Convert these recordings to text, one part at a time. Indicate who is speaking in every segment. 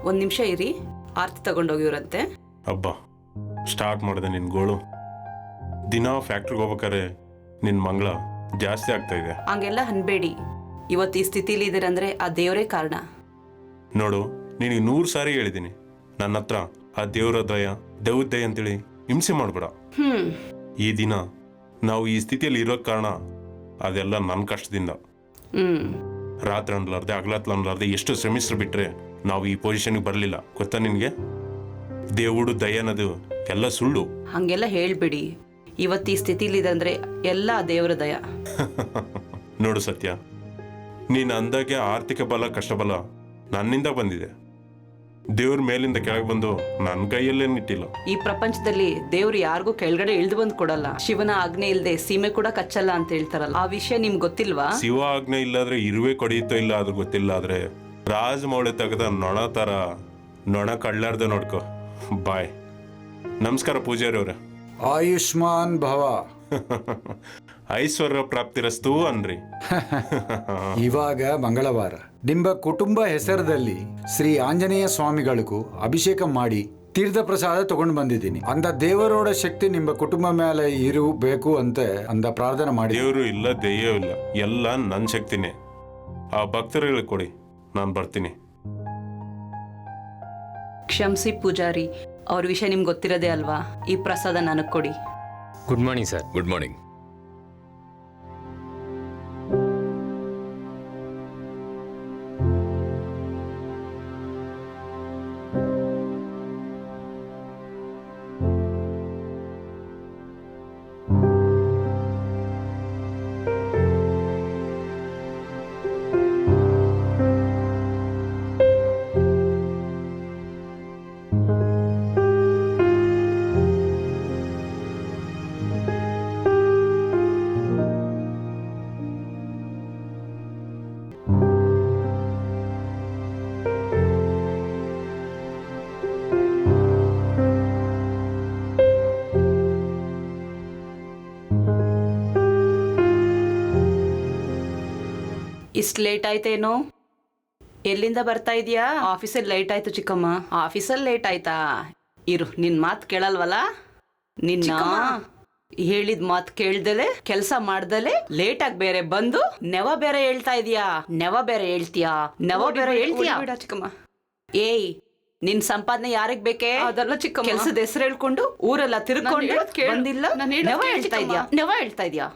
Speaker 1: ಒಂದು ನಿಮಿಷ ಇರಿ, ಆರ್ತಿ ತಗೊಂಡೋಗಿವ್ರಂತೆ.
Speaker 2: ಹಬ್ಬ ಸ್ಟಾರ್ಟ್ ಮಾಡಿದೆ ನಿನ್ನ ಗೋಳು. ದಿನ ಫ್ಯಾಕ್ಟ್ರಿಗೆ ಹೋಗ್ಬೇಕಾರೆ ನಿನ್ನ ಮಂಗಳ ಜಾಸ್ತಿ ಆಗ್ತಾ ಇದೆ.
Speaker 1: ಹಂಗೆಲ್ಲ ಅನ್ಬೇಡಿ, ಇವತ್ತು ಈ ಸ್ಥಿತಿಲಿ ಇದ್ದೀರಂದ್ರೆ ಆ ದೇವರೇ ಕಾರಣ.
Speaker 2: ನೋಡು, ನಿನಗೆ 100 ಸಾರಿ ಹೇಳಿದ್ದೀನಿ, ನನ್ನ ಹತ್ರ ಆ ದೇವ್ರ ದಯ ದಯ ಅಂತೇಳಿ ಹಿಂಸೆ ಮಾಡಬೇಡ. ಈ ದಿನ ನಾವು ಈ ಸ್ಥಿತಿಯಲ್ಲಿ ಇರೋ ಕಾರಣ ಅದೆಲ್ಲ ನನ್ನ ಕಷ್ಟದಿಂದ. ರಾತ್ರಿ ಅನ್ಲಾರ್ದೆ ಹಗಲತ್ಲ ಅನ್ಲಾರ್ದೆ ಎಷ್ಟು ಶ್ರಮಿಸ್ರು ಬಿಟ್ರೆ ನಾವು ಈ ಪೊಸಿಷನ್ಗೆ ಬರಲಿಲ್ಲ, ಗೊತ್ತಾ ನಿನಗೆ? ದೇವುಡು ದಯ ಅನ್ನೋದು ಎಲ್ಲ ಸುಳ್ಳು.
Speaker 1: ಹಂಗೆಲ್ಲ ಹೇಳ್ಬೇಡಿ, ಇವತ್ತು ಈ ಸ್ಥಿತಿಲಿ ಇದಂದ್ರೆ ಎಲ್ಲ ದೇವರ ದಯ.
Speaker 2: ನೋಡು ಸತ್ಯ, ನೀನು ಅಂದಾಗೆ ಆರ್ಥಿಕ ಬಲ ಕಷ್ಟಬಲ ನನ್ನಿಂದ ಬಂದಿದೆ. ದೇವ್ರ ಮೇಲಿಂದ ಕೆಳಗೆ ಬಂದು ನನ್ನ ಕೈಯಲ್ಲೇನಿಟ್ಟಿಲ್ಲ.
Speaker 1: ಈ ಪ್ರಪಂಚದಲ್ಲಿ ದೇವ್ರು ಯಾರಿಗೂ ಕೆಳಗಡೆ ಇಳ್ದು ಬಂದು ಕೊಡಲ್ಲ. ಶಿವನ ಆಜ್ಞೆ ಇಲ್ಲದೆ ಸೀಮೆ ಕೂಡ ಕಚ್ಚಲ್ಲ ಅಂತ ಹೇಳ್ತಾರಲ್ಲ, ಆ ವಿಷಯ ನಿಮ್ಗೆ ಗೊತ್ತಿಲ್ವಾ?
Speaker 2: ಶಿವ ಆಜ್ಞೆ ಇಲ್ಲಾದ್ರೆ ಇರುವೆ ಕೊಡೆಯುತ್ತೋ ಇಲ್ಲ ಆದ್ರೂ ಗೊತ್ತಿಲ್ಲ. ಆದ್ರೆ ರಾಜಮೌಳಿ ತೆಗೆದ ನೊಣ ತರ ನೊಣ ಕಳ್ಳಾರ್ದ ನೋಡ್ಕೊ. ಬಾಯ್. ನಮಸ್ಕಾರ ಪೂಜಾರಿ ಅವ್ರೆ.
Speaker 3: ಆಯುಷ್ಮಾನ್ ಭವ.
Speaker 2: ಐಶ್ವರ್ಯ ಪ್ರಾಪ್ತಿರಸ್ತು ಅನ್ರಿ.
Speaker 3: ಇವಾಗ ಮಂಗಳವಾರ ನಿಮ್ಮ ಕುಟುಂಬ ಹೆಸರದಲ್ಲಿ ಶ್ರೀ ಆಂಜನೇಯ ಸ್ವಾಮಿಗಳಿಗೂ ಅಭಿಷೇಕ ಮಾಡಿ ತೀರ್ಥ ಪ್ರಸಾದ ತಗೊಂಡು ಬಂದಿದ್ದೀನಿ. ಅಂದ ದೇವರೋಡ ಶಕ್ತಿ ನಿಮ್ಮ ಕುಟುಂಬ ಮೇಲೆ ಇರಬೇಕು ಅಂತ ಅಂದ ಪ್ರಾರ್ಥನೆ ಮಾಡಿ.
Speaker 2: ದೇವರು ಇಲ್ಲ, ದೆಯ್ಯ ಇಲ್ಲ, ಎಲ್ಲ ನನ್ನ ಶಕ್ತಿನೇ. ಆ ಭಕ್ತರುಗಳಿಗೆ ಕೊಡಿ, ನಾನು ಬರ್ತೀನಿ.
Speaker 1: ಕ್ಷಮಿಸಿ ಪೂಜಾರಿ, ಅವ್ರ ವಿಷಯ ನಿಮ್ಗೆ ಗೊತ್ತಿರೋದೇ ಅಲ್ವಾ. ಈ ಪ್ರಸಾದ ನನಗೆ ಕೊಡಿ.
Speaker 4: Good morning sir.
Speaker 5: Good morning.
Speaker 1: ಇಷ್ಟು ಲೇಟ್ ಆಯ್ತೇನೋ? ಎಲ್ಲಿಂದ ಬರ್ತಾ ಇದೀಯಾ? ಆಫೀಸಲ್ಲಿ ಲೇಟ್ ಆಯ್ತು ಚಿಕ್ಕಮ್ಮ. ಆಫೀಸಲ್ಲಿ ಲೇಟ್ ಆಯ್ತಾ? ಇರು, ನಿನ್ ಮಾತು ಕೇಳಲ್ವಲ್ಲ. ನಿನ್ನ ಹೇಳಿದ ಮಾತು ಕೇಳ್ದಲೆ ಕೆಲಸ ಮಾಡ್ದಲೆ ಲೇಟ್ ಆಗಿ ಬೇರೆ ಬಂದು ನೆವ ಬೇರೆ ಹೇಳ್ತಾ ಇದೀಯಾ. ನೆವ ಬೇರೆ ಹೇಳ್ತೀಯಾ? ಚಿಕ್ಕಮ್ಮ, ಏಯ್, ನಿನ್ ಸಂಪಾದನೆ ಯಾರಿಗ್ ಬೇಕೇ? ಅದೆಲ್ಲ ಚಿಕ್ಕ ಕೆಲ್ಸದ ಹೆಸರು ಹೇಳ್ಕೊಂಡು ಊರೆಲ್ಲ ತಿರ್ಕೊಂಡು ಬಂದಿಲ್ಲ. ನೆವ ಹೇಳ್ತಾ ಇದ್ಯಾ?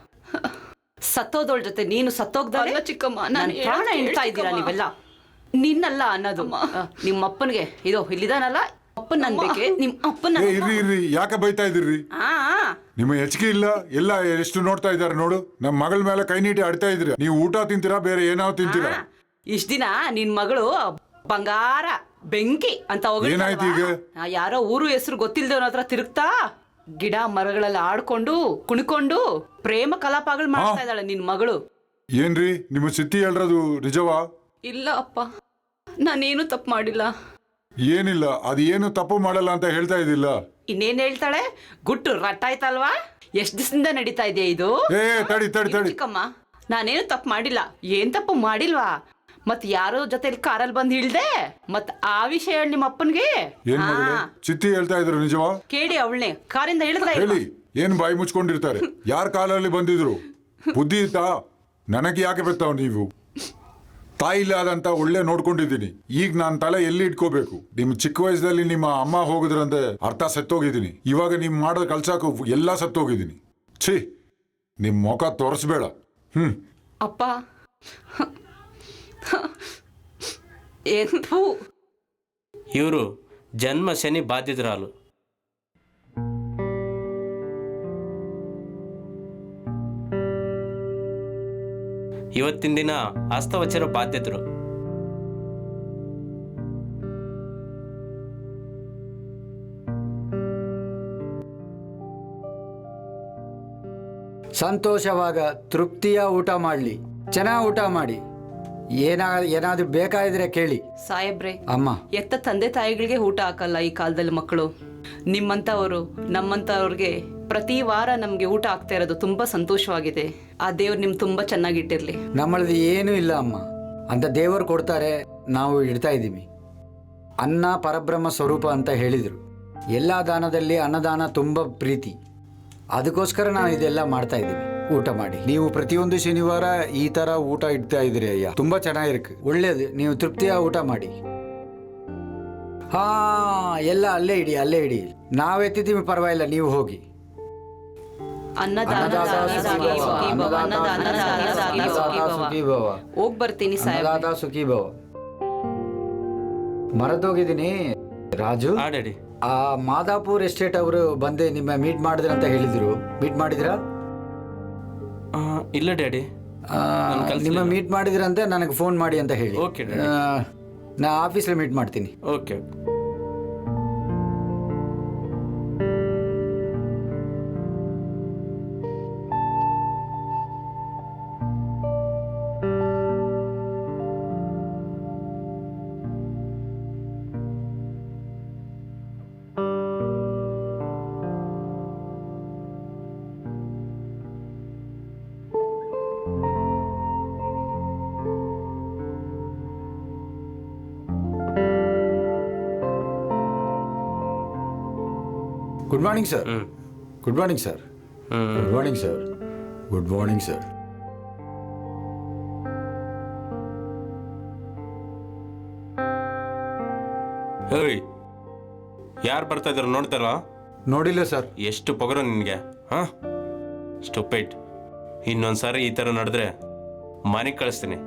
Speaker 1: ಸತ್ತೋದೋಳ್ ಜೊತೆ ನೀನು ಸತ್ತೋಗ್ದಲ್ಲ ಚಿಕ್ಕಮ್ಮ. ನಾನು ಪ್ರಾಣ ಹೇಳ್ತಾ ಇದ್ದೀರಾ ನೀವೆಲ್ಲ. ನಿನ್ನಲ್ಲ ಅನ್ನೋದು, ನಿಮ್ಮಪ್ಪನ್ಗೆ. ಇದು ಇಲ್ಲಿದಾನಲ್ಲ ಅಪ್ಪನ್ ಅನ್ಬೇಕೆ, ನಿಮ್ ಅಪ್ಪನ.
Speaker 6: ಇರ್ರಿ, ಯಾಕೆ ಬೈತಾ ಇದ್ರಿ? ನಿಮ್ಮ ಹೆಚ್ಚಿಗೆ ಇಲ್ಲ, ಎಲ್ಲ ಎಷ್ಟು ನೋಡ್ತಾ ಇದಾರೆ ನೋಡು. ನಮ್ಮ ಮಗಳ ಮೇಲೆ ಕೈ ನೀಟಿ ಆಡ್ತಾ ಇದ್ರಿ. ನೀವು ಊಟ ತಿಂತೀರಾ, ಬೇರೆ ಏನಾವ್ ತಿಂತೀರಾ?
Speaker 1: ಇಷ್ಟ ದಿನ ನಿನ್ ಮಗಳು ಬಂಗಾರ ಬೆಂಕಿ ಅಂತ
Speaker 6: ಏನಾಯ್ತು ಈಗ?
Speaker 1: ಯಾರೋ ಊರು ಹೆಸರು ಗೊತ್ತಿಲ್ದವನ ಹತ್ರ ತಿರುಗ್ತಾ ಗಿಡ ಮರಗಳೆಲ್ಲ ಆಡ್ಕೊಂಡು ಕುಣಿಕೊಂಡು ಪ್ರೇಮ ಕಲಾಪಗಳು ಮಾಡ್ತಾ ಇದ್ದಾಳೆ ನಿನ್ ಮಗಳು.
Speaker 6: ಏನ್ರಿ ನಿಮ್ಮ ಸಿತ್ತಿ ಹೇಳ್ರದು ನಿಜವಾ?
Speaker 1: ಇಲ್ಲ ಅಪ್ಪ, ನಾನೇನು ತಪ್ಪು ಮಾಡಿಲ್ಲ.
Speaker 6: ಏನಿಲ್ಲ, ಅದೇನು ತಪ್ಪು ಮಾಡಲ್ಲ ಅಂತ ಹೇಳ್ತಾ ಇದ್ದಿಲ್ಲ.
Speaker 1: ಇನ್ನೇನ್ ಹೇಳ್ತಾಳೆ? ಗುಟ್ಟು ರಟ್ಟಾಯ್ತಲ್ವಾ? ಎಷ್ಟ್ ದಿವಸದಿಂದ ನಡೀತಾ ಇದೆಯಾ ಇದು?
Speaker 6: ತಡಿ
Speaker 1: ಚಿಕ್ಕಮ್ಮ, ನಾನೇನು ತಪ್ಪು ಮಾಡಿಲ್ಲ. ಏನ್ ತಪ್ಪು ಮಾಡಿಲ್ವಾ? ಮತ್ ಯಾರೋ ಜೊತೆ ಕಾರಲ್ಲಿ ಬಂದ್ ಇಳ್ದೆ, ಮತ್ ಆ ವಿಷಯ ನಿಮ್ಮ ಅಪ್ಪನ್ಗೆ
Speaker 6: ಚಿತ್ತಿ ಹೇಳ್ತಾ ಇದ್ರು ನಿಜವಾ?
Speaker 1: ಕೇಳಿ ಅವಳನೆ ಕಾರಿಂದ ಇಳಿದ.
Speaker 6: ಹೇಳಿ, ಏನ್ ಬಾಯಿ ಮುಚ್ಕೊಂಡಿರ್ತಾರೆ? ಯಾರ ಕಾಲಲ್ಲಿ ಬಂದಿದ್ರು? ಬುದ್ಧಿ ಇತ್ತಾ? ನನಗೆ ಯಾಕೆ ಬರ್ತಾವ್ ನೀವು? ತಾಯಿ ಇಲ್ಲದಂತ ಒಳ್ಳೆ ನೋಡ್ಕೊಂಡಿದ್ದೀನಿ. ಈಗ ನಾನ್ ತಲೆ ಎಲ್ಲಿ ಇಟ್ಕೋಬೇಕು? ನಿಮ್ ಚಿಕ್ಕ ವಯಸ್ಸಲ್ಲಿ ನಿಮ್ಮ ಅಮ್ಮ ಹೋಗಿದ್ರಂತೆ ಅರ್ಥ ಸತ್ತೋಗಿದ್ದೀನಿ. ಇವಾಗ ನಿಮ್ ಮಾಡೋ ಕಲ್ಸಾಕು ಎಲ್ಲಾ ಸತ್ತೋಗಿದ್ದೀನಿ. ಛೀ, ನಿಮ್ ಮುಖ ತೋರಿಸ್ಬೇಡ.
Speaker 1: ಅಪ್ಪ, ಎಂಥೂ
Speaker 4: ಇವರು ಜನ್ಮ ಶನಿ ಬಾಧಿತರಾಲು. ಇವತ್ತಿನ ದಿನ ಅಸ್ತವಚರ ಬಾಧ್ಯತರು.
Speaker 3: ಸಂತೋಷವಾಗ ತೃಪ್ತಿಯ ಊಟ ಮಾಡಲಿ, ಚೆನ್ನಾಗಿ ಊಟ ಮಾಡಿ. ಏನಾದ್ರೂ ಬೇಕಾದ್ರೆ ಕೇಳಿ.
Speaker 1: ಸಾಹೇಬ್ರೆ,
Speaker 3: ಅಮ್ಮ,
Speaker 1: ಎತ್ತ ತಂದೆ ತಾಯಿಗಳಿಗೆ ಊಟ ಹಾಕಲ್ಲ ಈ ಕಾಲದಲ್ಲಿ ಮಕ್ಕಳು. ನಿಮ್ಮಂತವರು ನಮ್ಮಂತವ್ರಿಗೆ ಪ್ರತಿ ವಾರ ನಮ್ಗೆ ಊಟ ಆಗ್ತಾ ಇರೋದು ತುಂಬಾ ಸಂತೋಷವಾಗಿದೆ. ಆ ದೇವ್ರು ನಿಮ್ ತುಂಬಾ ಚೆನ್ನಾಗಿಟ್ಟಿರ್ಲಿ.
Speaker 3: ನಮ್ಮಳದು ಏನೂ ಇಲ್ಲ ಅಮ್ಮ, ಅಂತ ದೇವರು ಕೊಡ್ತಾರೆ, ನಾವು ಇಡ್ತಾ ಇದ್ದೀವಿ. ಅನ್ನ ಪರಬ್ರಹ್ಮ ಸ್ವರೂಪ ಅಂತ ಹೇಳಿದರು. ಎಲ್ಲ ದಾನದಲ್ಲಿ ಅನ್ನದಾನ ತುಂಬ ಪ್ರೀತಿ. ಅದಕ್ಕೋಸ್ಕರ ನಾನು ಇದೆಲ್ಲ ಮಾಡ್ತಾ ಇದ್ದೀವಿ. ಊಟ ಮಾಡಿ. ನೀವು ಪ್ರತಿಯೊಂದು ಶನಿವಾರ ಈ ಥರ ಊಟ ಇಡ್ತಾ ಇದ್ದೀರಿ ಅಯ್ಯ. ತುಂಬ ಚೆನ್ನಾಗಿருக்கு. ಒಳ್ಳೇದು. ನೀವು ತೃಪ್ತಿಯ ಊಟ ಮಾಡಿ. ಹಾ, ಎಲ್ಲ ಅಲ್ಲೇ ಇಡಿ, ಅಲ್ಲೇ ಇಡಿ. ನಾವೆತ್ತಿದ್ದೀವಿ, ಪರವಾಗಿಲ್ಲ, ನೀವು ಹೋಗಿ.
Speaker 1: ಹೋಗ್ ಬರ್ತೀನಿ
Speaker 3: ಅನ್ನದಾತ ಸುಖೀ ಭವ. ಮರೆತೋಗಿದ್ದೀನಿ ರಾಜು.
Speaker 4: ಆ ಡ್ಯಾಡಿ.
Speaker 3: ಆ ಮಾದಾಪುರ್ ಎಸ್ಟೇಟ್ ಅವರು ಬಂದು ನಿಮ್ಮ ಮೀಟ್ ಮಾಡಿದ್ರು ಅಂತ ಹೇಳಿದ್ರು. ಮೀಟ್ ಮಾಡಿದ್ರಾ?
Speaker 4: ಇಲ್ಲ ಡ್ಯಾಡಿ.
Speaker 3: ನಿಮ್ಮ ಮೀಟ್ ಮಾಡಿದ್ರಂತೆ, ನನಗೆ ಫೋನ್ ಮಾಡಿ ಅಂತ ಹೇಳಿ.
Speaker 4: Okay, Daddy.
Speaker 3: ನಾ ಆಫೀಸಲ್ಲಿ ಮೀಟ್ ಮಾಡ್ತೀನಿ.
Speaker 4: Okay.
Speaker 3: Good morning sir. Good morning sir. Good morning sir. Good morning sir.
Speaker 2: Hey, ಯಾರು ಬರ್ತಾ ಇದಾರೆ ನೋಡ್ತಾರ?
Speaker 3: ನೋಡಿಲ್ಲ ಸರ್.
Speaker 2: ಎಷ್ಟು ಪೊಗರು ನಿನಗೆ, ಹಾ? ಸ್ಟುಪಿಡ್. ಇನ್ನೊಂದ್ಸಾರಿ ಈ ಥರ ನಡೆದ್ರೆ ಮನೆಗೆ ಕಳಿಸ್ತೀನಿ.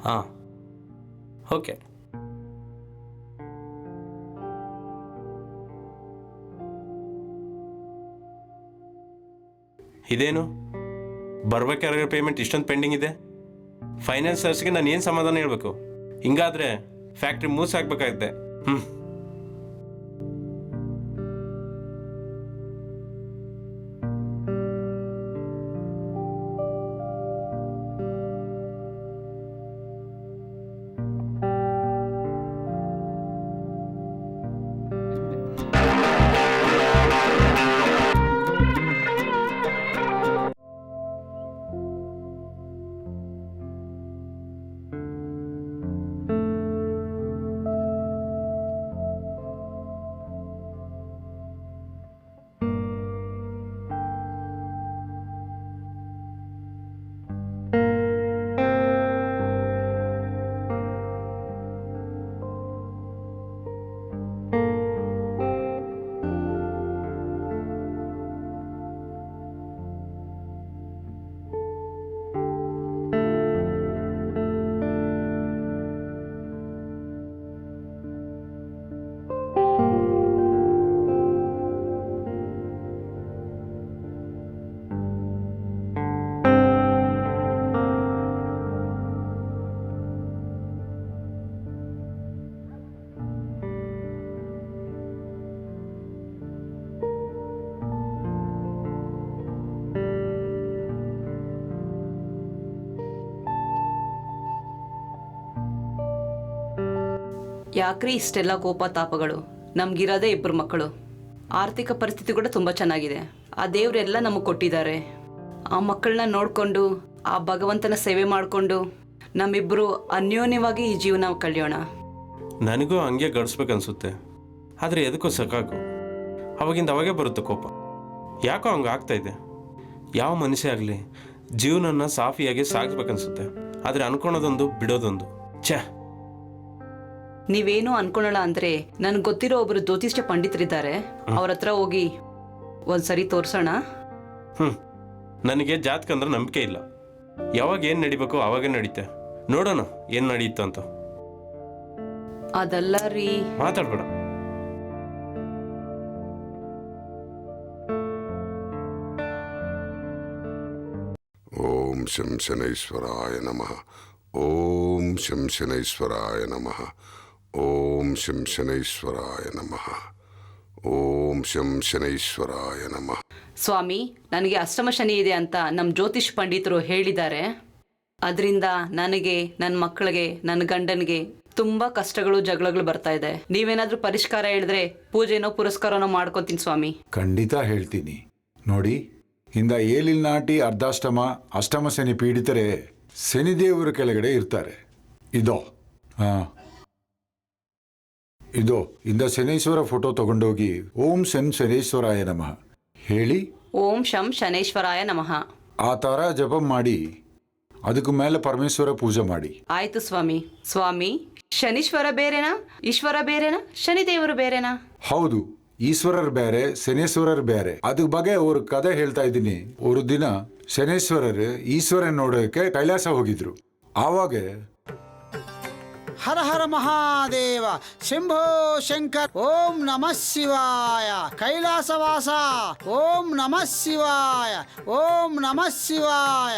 Speaker 4: ಹಾಂ, ಓಕೆ.
Speaker 2: ಇದೇನು ಬರ್ಬೇಕಾಗಿರೋ ಪೇಮೆಂಟ್ ಇಷ್ಟೊಂದು ಪೆಂಡಿಂಗ್ ಇದೆ? ಫೈನಾನ್ಸರ್ಸ್ಗೆ ನಾನು ಏನು ಸಮಾಧಾನ ಹೇಳಬೇಕು? ಹಿಂಗಾದ್ರೆ ಫ್ಯಾಕ್ಟ್ರಿ ಮೂಸಾಕ್ಬೇಕಾಗುತ್ತೆ.
Speaker 1: ಯಾಕ್ರಿ ಇಷ್ಟೆಲ್ಲ ಕೋಪ ತಾಪಗಳು? ನಮ್ಗಿರೋದೇ 2 ಮಕ್ಕಳು. ಆರ್ಥಿಕ ಪರಿಸ್ಥಿತಿ ಕೂಡ ತುಂಬ ಚೆನ್ನಾಗಿದೆ. ಆ ದೇವರೆಲ್ಲ ನಮಗೆ ಕೊಟ್ಟಿದ್ದಾರೆ. ಆ ಮಕ್ಕಳನ್ನ ನೋಡಿಕೊಂಡು ಆ ಭಗವಂತನ ಸೇವೆ ಮಾಡಿಕೊಂಡು ನಮ್ಮಿಬ್ಬರು ಅನ್ಯೋನ್ಯವಾಗಿ ಈ ಜೀವನ ಕಳೆಯೋಣ.
Speaker 2: ನನಗೂ ಹಂಗೆ ಗಡಿಸ್ಬೇಕನ್ಸುತ್ತೆ. ಆದರೆ ಎದಕ್ಕೂ ಸಾಕಾಗು. ಅವಾಗಿಂದ ಅವಾಗೇ ಬರುತ್ತೆ ಕೋಪ. ಯಾಕೋ ಹಂಗೆ ಆಗ್ತಾ ಇದೆ. ಯಾವ ಮನುಷ್ಯ ಆಗಲಿ ಜೀವನನ ಸಾಫಿಯಾಗಿ ಸಾಗಿಸ್ಬೇಕನ್ಸುತ್ತೆ. ಆದರೆ ಅನ್ಕೊಳೋದೊಂದು, ಬಿಡೋದೊಂದು. ಛೇ,
Speaker 1: ನೀವೇನು ಅನ್ಕೊಳ್ಳೋಣ ಅಂದರೆ ನನಗೆ ಗೊತ್ತಿರೋ ಒಬ್ಬರು ಜ್ಯೋತಿಷ್ಯ ಪಂಡಿತರಿದ್ದಾರೆ. ಅವ್ರ ಹತ್ರ ಹೋಗಿ ಒಂದ್ಸರಿ ತೋರಿಸೋಣ.
Speaker 2: ನನಗೆ ಜಾತಕ ಅಂದ್ರೆ ನಂಬಿಕೆ ಇಲ್ಲ. ಯಾವಾಗ ಏನು ನಡಿಬೇಕು ಅವಾಗೇ ನಡೀತೆ. ನೋಡೋಣ ಏನು ನಡೆಯುತ್ತೆ ಅಂತ.
Speaker 1: ಅದಲ್ಲ ರೀ.
Speaker 2: ಮಾತಾಡ್ಬೇಡ.
Speaker 5: ಓಂ ಶಂ ಶನೈಶ್ವರಾಯ ನಮಃ. ಓಂ ಶಂ ಶನೈಶ್ವರಾಯ ನಮಃ. ಓಂ ಶಂ ಶನೈಶ್ವರಾಯ ನಮಃ. ಓಂ ಶಂ ಶನೈಶ್ವರಾಯ ನಮಃ.
Speaker 1: ಸ್ವಾಮಿ, ನನಗೆ ಅಷ್ಟಮ ಶನಿ ಇದೆ ಅಂತ ನಮ್ಮ ಜ್ಯೋತಿಷ್ ಪಂಡಿತರು ಹೇಳಿದ್ದಾರೆ. ಅದರಿಂದ ನನಗೆ, ನನ್ನ ಮಕ್ಕಳಿಗೆ, ನನ್ನ ಗಂಡನಿಗೆ ತುಂಬ ಕಷ್ಟಗಳು, ಜಗಳಗಳು ಬರ್ತಾ ಇದೆ. ನೀವೇನಾದರೂ ಪರಿಷ್ಕಾರ ಹೇಳಿದ್ರೆ ಪೂಜೆನೋ ಪುರಸ್ಕಾರನೋ ಮಾಡ್ಕೊತೀನಿ ಸ್ವಾಮಿ.
Speaker 3: ಖಂಡಿತ ಹೇಳ್ತೀನಿ. ನೋಡಿ, ಇಂದ ಏಳಿಲ್ ನಾಟಿ ಅರ್ಧಾಷ್ಟಮ ಅಷ್ಟಮ ಶನಿ ಪೀಡಿತರೆ ಶನಿದೇವರ ಕೆಳಗಡೆ ಇರ್ತಾರೆ. ಇದೋ ಇಂದ ಶನೈಶ್ವರ ಫೋಟೋ ತಗೊಂಡೋಗಿ ಓಂ ಶನೈಶ್ವರಾಯ ನಮಃ ಹೇಳಿ,
Speaker 1: ಓಂ ಶಂ ಶನೇಶ್ವರಾಯ ನಮಃ
Speaker 3: ಆ ಥರ ಜಪ ಮಾಡಿ ಅದಕ್ಕೆ ಮೇಲೆ ಪರಮೇಶ್ವರ ಪೂಜೆ ಮಾಡಿ.
Speaker 1: ಆಯ್ತು ಸ್ವಾಮಿ. ಸ್ವಾಮಿ, ಶನೀಶ್ವರ ಬೇರೆನಾ, ಈಶ್ವರ ಬೇರೆನಾ, ಶನಿದೇವರು ಬೇರೆನಾ?
Speaker 3: ಹೌದು, ಈಶ್ವರರ್ ಬೇರೆ, ಶನೇಶ್ವರರ್ ಬೇರೆ. ಅದ್ರ ಬಗ್ಗೆ ಅವ್ರ ಕಥೆ ಹೇಳ್ತಾ ಇದ್ದೀನಿ. ஒரு ದಿನ ಶನೇಶ್ವರರು ಈಶ್ವರನ್ ನೋಡೋಕೆ ಕೈಲಾಸ ಹೋಗಿದ್ರು. ಆವಾಗ
Speaker 7: ಹರ ಹರ ಮಹಾದೇವ ಶಂಭೋ ಶಂಕರ್ ಓಂ ನಮಃ ಶಿವಾಯ ಕೈಲಾಸವಾಸ ಓಂ ನಮಃ ಶಿವಾಯ ಓಂ ನಮಃ ಶಿವಾಯ.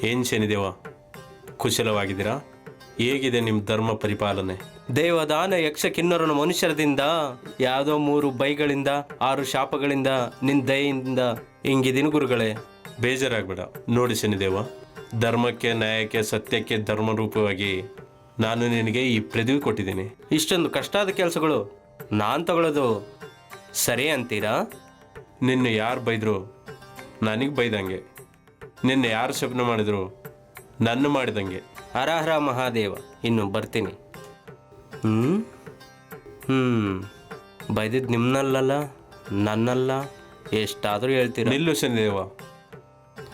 Speaker 4: ಏನು ಶನಿದೇವ, ಕುಶಲವಾಗಿದ್ದೀರಾ? ಹೇಗಿದೆ ನಿಮ್ಮ ಧರ್ಮ ಪರಿಪಾಲನೆ? ದೇವದಾನ ಯಕ್ಷ ಕಿನ್ನರನ ಮನುಷ್ಯರದಿಂದ ಯಾವುದೋ 3 ಬೈಗಳಿಂದ 6 ಶಾಪಗಳಿಂದ ನಿನ್ನ ದಯೆಯಿಂದ ಹಿಂಗಿದೀನಿ ಗುರುಗಳೇ. ಬೇಜಾರಾಗ್ಬೇಡ. ನೋಡಿ ಶನಿದೇವ, ಧರ್ಮಕ್ಕೆ, ನ್ಯಾಯಕ್ಕೆ, ಸತ್ಯಕ್ಕೆ ಧರ್ಮರೂಪವಾಗಿ ನಾನು ನಿನಗೆ ಈ ಪೃಥ್ವಿ ಕೊಟ್ಟಿದ್ದೀನಿ. ಇಷ್ಟೊಂದು ಕಷ್ಟಾದ ಕೆಲಸಗಳು ನಾನು ತಗೊಳ್ಳೋದು ಸರಿ ಅಂತೀರಾ? ನಿನ್ನ ಯಾರು ಬೈದ್ರು ನನಗೆ ಬೈದಂಗೆ, ನಿನ್ನ ಯಾರು ಶಬ್ದ ಮಾಡಿದ್ರು ನನ್ನ ಮಾಡಿದಂಗೆ. ಹರ ಹರ ಮಹಾದೇವ. ಇನ್ನು ಬರ್ತೀನಿ. ಬೈದಿದ್ದು ನಿಮ್ಮನ್ನಲ್ಲ, ನನ್ನಲ್ಲ. ಎಷ್ಟಾದರೂ ಹೇಳ್ತೀರ? ನಿಲ್ಲು ಶನಿದೇವ.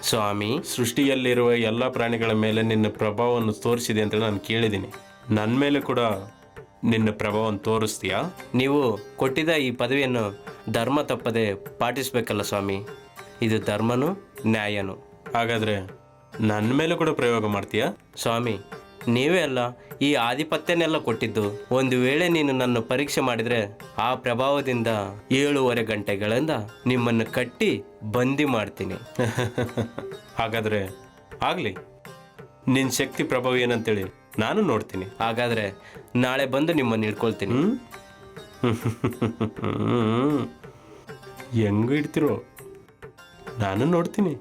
Speaker 4: ಸ್ವಾಮಿ, ಸೃಷ್ಟಿಯಲ್ಲಿರುವ ಎಲ್ಲ ಪ್ರಾಣಿಗಳ ಮೇಲೆ ನಿನ್ನ ಪ್ರಭಾವವನ್ನು ತೋರಿಸಿದೆ ಅಂತ ನಾನು ಕೇಳಿದ್ದೀನಿ. ನನ್ನ ಮೇಲೆ ಕೂಡ ನಿನ್ನ ಪ್ರಭಾವವನ್ನು ತೋರಿಸ್ತೀಯಾ? ನೀವು ಕೊಟ್ಟಿದ್ದ ಈ ಪದವಿಯನ್ನು ಧರ್ಮ ತಪ್ಪದೆ ಪಾಟಿಸ್ಬೇಕಲ್ಲ ಸ್ವಾಮಿ. ಇದು ಧರ್ಮನೂ ನ್ಯಾಯನೂ. ಹಾಗಾದರೆ ನನ್ನ ಮೇಲೆ ಕೂಡ ಪ್ರಯೋಗ ಮಾಡ್ತೀಯಾ? ಸ್ವಾಮಿ, ನೀವೇ ಅಲ್ಲ ಈ ಆಧಿಪತ್ಯನೆಲ್ಲ ಕೊಟ್ಟಿದ್ದು. ಒಂದು ವೇಳೆ ನೀನು ನನ್ನ ಪರೀಕ್ಷೆ ಮಾಡಿದರೆ ಆ ಪ್ರಭಾವದಿಂದ 7:30 ಗಂಟೆಗಳಿಂದ ನಿಮ್ಮನ್ನು ಕಟ್ಟಿ ಬಂದಿ ಮಾಡ್ತೀನಿ. ಹಾಗಾದರೆ ಆಗಲಿ, ನಿನ್ನ ಶಕ್ತಿ ಪ್ರಭಾವ ಏನಂತೇಳಿ ನಾನು ನೋಡ್ತೀನಿ. ಹಾಗಾದರೆ ನಾಳೆ ಬಂದು ನಿಮ್ಮನ್ನು ಹಿಡ್ಕೊಳ್ತೀನಿ. ಹೆಂಗೂ ಇಡ್ತಿರೋ ನಾನು ನೋಡ್ತೀನಿ.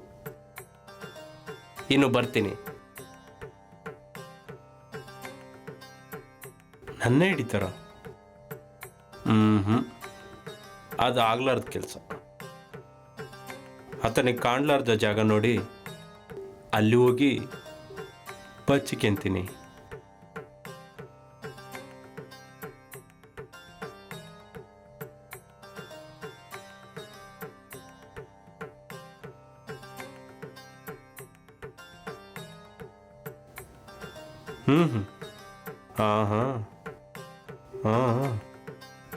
Speaker 4: ಇನ್ನು ಬರ್ತೀನಿ. ನನ್ನೇ ಹಿಡಿತಾರ? ಅದು ಆಗ್ಲಾರ್ದ ಕೆಲಸ. ಆತನಿಗೆ ಕಾಣ್ಲಾರ್ದ ಜಾಗ ನೋಡಿ ಅಲ್ಲಿ ಹೋಗಿ ಬಚ್ಚಿಕೆಂತೀನಿ.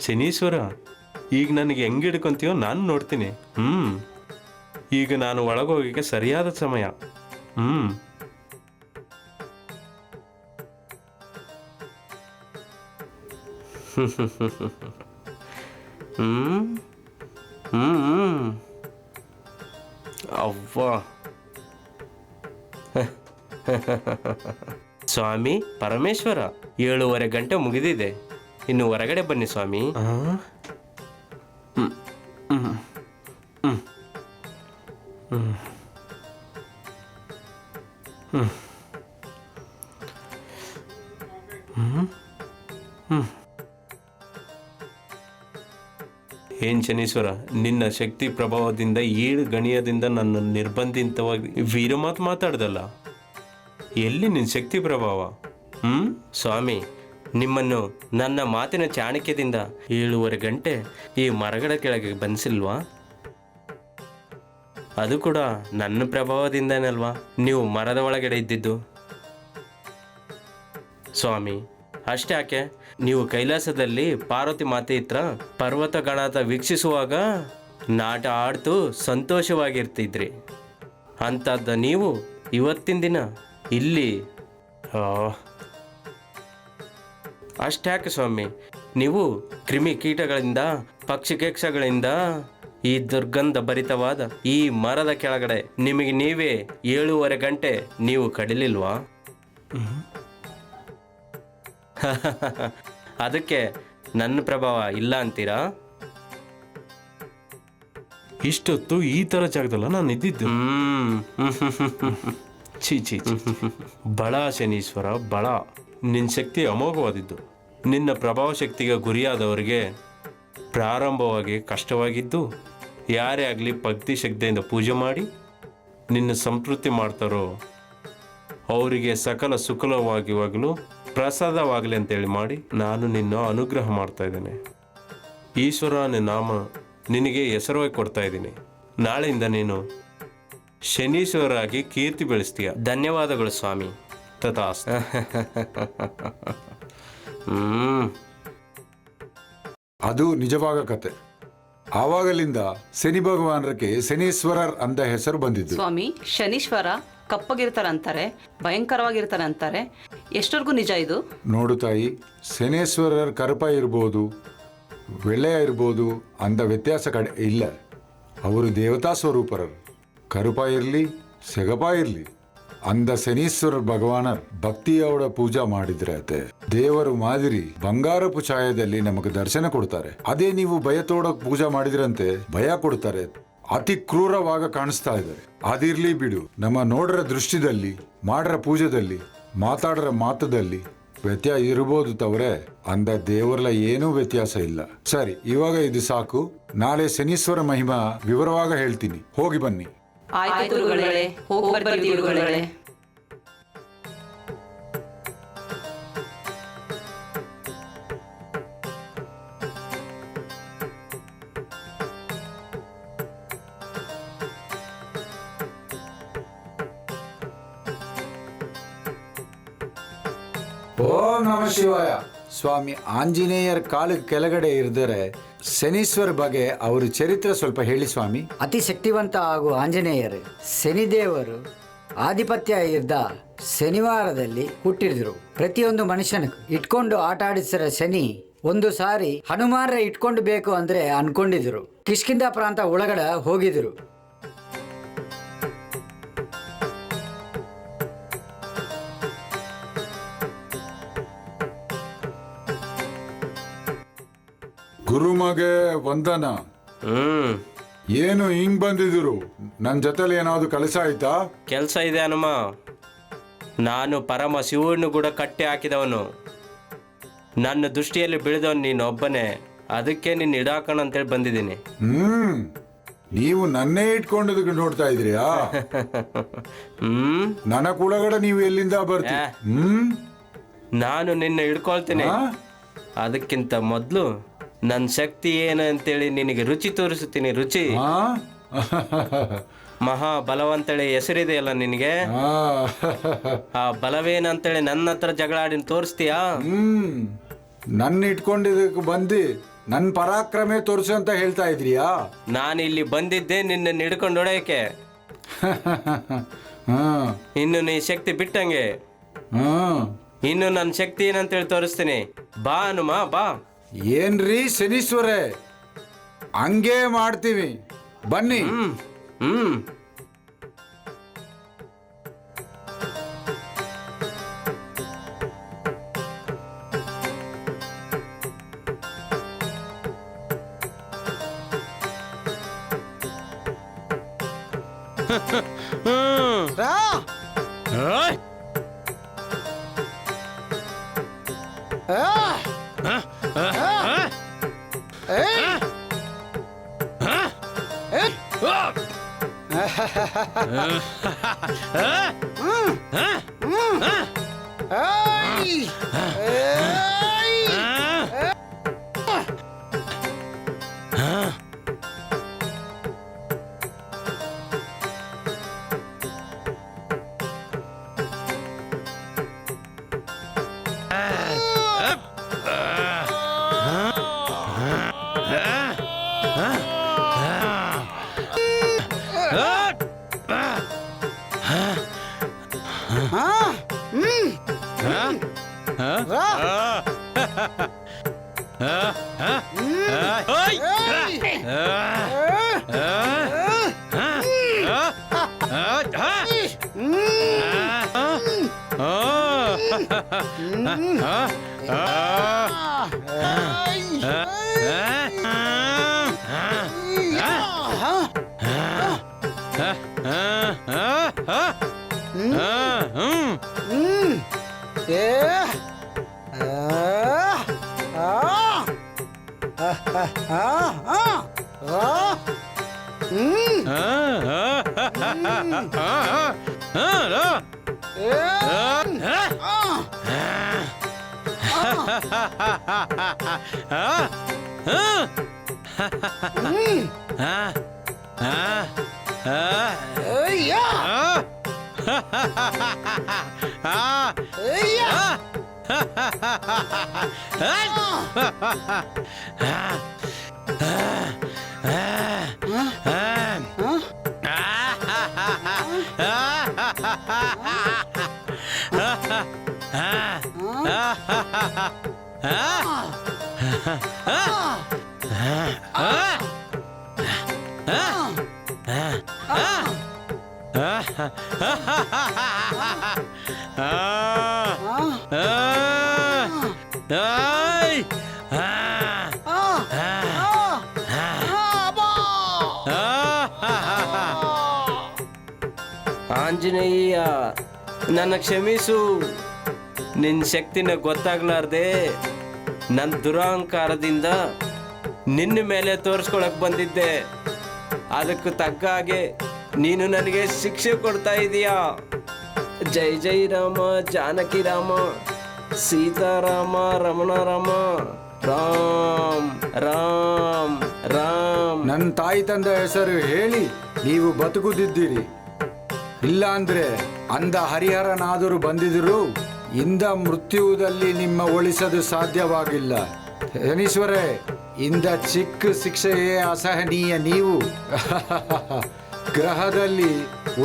Speaker 4: ಶನೀಶ್ವರ, ಈಗ ನನಗೆ ಹೆಂಗೆ ಹಿಡ್ಕೊಂತೀಯೋ ನಾನು ನೋಡ್ತೀನಿ. ಈಗ ನಾನು ಒಳಗೋಗಕ್ಕೆ ಸರಿಯಾದ ಸಮಯ. ಅವ್ವ ಸ್ವಾಮಿ ಪರಮೇಶ್ವರ, 7:30 ಗಂಟೆ ಮುಗಿದಿದೆ. ಇನ್ನು ಹೊರಗಡೆ ಬನ್ನಿ ಸ್ವಾಮಿ. ಏನ್ ಶನೀಶ್ವರ, ನಿನ್ನ ಶಕ್ತಿ ಪ್ರಭಾವದಿಂದ 7 ಗಣಿಯದಿಂದ ನನ್ನ ನಿರ್ಬಂಧಿತವಾಗಿ ವೀರಮಾತು ಮಾತಾಡ್ದಲ್ಲ. ಎಲ್ಲಿ ನಿನ್ನ ಶಕ್ತಿ ಪ್ರಭಾವ? ಸ್ವಾಮಿ, ನಿಮ್ಮನ್ನು ನನ್ನ ಮಾತಿನ ಚಾಣಕ್ಯದಿಂದ 7:30 ಗಂಟೆ ಈ ಮರಗಳ ಕೆಳಗೆ ಬಂದಿಲ್ವಾ? ಅದು ಕೂಡ ನನ್ನ ಪ್ರಭಾವದಿಂದನಲ್ವಾ ನೀವು ಮರದ ಒಳಗಡೆ ಇದ್ದಿದ್ದು? ಸ್ವಾಮಿ, ಅಷ್ಟೇ ಯಾಕೆ, ನೀವು ಕೈಲಾಸದಲ್ಲಿ ಪಾರ್ವತಿ ಮಾತೆ ಹತ್ರ ಪರ್ವತ ಗಣಾತ ವೀಕ್ಷಿಸುವಾಗ ನಾಟ ಆಡ್ತು ಸಂತೋಷವಾಗಿರ್ತಿದ್ರಿ. ಅಂಥದ್ದು ನೀವು ಇವತ್ತಿನ ದಿನ ಇಲ್ಲಿ ಅಷ್ಟ್ಯಾಕೆ ಸ್ವಾಮಿ, ನೀವು ಕ್ರಿಮಿ ಕೀಟಗಳಿಂದ ಪಕ್ಷಿಕೇಕ್ಷಗಳಿಂದ ಈ ದುರ್ಗಂಧ ಭರಿತವಾದ ಈ ಮರದ ಕೆಳಗಡೆ ನಿಮಗೆ ನೀವೇ 7:30 ಗಂಟೆ ನೀವು ಕಡಿಲಿಲ್ವಾ? ಅದಕ್ಕೆ ನನ್ನ ಪ್ರಭಾವ ಇಲ್ಲ ಅಂತೀರಾ?
Speaker 2: ಇಷ್ಟೊತ್ತು ಈ ಥರ ಜಾಗದಲ್ಲ ನಾನು ಇದ್ದಿದ್ದು. ಛೀ ಛೀ ಛೀ. ಬಳ ಶನೀಶ್ವರ ಬಳ. ನಿನ್ನ ಶಕ್ತಿ ಅಮೋಘವಾದಿದ್ದು. ನಿನ್ನ ಪ್ರಭಾವ ಶಕ್ತಿಗೆ ಗುರಿಯಾದವರಿಗೆ ಪ್ರಾರಂಭವಾಗಿ ಕಷ್ಟವಾಗಿದ್ದು, ಯಾರೇ ಆಗಲಿ ಭಕ್ತಿ ಶ್ರದ್ಧೆಯಿಂದ ಪೂಜೆ ಮಾಡಿ ನಿನ್ನ ಸಂತೃಪ್ತಿ ಮಾಡ್ತಾರೋ ಅವರಿಗೆ ಸಕಲ ಸುಖಲವಾಗಿವಾಗಲೂ ಪ್ರಸಾದವಾಗಲಿ ಅಂತೇಳಿ ಮಾಡಿ ನಾನು ನಿನ್ನ ಅನುಗ್ರಹ ಮಾಡ್ತಾ ಇದ್ದೇನೆ. ಈಶ್ವರನ ನಾಮ ನಿನಗೆ ಹೆಸರುವಾಗಿ ಕೊಡ್ತಾ ಇದ್ದೀನಿ. ನಾಳೆಯಿಂದ ನೀನು ಶನೀಶ್ವರಾಗಿ ಕೀರ್ತಿ ಬೆಳೆಸ್ತೀಯ.
Speaker 4: ಧನ್ಯವಾದಗಳು ಸ್ವಾಮಿ.
Speaker 2: ತಥಾಸ್ತು.
Speaker 3: ಅದು ನಿಜವಾಗ ಕತೆ. ಆವಾಗಲಿಂದ ಶನಿ ಭಗವಾನರಿಗೆ ಶನೀಶ್ವರರ್ ಅಂತ ಹೆಸರು ಬಂದಿದ್ದು.
Speaker 1: ಸ್ವಾಮಿ, ಶನೀಶ್ವರ ಕಪ್ಪಗಿರ್ತಾರಂತಾರೆ, ಭಯಂಕರವಾಗಿರ್ತಾರೆ ಅಂತಾರೆ. ಎಷ್ಟವರೆಗೂ ನಿಜ ಇದು?
Speaker 3: ನೋಡು ತಾಯಿ, ಶನೇಶ್ವರರ್ ಕರುಪ ಇರ್ಬೋದು, வெள்ளையா ಇರ್ಬೋದು ಅಂದ ವ್ಯತ್ಯಾಸ ಕಡೆ ಇಲ್ಲ. ಅವರು ದೇವತಾ ಸ್ವರೂಪರರು. ಕರುಪ ಇರಲಿ ಸೆಗಪ ಇರಲಿ ಅಂದ ಶನೀಶ್ವರ ಭಗವಾನರ್ ಭಕ್ತಿಯವರ ಪೂಜಾ ಮಾಡಿದ್ರೆ ಅತೆ ದೇವರು ಮಾದಿರಿ ಬಂಗಾರಪು ಛಾಯದಲ್ಲಿ ನಮಗೆ ದರ್ಶನ ಕೊಡ್ತಾರೆ. ಅದೇ ನೀವು ಭಯತೋಡ ಪೂಜಾ ಮಾಡಿದ್ರಂತೆ ಭಯ ಕೊಡ್ತಾರೆ. ಅತಿ ಕ್ರೂರವಾಗ ಕಾಣಿಸ್ತಾ ಇದ್ದಾರೆ. ಅದಿರ್ಲಿ ಬಿಡು, ನಮ್ಮ ನೋಡ್ರ ದೃಷ್ಟಿದಲ್ಲಿ, ಮಾಡ್ರ ಪೂಜೆದಲ್ಲಿ, ಮಾತಾಡ್ರ ಮಾತದಲ್ಲಿ ವ್ಯತ್ಯಾಸ ಇರ್ಬೋದು ತವ್ರೆ. ಅಂದ ದೇವರಲ್ಲ ಏನೂ ವ್ಯತ್ಯಾಸ ಇಲ್ಲ. ಸರಿ, ಇವಾಗ ಇದು ಸಾಕು. ನಾಳೆ ಶನೀಶ್ವರ ಮಹಿಮಾ ವಿವರವಾಗ ಹೇಳ್ತೀನಿ. ಹೋಗಿ ಬನ್ನಿ.
Speaker 1: ಆಯ್ತು ಗುರುಗಳೇ, ಹೋಗಿ ಬರ್ತೀವಿ ಗುರುಗಳೇ.
Speaker 3: ಓಂ ನಮ ಶಿವಾಯ. ಸ್ವಾಮಿ ಆಂಜನೇಯರ ಕಾಲ ಕೆಳಗಡೆ ಇರಿದರೆ ಶನೀಶ್ವರ ಬಗ್ಗೆ ಅವರ ಚರಿತ್ರೆ ಸ್ವಲ್ಪ ಹೇಳಿ ಸ್ವಾಮಿ.
Speaker 8: ಅತಿ ಶಕ್ತಿವಂತ ಹಾಗೂ ಆಂಜನೇಯರು ಶನಿದೇವರು ಆಧಿಪತ್ಯ ಇದ್ದ ಶನಿವಾರದಲ್ಲಿ ಹುಟ್ಟಿದ್ರು. ಪ್ರತಿಯೊಂದು ಮನುಷ್ಯನ ಇಟ್ಕೊಂಡು ಆಟ ಆಡಿಸಿರ ಶನಿ ಒಂದು ಸಾರಿ ಹನುಮಾನ್ರ ಇಟ್ಕೊಂಡು ಬೇಕು ಅಂದ್ರೆ ಅನ್ಕೊಂಡಿದ್ರು. ಕಿಷ್ಕಿಂಧ ಪ್ರಾಂತ ಒಳಗಡೆ ಹೋಗಿದ್ರು.
Speaker 6: ಗುರುಮಗೆ ವಂದನ. ಏನು ಹಿಂಗ್ ಬಂದಿದ್ರು? ನನ್ನ ಜೊತೆಲಿ ಏನಾದ್ರು ಕೆಲಸ ಆಯ್ತಾ?
Speaker 4: ಕೆಲಸ ಇದೆ ಹನುಮ. ನಾನು ಪರಮ ಶಿವನು ಕೂಡ ಕಟ್ಟಿ ಹಾಕಿದವನು. ನನ್ನ ದೃಷ್ಟಿಯಲ್ಲಿ ಬೀಳಿದವನು ನೀನೊಬ್ಬನೇ. ಅದಕ್ಕೆ ನೀನು ಇಡಾಕಣ ಅಂತೇಳಿ ಬಂದಿದ್ದೀನಿ.
Speaker 3: ನೀವು ನನ್ನೇ ಇಟ್ಕೊಂಡು ನೋಡ್ತಾ ಇದ್ರಿಯಾ? ನನ್ನ ಕೂಡಗಡೆ ನೀವು ಎಲ್ಲಿಂದ ಬರ್ತೀರಿ?
Speaker 4: ನಾನು ನಿನ್ನ ಹಿಡ್ಕೊಳ್ತೀನಿ. ಅದಕ್ಕಿಂತ ಮೊದಲು ನನ್ನ ಶಕ್ತಿ ಏನು ಅಂತೇಳಿ ನಿನಗೆ ರುಚಿ ತೋರಿಸುತ್ತೀನಿ. ರುಚಿ ಮಹಾ ಬಲವಂತೇಳಿ ಹೆಸರಿದೆಯಲ್ಲ ನಿನಗೆ. ಆ ಬಲವೇನಂತೇಳಿ ನನ್ನ ಹತ್ರ ಜಗಳ ಆಡಿ ತೋರಿಸ್ತೀಯಾ?
Speaker 3: ನನ್ನ ಇಟ್ಕೊಂಡಿದ್ದಕ್ಕೆ ಬಂದು ನನ್ನ ಪರಾಕ್ರಮೆ ತೋರಿಸು ಅಂತ ಹೇಳ್ತಾ ಇದ್ರಿಯಾ?
Speaker 4: ನಾನು ಇಲ್ಲಿ ಬಂದಿದ್ದೆ ನಿನ್ನ ಹಿಡ್ಕೊಂಡು ಹೊಡೆಯಕ್ಕೆ. ಇನ್ನು ನೀ ಶಕ್ತಿ ಬಿಟ್ಟಂಗೆ. ಇನ್ನು ನನ್ನ ಶಕ್ತಿ ಏನಂತೇಳಿ ತೋರಿಸ್ತೀನಿ. ಬಾ ಹನುಮ ಬಾ.
Speaker 3: ಏನ್ರಿ ಶನೀಶ್ವರೇ, ಹಂಗೆ ಮಾಡ್ತೀವಿ, ಬನ್ನಿ.
Speaker 7: ರಾ
Speaker 4: ಆಂಜನೇಯ, ನನ್ನ ಕ್ಷಮಿಸು. ನಿನ್ನ ಶಕ್ತಿನ ಗೊತ್ತಾಗ್ಲಾರ್ದೆ ನನ್ನ ದುರಹಂಕಾರದಿಂದ ನಿನ್ನ ಮೇಲೆ ತೋರಿಸ್ಕೊಳಕ್ ಬಂದಿದ್ದೆ. ಅದಕ್ಕೆ ತಕ್ಕ ಹಾಗೆ ನೀನು ನನಗೆ ಶಿಕ್ಷೆ ಕೊಡ್ತಾ ಇದೀಯಾ. ಜೈ ಜೈ ರಾಮ ಜಾನಕಿ ರಾಮ ಸೀತಾರಾಮ ರಮಣ ರಾಮ ರಾಮ್ ರಾಮ್ ರಾಮ್.
Speaker 3: ನನ್ನ ತಾಯಿ ತಂದ ಹೆಸರು ಹೇಳಿ ನೀವು ಬದುಕುದಿದ್ದೀರಿ. ಇಲ್ಲ ಅಂದ್ರೆ ಅಂದ ಹರಿಹರನಾದರೂ ಬಂದಿದ್ರು ಇಂದ ಮೃತ್ಯುದಲ್ಲಿ ನಿಮ್ಮ ಉಳಿಸಲು ಸಾಧ್ಯವಾಗಿಲ್ಲ. ಶನೀಶ್ವರೇ, ಇಂದ ಚಿಕ್ಕ ಶಿಕ್ಷೆಯೇ ಅಸಹನೀಯ. ನೀವು ಗ್ರಹದಲ್ಲಿ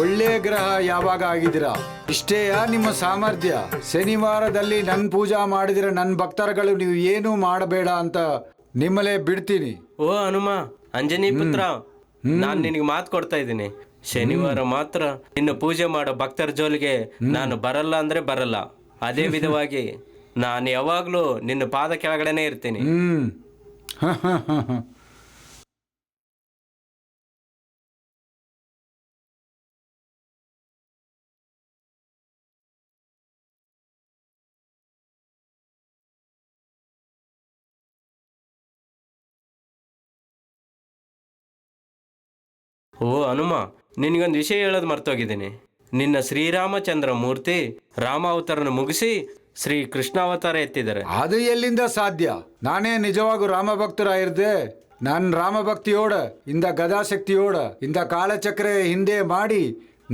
Speaker 3: ಒಳ್ಳೆ ಗ್ರಹ ಯಾವಾಗ ಆಗಿದ್ದೀರಾ? ಇಷ್ಟೇಯಾ ನಿಮ್ಮ ಸಾಮರ್ಥ್ಯ? ಶನಿವಾರದಲ್ಲಿ ನನ್ನ ಪೂಜಾ ಮಾಡಿದ್ರೆ ನನ್ನ ಭಕ್ತರುಗಳು ನೀವು ಏನೂ ಮಾಡಬೇಡ ಅಂತ ನಿಮ್ಮಲ್ಲೇ ಬಿಡ್ತೀನಿ.
Speaker 4: ಓ ಹನುಮ, ಅಂಜನಿ ಪುತ್ರ, ನಾನು ನಿನಗೆ ಮಾತು ಕೊಡ್ತಾ ಇದ್ದೀನಿ. ಶನಿವಾರ ಮಾತ್ರ ನಿನ್ನ ಪೂಜೆ ಮಾಡೋ ಭಕ್ತರ ಜೋಲಿಗೆ ನಾನು ಬರಲ್ಲ ಅಂದ್ರೆ ಬರಲ್ಲ. ಅದೇ ವಿಧವಾಗಿ ನಾನು ಯಾವಾಗ್ಲೂ ನಿನ್ನ ಪಾದ ಕೆಳಗಡೆನೆ ಇರ್ತೀನಿ. ಓ ಹನುಮ, ನಿನಗೊಂದು ವಿಷಯ ಹೇಳೋದು ಮರ್ತೋಗಿದ್ದೀನಿ. ನಿನ್ನ ಶ್ರೀರಾಮಚಂದ್ರ ಮೂರ್ತಿ ರಾಮಾವತಾರನ ಮುಗಿಸಿ ಶ್ರೀ ಕೃಷ್ಣಾವತಾರ ಎತ್ತಿದ್ದಾರೆ.
Speaker 3: ಅದು ಎಲ್ಲಿಂದ ಸಾಧ್ಯ? ನಾನೇ ನಿಜವಾಗೂ ರಾಮಭಕ್ತರಾಗಿರ್ದೆ. ನನ್ನ ರಾಮಭಕ್ತಿಯೋಡ ಇಂದ ಗದಾಶಕ್ತಿಯೋಡ ಇಂದ ಕಾಲಚಕ್ರ ಹಿಂದೆ ಮಾಡಿ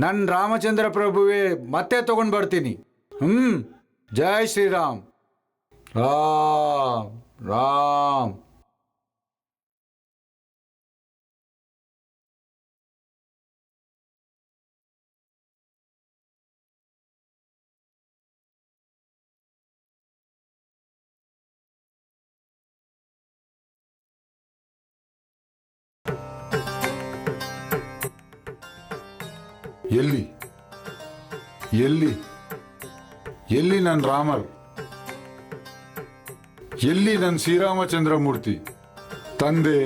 Speaker 3: ನನ್ನ ರಾಮಚಂದ್ರ ಪ್ರಭುವೇ ಮತ್ತೆ ತಗೊಂಡು ಬರ್ತೀನಿ. ಜೈ ಶ್ರೀರಾಮ್. ರಾಮ್ ರಾಮ್.
Speaker 6: ಎಲ್ಲಿ ಎಲ್ಲಿ ಎಲ್ಲಿ ನನ್ನ ರಾಮರ್? ಎಲ್ಲಿ ನನ್ನ ಶ್ರೀರಾಮಚಂದ್ರ ಮೂರ್ತಿ? ತಂದೆ,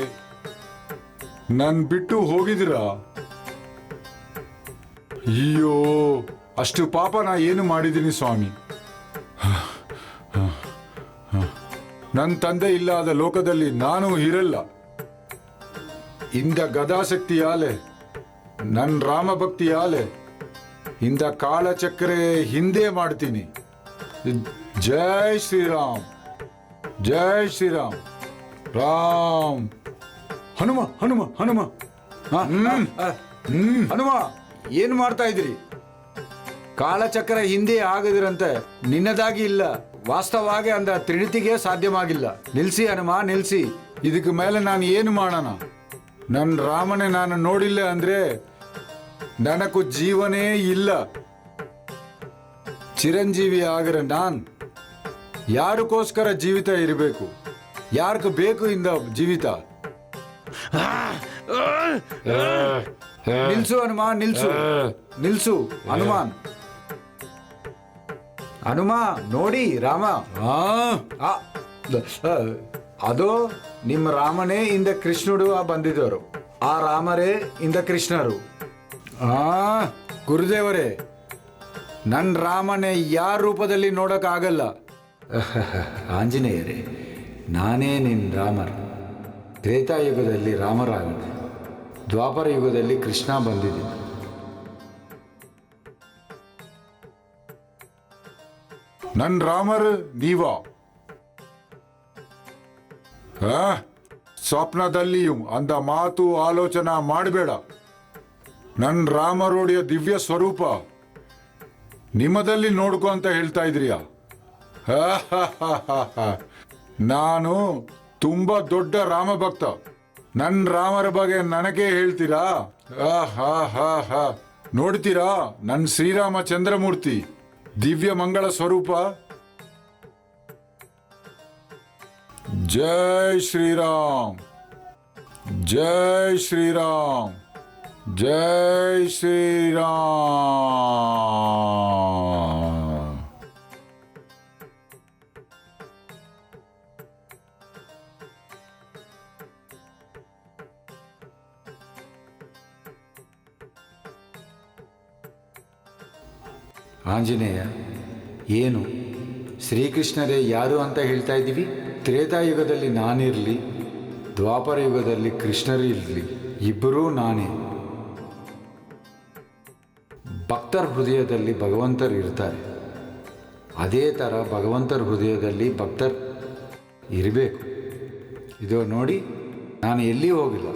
Speaker 6: ನನ್ ಬಿಟ್ಟು ಹೋಗಿದ್ದೀರಾ? ಅಯ್ಯೋ, ಅಷ್ಟು ಪಾಪ ನಾ ಏನು ಮಾಡಿದ್ದೀನಿ ಸ್ವಾಮಿ. ನನ್ನ ತಂದೆ ಇಲ್ಲದ ಲೋಕದಲ್ಲಿ ನಾನು ಇರಲ್ಲ. ಇಂದ ಗದಾಶಕ್ತಿಯಾಲೆ ನನ್ನ ರಾಮಭಕ್ತಿಯಾಲೆ ಇಂದ ಕಾಲಚಕ್ರೆ ಹಿಂದೆ ಮಾಡ್ತೀನಿ. ಜೈ ಶ್ರೀರಾಮ್, ಜೈ ಶ್ರೀರಾಮ್. ರಾಮ್. ಹನುಮ ಹನುಮ ಹನುಮ
Speaker 3: ಹನುಮ, ಏನು ಮಾಡ್ತಾ ಇದ್ರಿ? ಕಾಲಚಕ್ರ ಹಿಂದೆ ಆಗದಿರಂತೆ ನಿನ್ನದಾಗಿ ಇಲ್ಲ. ವಾಸ್ತವವಾಗಿ ಅಂದ ತ್ರಿಣಿತಿಗೆ ಸಾಧ್ಯವಾಗಿಲ್ಲ. ನಿಲ್ಸಿ ಹನುಮ, ನಿಲ್ಸಿ. ಇದಕ್ಕೆ ಮೇಲೆ ನಾನು ಏನು ಮಾಡೋಣ? ನನ್ನ ರಾಮನೇ ನಾನು ನೋಡಿಲ್ಲ ಅಂದ್ರೆ ನನಗೂ ಜೀವನೇ ಇಲ್ಲ. ಚಿರಂಜೀವಿ ಆಗರ ನಾನ್ ಯಾರಕ್ಕೋಸ್ಕರ ಜೀವಿತ ಇರಬೇಕು? ಯಾರಿಗೆ ಬೇಕು ಇಂದ ಜೀವಿತ? ನಿಲ್ಸು ಹನುಮಾನ್, ನಿಲ್ಸು ನಿಲ್ಸು ಹನುಮಾನ್. ಹನುಮ ನೋಡಿ ರಾಮ ಆ, ಆ, ಆ, ಅದು ನಿಮ್ಮ ರಾಮನೇ ಇಂದ ಕೃಷ್ಣುಡು ಬಂದಿದ್ದವರು. ಆ ರಾಮರೇ ಇಂದ ಕೃಷ್ಣರು. ಆ ಗುರುದೇವರೇ, ನನ್ನ ರಾಮನೇ ಯಾರ ರೂಪದಲ್ಲಿ ನೋಡೋಕ್ಕಾಗಲ್ಲ. ಆಂಜನೇಯರೇ, ನಾನೇ ನಿನ್ನ ರಾಮರ. ತ್ರೇತಾಯುಗದಲ್ಲಿ ರಾಮರಾಗನೆ, ದ್ವಾಪರ ಯುಗದಲ್ಲಿ ಕೃಷ್ಣ ಬಂದಿದ್ದೀನಿ.
Speaker 6: ನನ್ ರಾಮರ್ ನೀವಾ? ಸ್ವಪ್ನದಲ್ಲಿಯೂ ಅಂದ ಮಾತು ಆಲೋಚನಾ ಮಾಡಬೇಡ. ನನ್ ರಾಮರೋಡಿಯ ದಿವ್ಯ ಸ್ವರೂಪ ನಿಮ್ಮದಲ್ಲಿ ನೋಡ್ಕೊ ಅಂತ ಹೇಳ್ತಾ ಇದ್ರಿಯಾ? ನಾನು ತುಂಬಾ ದೊಡ್ಡ ರಾಮ ಭಕ್ತ. ನನ್ ರಾಮರ ಬಗ್ಗೆ ನನಗೇ ಹೇಳ್ತೀರಾ? ನೋಡ್ತೀರಾ ನನ್ ಶ್ರೀರಾಮ ಚಂದ್ರಮೂರ್ತಿ ದಿವ್ಯ ಮಂಗಳ ಸ್ವರೂಪ. ಜೈ ಶ್ರೀರಾಮ್, ಜೈ ಶ್ರೀರಾಮ್, ಜೈ ಶ್ರೀರಾಮ್.
Speaker 3: ಆಂಜನೇಯ, ಏನು ಶ್ರೀಕೃಷ್ಣರೇ ಯಾರು ಅಂತ ಹೇಳ್ತಾ ಇದ್ದೀವಿ? ತ್ರೇತಾಯುಗದಲ್ಲಿ ನಾನಿರಲಿ, ದ್ವಾಪರ ಯುಗದಲ್ಲಿ ಕೃಷ್ಣರು ಇರಲಿ, ಇಬ್ಬರೂ ನಾನೇ. ಭಕ್ತರ ಹೃದಯದಲ್ಲಿ ಭಗವಂತರು ಇರ್ತಾರೆ. ಅದೇ ಥರ ಭಗವಂತರ ಹೃದಯದಲ್ಲಿ ಭಕ್ತರು ಇರಬೇಕು. ಇದು ನೋಡಿ, ನಾನು ಎಲ್ಲಿ ಹೋಗಿಲ್ಲ,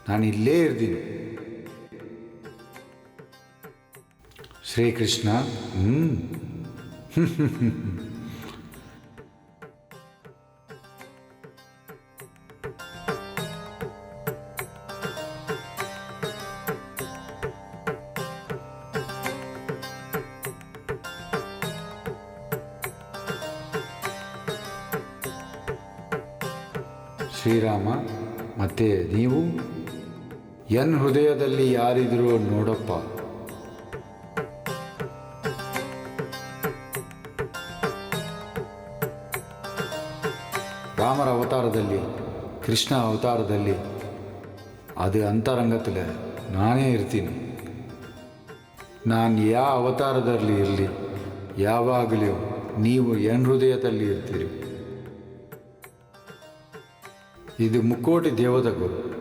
Speaker 3: ನಾನು ಇಲ್ಲೇ ಇರ್ತೀನಿ. ಶ್ರೀಕೃಷ್ಣ ಶ್ರೀರಾಮ, ಮತ್ತೆ ನೀವು ಎನ್ ಹೃದಯದಲ್ಲಿ ಯಾರಿದ್ರು ನೋಡಪ್ಪ. ರಾಮರ ಅವತಾರದಲ್ಲಿ, ಕೃಷ್ಣ ಅವತಾರದಲ್ಲಿ, ಅದು ಅಂತರಂಗத்தில் ನಾನೇ ಇರ್ತೀನಿ. ನಾನು ಯಾವ ಅವತಾರದಲ್ಲಿ ಇರಲಿ, ಯಾವಾಗಲೂ ನೀವು ಎನ್ ಹೃದಯದಲ್ಲಿ ಇರ್ತೀರಿ. ಇದು ಮುಕ್ಕೋಟಿ ದೇವತೆಗಳು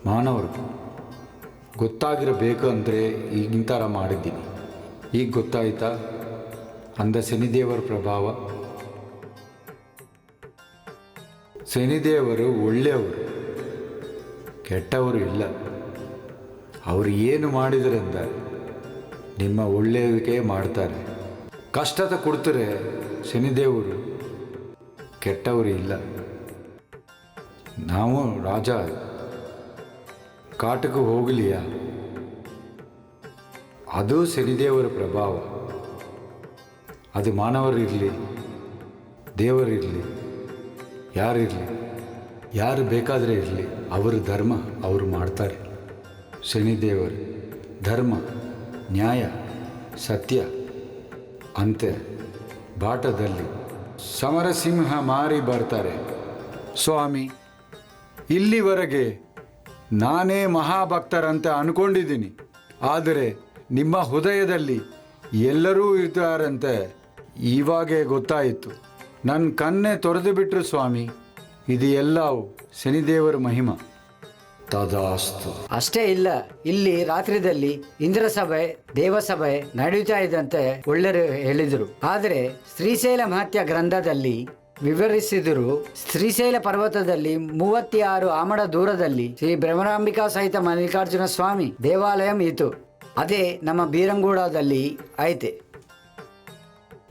Speaker 3: ಮಾನವರು ಗೊತ್ತಾಗಿರಬೇಕು ಅಂದರೆ ಈಗಿನ ಥರ ಮಾಡಿದ್ದೀನಿ. ಈಗ ಗೊತ್ತಾಯ್ತಾ ಅಂದ ಶನಿದೇವರ ಪ್ರಭಾವ. ಶನಿದೇವರು ಒಳ್ಳೆಯವರು, ಕೆಟ್ಟವರು ಇಲ್ಲ. ಅವರು ಏನು ಮಾಡಿದ್ರಿಂದ ನಿಮ್ಮ ಒಳ್ಳೆಯದಕ್ಕೆ ಮಾಡ್ತಾರೆ. ಕಷ್ಟದ ಕೊಡ್ತಾರೆ ಶನಿದೇವರು, ಕೆಟ್ಟವರು ಇಲ್ಲ. ನಾವು ರಾಜ ಕಾಟಕ್ಕೆ ಹೋಗಲಿಯಾ, ಅದು ಶನಿದೇವರ ಪ್ರಭಾವ. ಅದು ಮಾನವರಿರಲಿ, ದೇವರಿರಲಿ, ಯಾರಿರಲಿ, ಯಾರು ಬೇಕಾದರೆ ಇರಲಿ, ಅವರ ಧರ್ಮ ಅವರು ಮಾಡ್ತಾರೆ. ಶನಿದೇವರು ಧರ್ಮ, ನ್ಯಾಯ, ಸತ್ಯ ಅಂತೆ ಬಾಟದಲ್ಲಿ ಸಮರಸಿಂಹ ಮಾರಿ ಬರ್ತಾರೆ. ಸ್ವಾಮಿ, ಇಲ್ಲಿವರೆಗೆ ನಾನೇ ಮಹಾಭಕ್ತರಂತೆ ಅಂದ್ಕೊಂಡಿದ್ದೀನಿ. ಆದರೆ ನಿಮ್ಮ ಹೃದಯದಲ್ಲಿ ಎಲ್ಲರೂ ಇದ್ದಾರಂತೆ ಇವಾಗೇ ಗೊತ್ತಾಯಿತು. ನನ್ನ ಕನ್ನೆ ತೊರೆದು ಬಿಟ್ಟರು ಸ್ವಾಮಿ. ಇದು ಎಲ್ಲವೂ ಶನಿದೇವರ ಮಹಿಮ. ತದಾಸ್ತು.
Speaker 8: ಅಷ್ಟೇ ಇಲ್ಲ, ಇಲ್ಲಿ ರಾತ್ರಿದಲ್ಲಿ ಇಂದ್ರ ಸಭೆ, ದೇವಸಭೆ ನಡೀತಾ ಇದ್ದಂತೆ ಒಳ್ಳೆಯರು ಹೇಳಿದರು. ಆದರೆ ಶ್ರೀಶೈಲ ಮಹತ್ಯ ಗ್ರಂಥದಲ್ಲಿ ವಿವರಿಸಿದರು. ಶ್ರೀಶೈಲ ಪರ್ವತದಲ್ಲಿ 36 ಆಮಡ ದೂರದಲ್ಲಿ ಶ್ರೀ ಭ್ರಮರಾಂಬಿಕಾ ಸಹಿತ ಮಲ್ಲಿಕಾರ್ಜುನ ಸ್ವಾಮಿ ದೇವಾಲಯ ಇತ್ತು. ಅದೇ ನಮ್ಮ ಬೀರಂಗೂಡದಲ್ಲಿ ಐತೆ.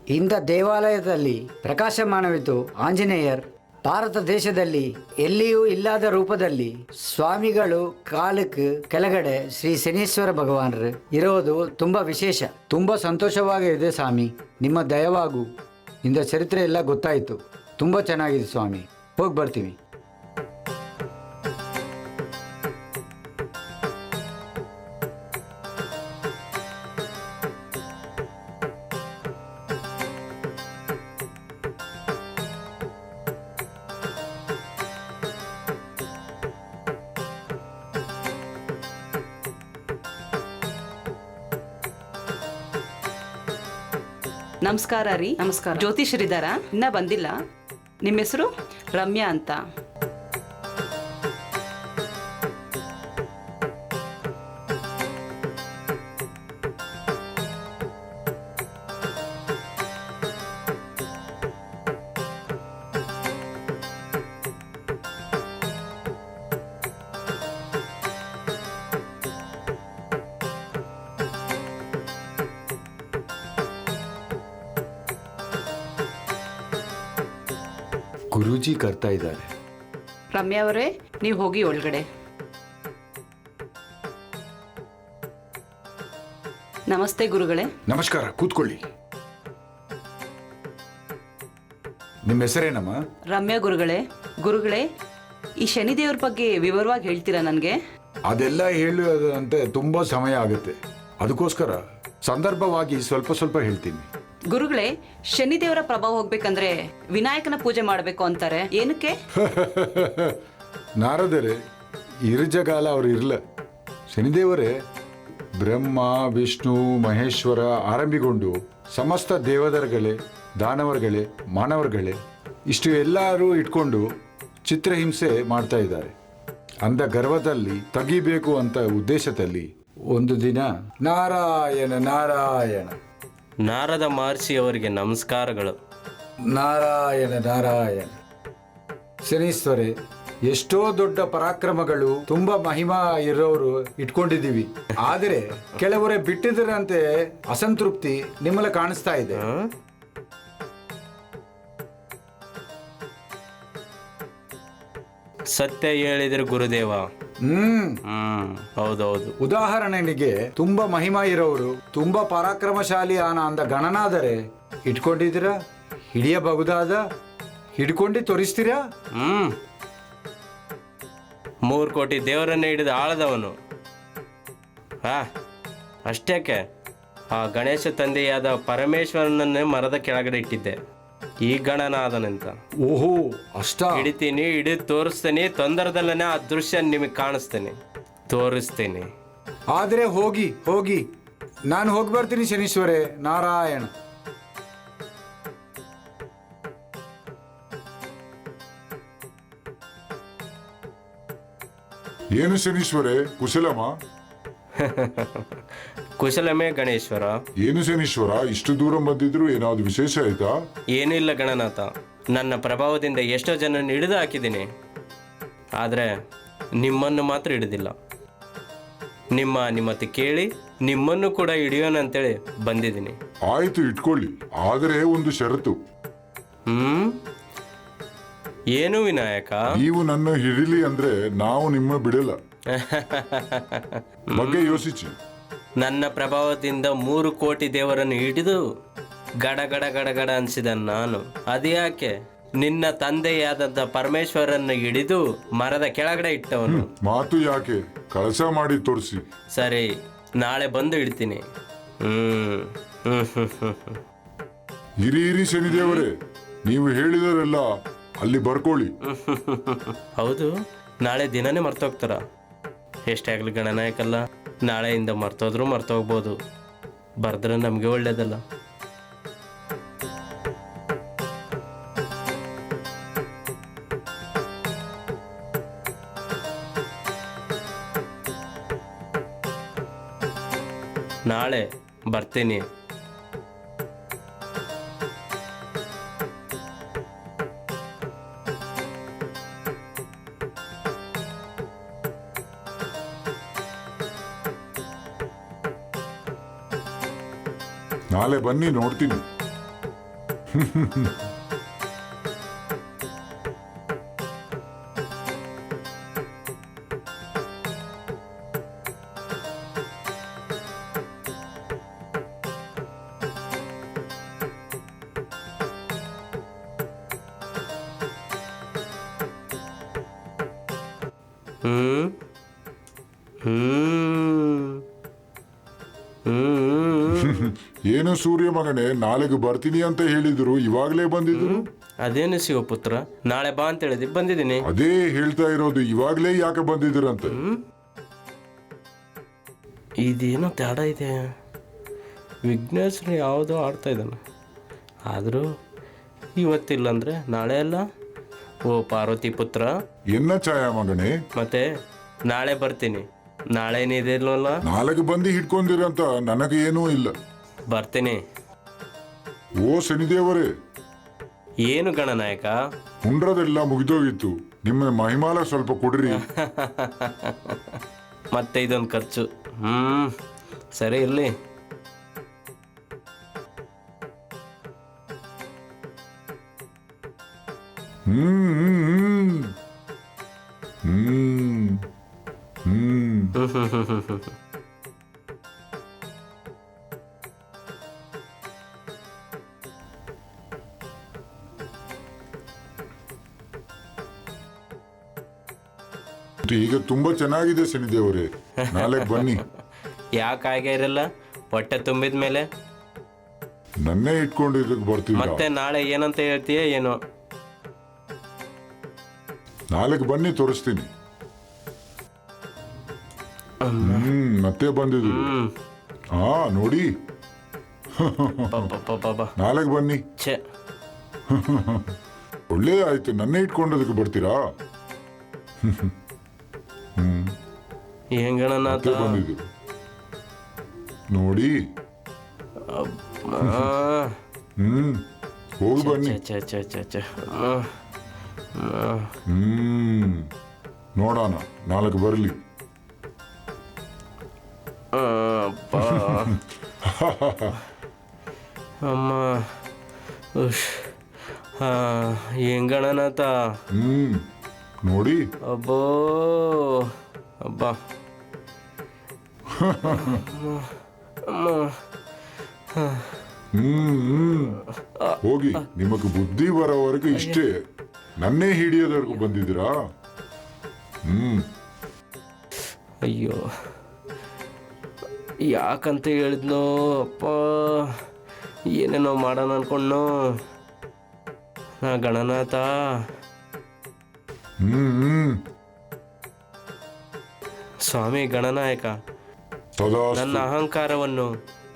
Speaker 8: ಇಂಥ ದೇವಾಲಯದಲ್ಲಿ ಪ್ರಕಾಶಮಾನವಿತ್ತು. ಆಂಜನೇಯರ್ ಭಾರತ ದೇಶದಲ್ಲಿ ಎಲ್ಲಿಯೂ ಇಲ್ಲದ ರೂಪದಲ್ಲಿ ಸ್ವಾಮಿಗಳು ಕಾಲಕ್ಕೆ ಕೆಳಗಡೆ ಶ್ರೀ ಶನೀಶ್ವರ ಭಗವಾನರು ಇರೋದು ತುಂಬ ವಿಶೇಷ. ತುಂಬ ಸಂತೋಷವಾಗಿದೆ ಸ್ವಾಮಿ, ನಿಮ್ಮ ದಯವಾಗು. ಇಂಥ ಚರಿತ್ರೆ ಎಲ್ಲ ಗೊತ್ತಾಯಿತು. ತುಂಬ ಚೆನ್ನಾಗಿದೆ ಸ್ವಾಮಿ. ಹೋಗಿ ಬರ್ತೀವಿ.
Speaker 1: ನಮಸ್ಕಾರ ರೀ. ನಮಸ್ಕಾರ. ಜ್ಯೋತಿಷರಿದ್ದಾರಾ? ಇನ್ನ ಬಂದಿಲ್ಲ. ನಿಮ್ಮ ಹೆಸರು? ರಮ್ಯಾ ಅಂತ.
Speaker 3: ಗುರೂಜಿ ಕರ್ತಾ ಇದ್ದಾರೆ.
Speaker 1: ರಮ್ಯಾ ಅವರೇ, ನೀವು ಹೋಗಿ ಒಳಗಡೆ. ನಮಸ್ತೆ ಗುರುಗಳೇ.
Speaker 3: ನಮಸ್ಕಾರ, ಕೂತ್ಕೊಳ್ಳಿ. ನಿಮ್ಮ ಹೆಸರೇನಮ್ಮ?
Speaker 1: ರಮ್ಯಾ ಗುರುಗಳೇ. ಗುರುಗಳೇ, ಈ ಶನಿದೇವ್ರ ಬಗ್ಗೆ ವಿವರವಾಗಿ ಹೇಳ್ತೀರಾ ನನಗೆ?
Speaker 3: ಅದೆಲ್ಲ ಹೇಳುವುದಂತೆ ತುಂಬಾ ಸಮಯ ಆಗುತ್ತೆ. ಅದಕ್ಕೋಸ್ಕರ ಸಂದರ್ಭವಾಗಿ ಸ್ವಲ್ಪ ಸ್ವಲ್ಪ ಹೇಳ್ತೀನಿ.
Speaker 1: ಗುರುಗಳೇ, ಶನಿದೇವರ ಪ್ರಭಾವ ಹೋಗ್ಬೇಕಂದ್ರೆ ವಿನಾಯಕನ ಪೂಜೆ ಮಾಡಬೇಕು ಅಂತಾರೆ. ಏನಕ್ಕೆ?
Speaker 3: ನಾರದರೆ ಇರುಜಗಾಲ ಅವ್ರು ಇರಲ. ಶನಿದೇವರೇ ಬ್ರಹ್ಮ ವಿಷ್ಣು ಮಹೇಶ್ವರ ಆರಂಭಿಗೊಂಡು ಸಮಸ್ತ ದೇವದರಗಳೇ, ದಾನವರುಗಳೇ, ಮಾನವರುಗಳೇ ಇಷ್ಟು ಎಲ್ಲರೂ ಇಟ್ಕೊಂಡು ಚಿತ್ರಹಿಂಸೆ ಮಾಡ್ತಾ ಇದ್ದಾರೆ. ಅಂದ ಗರ್ವದಲ್ಲಿ ತೆಗಿಬೇಕು ಅಂತ ಉದ್ದೇಶದಲ್ಲಿ ಒಂದು ದಿನ ನಾರಾಯಣ ನಾರಾಯಣ
Speaker 4: ನಾರದ ಮಹರ್ಷಿ ಅವರಿಗೆ ನಮಸ್ಕಾರಗಳು.
Speaker 3: ನಾರಾಯಣ ನಾರಾಯಣ. ಶನೀಶ್ವರೇ, ಎಷ್ಟೋ ದೊಡ್ಡ ಪರಾಕ್ರಮಗಳು ತುಂಬಾ ಮಹಿಮಾ ಇರೋರು ಇಟ್ಕೊಂಡಿದ್ದೀವಿ. ಆದರೆ ಕೆಲವರೇ ಬಿಟ್ಟಿದ್ದರಂತೆ ಅಸಂತೃಪ್ತಿ ನಿಮ್ಮಲ್ಲಿ ಕಾಣಿಸ್ತಾ ಇದೆ.
Speaker 4: ಸತ್ಯ ಹೇಳಿದ್ರೆ ಗುರುದೇವ. ಹೌದೌದು.
Speaker 3: ಉದಾಹರಣೆಗೆ ತುಂಬಾ ಮಹಿಮಾ ಇರೋರು, ತುಂಬಾ ಪರಾಕ್ರಮಶಾಲಿ ಅಂದ ಗಣನಾದರೆ ಇಟ್ಕೊಂಡಿದ್ದೀರಾ? ಹಿಡಿಯಬಹುದಾದ ಹಿಡ್ಕೊಂಡು ತೋರಿಸ್ತೀರಾ?
Speaker 4: 3 ಕೋಟಿ ದೇವರನ್ನೇ ಹಿಡಿದು ಆಳದವನು. ಅಷ್ಟೇಕೆ, ಆ ಗಣೇಶ ತಂದೆಯಾದ ಪರಮೇಶ್ವರನನ್ನೇ ಮರದ ಕೆಳಗಡೆ ಇಟ್ಟಿದ್ದೆ. ಈ ಗಣನಾದನಂತ.
Speaker 3: ಓಹೋ, ಅಷ್ಟ
Speaker 4: ಹಿಡಿತೀನಿ, ಹಿಡಿದು ತೋರಿಸ್ತೀನಿ. ತೊಂದರದಲ್ಲೇ ಆ ದೃಶ್ಯ ನಿಮಗೆ ಕಾಣಿಸ್ತೇನೆ, ತೋರಿಸ್ತೀನಿ.
Speaker 3: ಆದ್ರೆ ಹೋಗಿ ಹೋಗಿ, ನಾನು ಹೋಗಿ ಬರ್ತೀನಿ ಶನೀಶ್ವರೇ. ನಾರಾಯಣ.
Speaker 6: ಏನು ಶನೀಶ್ವರೇ, ಕುಶಲಮ?
Speaker 4: ಕುಶಲಮೇ ಗಣೇಶ್ವರ.
Speaker 6: ಏನು ಶನೀಶ್ವರ, ಇಷ್ಟು ದೂರ ಬಂದಿದ್ರು ಏನಾದ್ರು ವಿಶೇಷ ಆಯ್ತಾ?
Speaker 4: ಏನೂ ಇಲ್ಲ ಗಣನಾಥ. ನನ್ನ ಪ್ರಭಾವದಿಂದ ಎಷ್ಟೋ ಜನ ಹಿಡಿದು ಹಾಕಿದ್ದೀನಿ, ಆದರೆ ನಿಮ್ಮನ್ನು ಮಾತ್ರ ಹಿಡಿದಿಲ್ಲ. ನಿಮ್ಮತ್ತೆ ಕೇಳಿ ನಿಮ್ಮನ್ನು ಕೂಡ ಹಿಡಿಯೋಣ ಅಂತೇಳಿ ಬಂದಿದ್ದೀನಿ.
Speaker 6: ಆಯ್ತು, ಇಟ್ಕೊಳ್ಳಿ. ಆದರೆ ಒಂದು ಷರತ್ತು.
Speaker 4: ಏನು ವಿನಾಯಕ?
Speaker 6: ನೀವು ನನ್ನ ಹಿಡಿಲಿ ಅಂದ್ರೆ ನಾವು ನಿಮ್ಮ ಬಿಡಲ್ಲ. ಬಗ್ಗೆ ಯೋಚಿಸಿ.
Speaker 4: ನನ್ನ ಪ್ರಭಾವದಿಂದ 3 ಕೋಟಿ ದೇವರನ್ನು ಹಿಡಿದು ಗಡ ಗಡ ಗಡ ಗಡ ಅನ್ಸಿದ ನಾನು. ಅದ್ಯಾಕೆ ನಿನ್ನ ತಂದೆಯಾದಂಥ ಪರಮೇಶ್ವರನ್ನು ಹಿಡಿದು ಮರದ ಕೆಳಗಡೆ ಇಟ್ಟವನು.
Speaker 6: ಮಾತು ಯಾಕೆ, ಕಳಸ ಮಾಡಿ ತೋರಿಸಿ.
Speaker 4: ಸರಿ, ನಾಳೆ ಬಂದು ಇಡ್ತೀನಿ.
Speaker 6: ಹಿರಿ ಶನಿದೇವರೇ, ನೀವು ಹೇಳಿದರೆಲ್ಲ ಅಲ್ಲಿ ಬರ್ಕೊಳ್ಳಿ.
Speaker 4: ಹೌದು, ನಾಳೆ ದಿನನೇ ಮರ್ತೋಗ್ತಾರ. ಎಷ್ಟೇ ಆಗಲಿ ಗಣನಾಯಕಲ್ಲ, ನಾಳೆಯಿಂದ ಮರ್ತೋದ್ರೂ ಮರ್ತೋಗ್ಬೋದು. ಬರ್ದ್ರೆ ನಮಗೆ ಒಳ್ಳೇದಲ್ಲ. ನಾಳೆ ಬರ್ತೀನಿ.
Speaker 6: ನಾಳೆ ಬನ್ನಿ, ನೋಡ್ತೀನಿ. ಏನು ಸೂರ್ಯ ಮಗನೇ, ನಾಳೆಗೆ ಬರ್ತೀನಿ ಅಂತ ಹೇಳಿದ್ರು, ಇವಾಗಲೇ ಬಂದಿದ್ರು.
Speaker 4: ಅದೇನು ಶಿವಪುತ್ರ, ನಾಳೆ ಬಾ ಅಂತ ಹೇಳಿದ್ವಿ, ಬಂದಿದ್ದೀನಿ.
Speaker 6: ಅದೇ ಹೇಳ್ತಾ ಇರೋದು, ಇವಾಗಲೇ ಯಾಕೆ ಬಂದಿದ್ರಂತೆ?
Speaker 4: ಇದೇನೋ ತಡ ಇದೆ. ವಿಘ್ನೇಶ್ವರ ಯಾವುದೋ ಆಡ್ತಾ ಇದ್ದಾನೆ. ಆದರೂ ಇವತ್ತಿಲ್ಲಂದ್ರೆ ನಾಳೆ ಅಲ್ಲ. ಓ ಪಾರ್ವತಿ ಪುತ್ರ,
Speaker 6: ಎನ್ನ ಛಾಯ ಮಗನೇ,
Speaker 4: ಮತ್ತೆ ನಾಳೆ ಬರ್ತೀನಿ. ನಾಳೆ ಏನಿದೆಯಲ್ಲ,
Speaker 6: ನಾಳೆಗೆ ಬಂದು ಹಿಡ್ಕೊಂಡಿರಂತ ನನಗೆ ಏನೂ ಇಲ್ಲ.
Speaker 4: ಬರ್ತೀನಿ.
Speaker 6: ಓ ಶನಿದೇವರೇ,
Speaker 4: ಏನು ಗಣನಾಯಕ?
Speaker 6: ಉಂಡ್ರದೆಲ್ಲ ಮುಗಿದೋಗಿತ್ತು. ನಿಮ್ಮ ಮಹಿಮಾಲ ಸ್ವಲ್ಪ ಕೊಡ್ರಿ.
Speaker 4: ಮತ್ತೆ ಇದೊಂದು ಖರ್ಚು. ಸರಿ ಇರಲಿ.
Speaker 6: ಹ್ಮ್ ಹ್ಮ್ ಹ್ಮ್ ಹ್ಮ್ ಈಗ ತುಂಬಾ ಚೆನ್ನಾಗಿದೆ ಶನಿದೇವರೇ, ನಾಳೆ ಬನ್ನಿ.
Speaker 4: ಯಾಕೆ ಹಾಗೆ ಇರಲ್ಲ? ಹೊಟ್ಟೆ ತುಂಬಿದ ಮೇಲೆ
Speaker 6: ನನ್ನೇ ಇಟ್ಕೊಂಡಿದ್ದಕ್ಕೆ ಬರ್ತೀವಿ.
Speaker 4: ಮತ್ತೆ ನಾಳೆ ಏನಂತ ಹೇಳ್ತೀಯ ಏನೋ?
Speaker 6: ನಾಳೆಗೆ ಬನ್ನಿ, ತೋರಿಸ್ತೀನಿ. ಮತ್ತೆ ಬಂದಿದ್ರು. ಹಾ ನೋಡಿ, ನಾಳೆಗೆ ಬನ್ನಿ.
Speaker 4: ಛೆ,
Speaker 6: ಒಳ್ಳೇದಾಯ್ತು, ನನ್ನೇ ಇಟ್ಕೊಂಡೋದಕ್ಕೆ ಬರ್ತೀರಾ?
Speaker 4: ಏನ್ ಗಣನಾಥ?
Speaker 6: ಮತ್ತೆ ಬಂದಿದ್ರು ನೋಡಿ. ಹೋಗಿ ಬನ್ನಿ.
Speaker 4: ಛೆ ಛೆ ಛೆ ಛೆ.
Speaker 6: ನೋಡೋಣ, ನಾಲ್ಕು ಬರಲಿ.
Speaker 4: ಅಮ್ಮ, ಏನ್ ಗಣನಾಥ?
Speaker 6: ನೋಡಿ.
Speaker 4: ಅಬ್ಬೋ ಅಬ್ಬ.
Speaker 6: ಹೋಗಿ, ನಿಮಗೆ ಬುದ್ಧಿ ಬರೋವರೆಗೂ ಇಷ್ಟೇ. ನನ್ನೇ ಹಿಡಿಯೋದವರೆಗೂ ಬಂದಿದ್ದೀರಾ?
Speaker 4: ಅಯ್ಯೋ, ಯಾಕಂತ ಹೇಳಿದ್ನೋ ಅಪ್ಪ. ಏನೇನೋ ಮಾಡೋಣ ಅನ್ಕೊಂಡ್ನೋ ನಾ ಗಣನಾಥ. ಸ್ವಾಮಿ ಗಣನಾಯಕ, ನನ್ನ ಅಹಂಕಾರವನ್ನು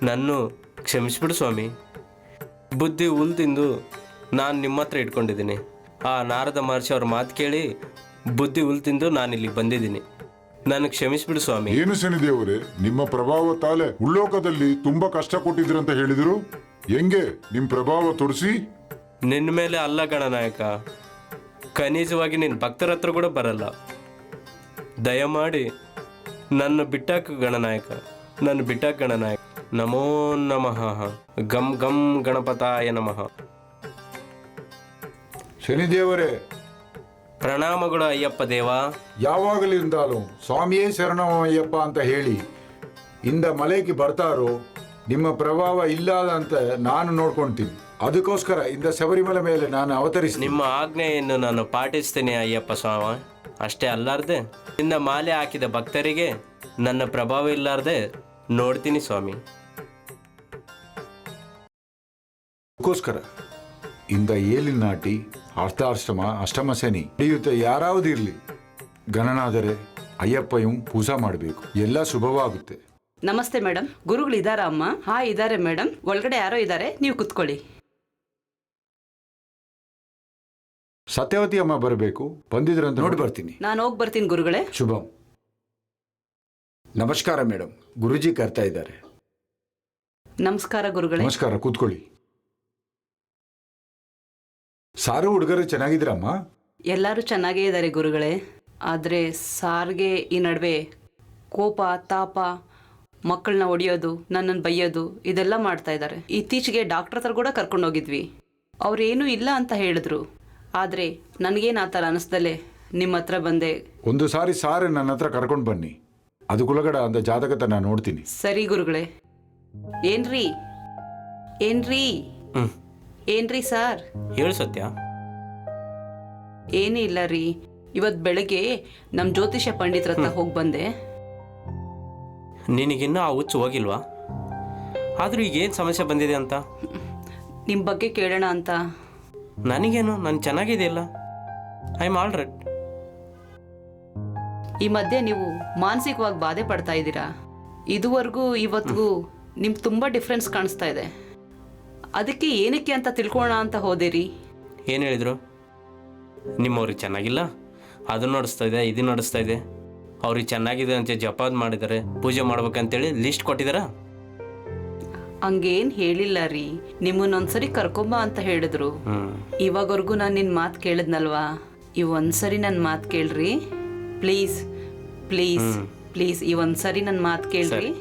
Speaker 4: ನನ್ನು ಕ್ಷಮಿಸ್ಬಿಡು ಸ್ವಾಮಿ. ಬುದ್ಧಿ ಹುಲ್ ತಿಂದು ನಾನು ನಿಮ್ಮ ಹತ್ರ ಇಟ್ಕೊಂಡಿದ್ದೀನಿ. ಆ ನಾರದ ಮಹರ್ಷಿ ಅವ್ರ ಮಾತು ಕೇಳಿ ಬುದ್ಧಿ ಹುಲ್ ತಿಂದು ನಾನು ಇಲ್ಲಿಗೆ ಬಂದಿದ್ದೀನಿ. ನನಗೆ ಕ್ಷಮಿಸ್ಬಿಡು ಸ್ವಾಮಿ.
Speaker 6: ಏನು ಶನಿದೇವರೇ, ನಿಮ್ಮ ಪ್ರಭಾವ ತಾಲೆ ಉಳ್ಳೋಕದಲ್ಲಿ ತುಂಬಾ ಕಷ್ಟ ಕೊಟ್ಟಿದ್ರಂತ ಹೇಳಿದ್ರು. ಹೆಂಗೆ ನಿಮ್ ಪ್ರಭಾವ ತೋರಿಸಿ?
Speaker 4: ನಿನ್ನ ಮೇಲೆ ಅಲ್ಲ ಗಣನಾಯಕ, ಖನಿಜವಾಗಿ ನಿನ್ನ ಭಕ್ತರ ಹತ್ರ ಕೂಡ ಬರಲ್ಲ. ದಯಮಾಡಿ ನನ್ನ ಬಿಟ್ಟಾಕ ಗಣನಾಯಕ, ನನ್ನ ಬಿಟ್ಟಾಕ ಗಣನಾಯಕ. ನಮೋ ನಮಃ. ಗಂ ಗಂ ಗಣಪತಾಯ ನಮಃ.
Speaker 3: ಶನಿದೇವರೇ,
Speaker 4: ಪ್ರಣಾಮಗಳು ಅಯ್ಯಪ್ಪ ದೇವ.
Speaker 3: ಯಾವಾಗಲಿಂದಾಲು ಸ್ವಾಮಿಯೇ ಶರಣಮಯ್ಯಪ್ಪ ಅಂತ ಹೇಳಿ ಇಂದ ಮಲೆಗೆ ಬರ್ತಾರೋ ನಿಮ್ಮ ಪ್ರಭಾವ ಇಲ್ಲದಂತ ನಾನು ನೋಡ್ಕೊಳ್ತೀನಿ. ಅದಕ್ಕೋಸ್ಕರ ಇಂದ ಶಬರಿಮಲೆ ಮೇಲೆ ನಾನು ಅವತರಿಸಿ
Speaker 4: ನಿಮ್ಮ ಆಜ್ಞೆಯನ್ನು ನಾನು ಪಾಟಿಸ್ತೀನಿ ಅಯ್ಯಪ್ಪ ಸ್ವಾಮ. ಅಷ್ಟೇ ಅಲ್ಲಾರ್ದೆ ಇಂದ ಮಾಲೆ ಹಾಕಿದ ಭಕ್ತರಿಗೆ ನನ್ನ ಪ್ರಭಾವ ಇಲ್ಲಾರ್ದೆ ನೋಡ್ತೀನಿ ಸ್ವಾಮಿ.
Speaker 3: ಅದಕ್ಕೋಸ್ಕರ ಇಂದ ಏಲಿನ ನಾಟಿ ಅರ್ಧಾಷ್ಟಮ ಅಷ್ಟಮ ಶನಿ ನಡೆಯುತ್ತೆ. ಯಾರಾವುದಿರಲಿ ಗಣನಾದರೆ ಅಯ್ಯಪ್ಪಯೂ ಪೂಜಾ ಮಾಡಬೇಕು. ಎಲ್ಲ ಶುಭವಾಗುತ್ತೆ.
Speaker 1: ನಮಸ್ತೆ ಮೇಡಮ್. ಗುರುಗಳು ಇದ್ದಾರಾ ಅಮ್ಮ? ಹಾ ಇದ್ದಾರೆ ಮೇಡಮ್. ಒಳಗಡೆ ಯಾರೋ ಇದ್ದಾರೆ, ನೀವು ಕುತ್ಕೊಳ್ಳಿ.
Speaker 3: ಸತ್ಯವತಿ ಅಮ್ಮ ಬರಬೇಕು, ಬಂದಿದ್ರಂತ ನೋಡಿ ಬರ್ತೀನಿ.
Speaker 1: ನಾನು ಹೋಗಿ ಬರ್ತೀನಿ ಗುರುಗಳೇ.
Speaker 3: ಶುಭಂ. ನಮಸ್ಕಾರ ಮೇಡಮ್, ಗುರುಜಿ ಕರ್ತಾ ಇದ್ದಾರೆ.
Speaker 1: ನಮಸ್ಕಾರ ಗುರುಗಳೇ.
Speaker 3: ನಮಸ್ಕಾರ, ಕೂತ್ಕೊಳ್ಳಿ. ಸಾರು ಹುಡುಗರು ಚೆನ್ನಾಗಿದ್ರಮ್ಮ?
Speaker 1: ಎಲ್ಲರೂ ಚೆನ್ನಾಗೇ ಇದ್ದಾರೆ ಗುರುಗಳೇ. ಆದರೆ ಸಾರ್ಗೆ ಈ ನಡುವೆ ಕೋಪ, ತಾಪ, ಮಕ್ಕಳನ್ನ ಹೊಡೆಯೋದು, ನನ್ನನ್ನು ಬೈಯೋದು ಇದೆಲ್ಲ ಮಾಡ್ತಾ ಇದ್ದಾರೆ. ಇತ್ತೀಚೆಗೆ ಡಾಕ್ಟರ್ ಹತ್ರ ಕೂಡ ಕರ್ಕೊಂಡೋಗಿದ್ವಿ. ಅವ್ರೇನೂ ಇಲ್ಲ ಅಂತ ಹೇಳಿದ್ರು. ಆದರೆ ನನಗೇನು ಆ ಥರ ಅನ್ನಿಸ್ದಲೇ ನಿಮ್ಮ ಹತ್ರ ಬಂದೆ.
Speaker 3: ಒಂದು ಸಾರಿ ಸಾರು ನನ್ನ ಹತ್ರ ಕರ್ಕೊಂಡು ಬನ್ನಿ, ಅದು ಕುಲಗಡ ಅಂದ ಜಾತಕத்தை ನಾನು ನೋಡ್ತೀನಿ.
Speaker 1: ಸರಿ ಗುರುಗಳೇ. ಏನ್ರಿ ಏನ್ರಿ ಏನ್ರಿ ಸಾರ್?
Speaker 4: ಹೇಳು ಸತ್ಯ.
Speaker 1: ಏನೂ ಇಲ್ಲ ರೀ, ಇವತ್ತು ಬೆಳಗ್ಗೆ ನಮ್ಮ ಜ್ಯೋತಿಷ್ಯ ಪಂಡಿತರ ಹತ್ರ ಹೋಗಿ ಬಂದೆ.
Speaker 4: ನಿನಗಿನ್ನೂ ಆ ಹುಚ್ಚು ಹೋಗಿಲ್ವಾ? ಆದರೂ ಈಗೇನು ಸಮಸ್ಯೆ ಬಂದಿದೆ ಅಂತ
Speaker 1: ನಿಮ್ಮ ಬಗ್ಗೆ ಕೇಳೋಣ ಅಂತ.
Speaker 4: ನನಗೇನು, ನಾನು ಚೆನ್ನಾಗಿದೆಯಲ್ಲ, ಐ ಆಮ್ ಆಲ್ ರೈಟ್.
Speaker 1: ಈ ಮಧ್ಯೆ ನೀವು ಮಾನಸಿಕವಾಗಿ ಬಾಧೆ ಪಡ್ತಾ ಇದ್ದೀರಾ. ಇದುವರೆಗೂ ಇವತ್ತಿಗೂ ನಿಮ್ಗೆ ತುಂಬ ಡಿಫ್ರೆನ್ಸ್ ಕಾಣಿಸ್ತಾ ಇದೆ. ಅದಕ್ಕೆ ಏನಕ್ಕೆ ಅಂತ ತಿಳ್ಕೊಳ್ಳೋಣ ಅಂತ ಹೋದಿರಿ.
Speaker 4: ಏನು ಹೇಳಿದರು? ನಿಮ್ಮವ್ರಿಗೆ ಚೆನ್ನಾಗಿಲ್ಲ, ಅದು ನಡೆಸ್ತಾ ಇದೆ, ಇದು ನಡೆಸ್ತಾ ಇದೆ, ಅವ್ರಿಗೆ ಚೆನ್ನಾಗಿದೆ ಅಂತ ಜಪಾದ್ ಮಾಡಿದ್ದಾರೆ, ಪೂಜೆ ಮಾಡ್ಬೇಕಂತೇಳಿ ಲಿಸ್ಟ್ ಕೊಟ್ಟಿದ್ದಾರಾ?
Speaker 1: ಹಂಗೇನು ಹೇಳಿಲ್ಲ ರೀ. ನಿಮ್ಮನ್ನೊಂದ್ಸರಿ ಕರ್ಕೊಂಬ ಅಂತ ಹೇಳಿದ್ರು. ಇವಾಗವರೆಗೂ ನಾನು ನಿನ್ನ ಮಾತು ಕೇಳಿದ್ನಲ್ವಾ, ಈ ಒಂದ್ಸರಿ ನನ್ನ ಮಾತು ಕೇಳ್ರಿ ಪ್ಲೀಸ್ ಪ್ಲೀಸ್ ಪ್ಲೀಸ್, ಈ ಒಂದ್ಸರಿ ನನ್ನ ಮಾತು ಕೇಳ್ರಿ.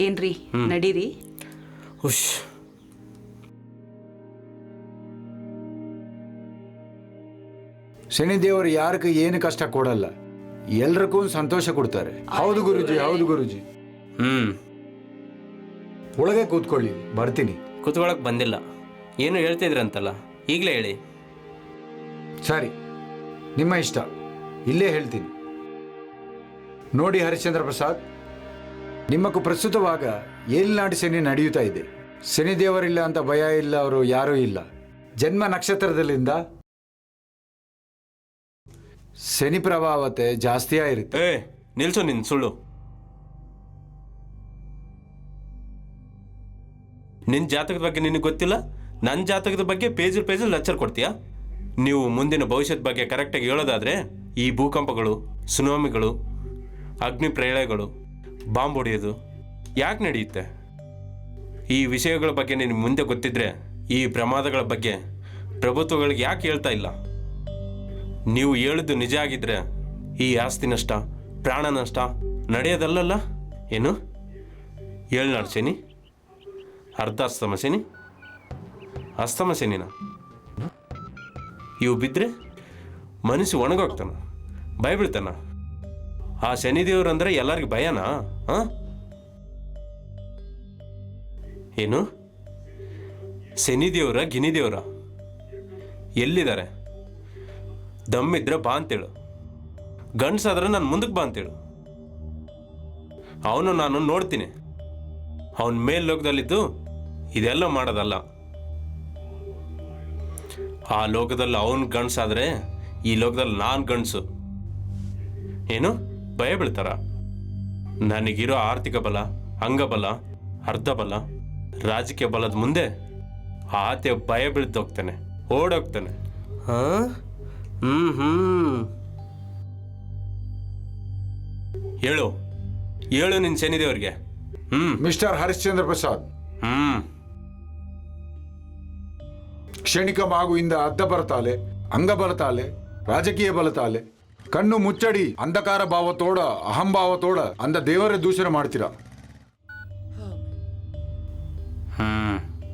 Speaker 1: ಏನ್ರಿ, ನಡೀರಿ.
Speaker 4: ಹುಷ್.
Speaker 3: ಶನಿದೇವರು ಯಾರಿಗೂ ಏನು ಕಷ್ಟ ಕೊಡಲ್ಲ, ಎಲ್ರಿಗೂ ಸಂತೋಷ ಕೊಡ್ತಾರೆ. ಹೌದು ಗುರುಜಿ, ಹೌದು ಗುರುಜಿ. ಒಳಗೆ ಕೂತ್ಕೊಳ್ಳಿ, ಬರ್ತೀನಿ.
Speaker 4: ಕೂತ್ಕೊಳಕ್ ಬಂದಿಲ್ಲ, ಏನು ಹೇಳ್ತಿದ್ರಂತಲ್ಲ, ಈಗಲೇ ಹೇಳಿ.
Speaker 3: ಸರಿ, ನಿಮ್ಮ ಇಷ್ಟ, ಇಲ್ಲೇ ಹೇಳ್ತೀನಿ. ನೋಡಿ ಹರಿಶ್ಚಂದ್ರ ಪ್ರಸಾದ್, ನಿಮ್ಮಕ್ಕೂ ಪ್ರಸ್ತುತವಾಗ ಏಳ್ನಾಡಿ ಶನಿ ನಡೆಯುತ್ತಾ ಇದೆ. ಶನಿದೇವರಿಲ್ಲ ಅಂತ ಭಯ ಇಲ್ಲ, ಅವರು ಯಾರೂ ಇಲ್ಲ. ಜನ್ಮ ನಕ್ಷತ್ರದಲ್ಲಿಂದ ಶನಿ ಪ್ರಭಾವತೆ ಜಾಸ್ತಿ ಆಗಿರುತ್ತೆ.
Speaker 4: ನಿಲ್ಸು ನಿನ್ ಸುಳ್ಳು. ನಿನ್ನ ಜಾತಕದ ಬಗ್ಗೆ ನಿನಗೆ ಗೊತ್ತಿಲ್ಲ, ನನ್ನ ಜಾತಕದ ಬಗ್ಗೆ ಪೇಜಲ್ಲಿ ಲೆಕ್ಚರ್ ಕೊಡ್ತೀಯಾ? ನೀವು ಮುಂದಿನ ಭವಿಷ್ಯದ ಬಗ್ಗೆ ಕರೆಕ್ಟಾಗಿ ಹೇಳೋದಾದರೆ, ಈ ಭೂಕಂಪಗಳು, ಸುನಾಮಿಗಳು, ಅಗ್ನಿ ಪ್ರಳಯಗಳು, ಬಾಂಬ್ ಹೊಡೆಯೋದು ಯಾಕೆ ನಡೆಯುತ್ತೆ? ಈ ವಿಷಯಗಳ ಬಗ್ಗೆ ನಿನಗೆ ಮುಂದೆ ಗೊತ್ತಿದ್ರೆ ಈ ಪ್ರಮಾದಗಳ ಬಗ್ಗೆ ಪ್ರಭುತ್ವಗಳಿಗೆ ಯಾಕೆ ಹೇಳ್ತಾ ಇಲ್ಲ? ನೀವು ಹೇಳಿದ್ದು ನಿಜ ಆಗಿದ್ರೆ ಈ ಆಸ್ತಿ ನಷ್ಟ, ಪ್ರಾಣ ನಷ್ಟ ನಡೆಯೋದಲ್ಲಲ್ಲ. ಏನು ಏಳ್ನಾಡು ಶನಿ, ಅರ್ಧ ಅಸ್ತಮ ಶನಿ, ಅಸ್ತಮ ಶನಿನ ಇವು ಬಿದ್ದರೆ ಮನುಷ್ಯ ಒಣಗೋಗ್ತಾನ, ಭಯ ಬೀಳ್ತಾನ. ಆ ಶನಿದೇವ್ರು ಅಂದರೆ ಎಲ್ಲರಿಗೂ ಭಯನಾ? ಏನು ಶನಿದೇವ್ರ ಗಿನಿದೇವ್ರ ಎಲ್ಲಿದ್ದಾರೆ? ದಮ್ಮಿದ್ರೆ ಬಾ ಅಂತೇಳು, ಗಂಡ್ಸಾದ್ರೆ ನಾನು ಮುಂದಕ್ಕೆ ಬಾ ಅಂತೇಳು. ಅವನು ನಾನು ನೋಡ್ತೀನಿ. ಅವನ ಮೇಲ್ಲೋಕದಲ್ಲಿದ್ದು ಇದೆಲ್ಲ ಮಾಡೋದಲ್ಲ. ಆ ಲೋಕದಲ್ಲಿ ಅವನು ಗಂಡ್ಸಾದ್ರೆ ಈ ಲೋಕದಲ್ಲಿ ನಾನು ಗಂಡ್ಸು. ಏನು ಭಯ ಬೀಳ್ತಾರ? ನನಗಿರೋ ಆರ್ಥಿಕ ಬಲ, ಅಂಗಬಲ, ಅರ್ಧ ಬಲ, ರಾಜಕೀಯ ಬಲದ ಮುಂದೆ ಆತ ಭಯ ಬೀಳ್ತೋಗ್ತಾನೆ, ಓಡೋಗ್ತಾನೆ. ಹೇಳು ಹೇಳು ನಿನ್ ಶನಿದೇವ್ರಿಗೆ.
Speaker 6: ಮಿಸ್ಟರ್ ಹರಿಶ್ಚಂದ್ರ ಪ್ರಸಾದ್, ಕ್ಷಣಿಕ ಮಾಗುವಿಂದ ಅರ್ಧ ಬರತಾಲೆ, ಅಂಗ ಬರತಾಲೆ, ರಾಜಕೀಯ ಬಲತಾಲೆ, ಕಣ್ಣು ಮುಚ್ಚಡಿ ಅಂಧಕಾರ ಭಾವತೋಡ, ಅಹಂಭಾವತೋಡ ಅಂದ ದೇವರೇ ದೂಷಣೆ ಮಾಡ್ತೀರಾ.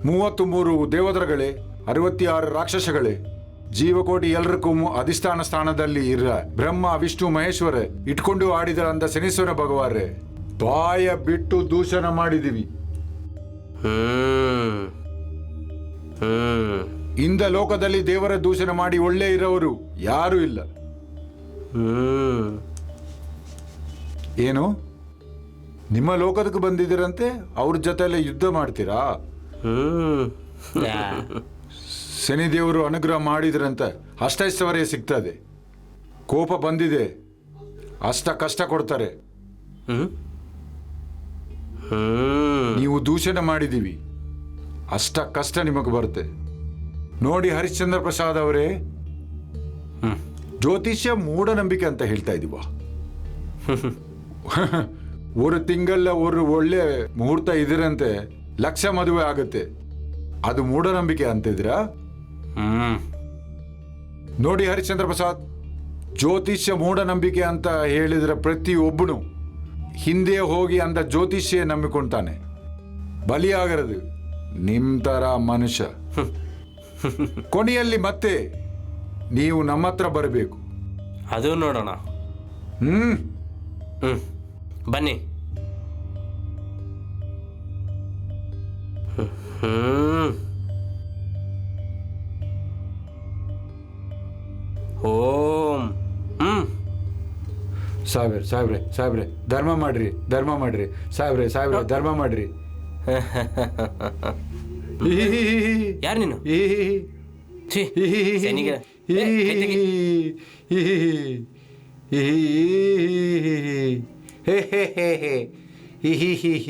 Speaker 6: 33 ದೇವದರಗಳೇ, 66 ರಾಕ್ಷಸಗಳೇ, ಜೀವಕೋಟಿ ಎಲ್ರಿಗೂ ಅಧಿಷ್ಠಾನ ಸ್ಥಾನದಲ್ಲಿ ಇರ ಬ್ರಹ್ಮ ವಿಷ್ಣು ಮಹೇಶ್ವರ ಇಟ್ಕೊಂಡು ಆಡಿದ ಅಂದ ಶನೀಶ್ವರ ಭಗವಾನ್ರೆ, ಬಾಯ ಬಿಟ್ಟು ದೂಷಣ ಮಾಡಿದಿವಿ. ಇಂದ ಲೋಕದಲ್ಲಿ ದೇವರ ದೂಷಣ ಮಾಡಿ ಒಳ್ಳೆ ಇರೋರು ಯಾರೂ ಇಲ್ಲ. ಏನು ನಿಮ್ಮ ಲೋಕದಕ್ಕೆ ಬಂದಿದ್ದೀರಂತೆ, ಅವ್ರ ಜೊತೆಲೆ ಯುದ್ಧ ಮಾಡ್ತೀರಾ? ಶನಿದೇವರು ಅನುಗ್ರಹ ಮಾಡಿದ್ರಂತೆ ಅಷ್ಟೈಶ್ವರ್ಯ ಸಿಗ್ತದೆ. ಕೋಪ ಬಂದಿದೆ, ಅಷ್ಟ ಕಷ್ಟ ಕೊಡ್ತಾರೆ. ನೀವು ದೂಷಣ ಮಾಡಿದೀವಿ, ಅಷ್ಟ ಕಷ್ಟ ನಿಮಗೆ ಬರುತ್ತೆ. ನೋಡಿ ಹರಿಶ್ಚಂದ್ರ ಪ್ರಸಾದ್ ಅವರೇ, ಜ್ಯೋತಿಷ್ಯ ಮೂಢನಂಬಿಕೆ ಅಂತ ಹೇಳ್ತಾ ಇದೀವ. ಒಂದು ತಿಂಗಳ ಒಂದು ಒಳ್ಳೆ ಮುಹೂರ್ತ ಇದ್ರಂತೆ 1,00,000 ಮದುವೆ ಆಗುತ್ತೆ, ಅದು ಮೂಢನಂಬಿಕೆ ಅಂತಿದ್ರಾ? ನೋಡಿ ಹರಿಶ್ಚಂದ್ರ ಪ್ರಸಾದ್, ಜ್ಯೋತಿಷ್ಯ ಮೂಢನಂಬಿಕೆ ಅಂತ ಹೇಳಿದ್ರೆ ಪ್ರತಿಯೊಬ್ಬನು ಹಿಂದೆ ಹೋಗಿ ಅಂದ ಜ್ಯೋತಿಷ್ಯ ನಂಬಿಕೊಂತಾನೆ. ಬಲಿಯಾಗರದು ನಿಮ್ ತರ ಮನುಷ್ಯ. ಕೊನೆಯಲ್ಲಿ ಮತ್ತೆ ನೀವು ನಮ್ಮ ಹತ್ರ ಬರಬೇಕು.
Speaker 4: ಅದು ನೋಡೋಣ. ಬನ್ನಿ. ಓಂ
Speaker 3: ಸಾಹೇಬ್ರೆ ಧರ್ಮ ಮಾಡ್ರಿ ಸಾಹೇಬ್ರೆ ಧರ್ಮ ಮಾಡ್ರಿ.
Speaker 4: ಯಾರು ನೀನು? ಛೀ, ಶನಿಗೆ.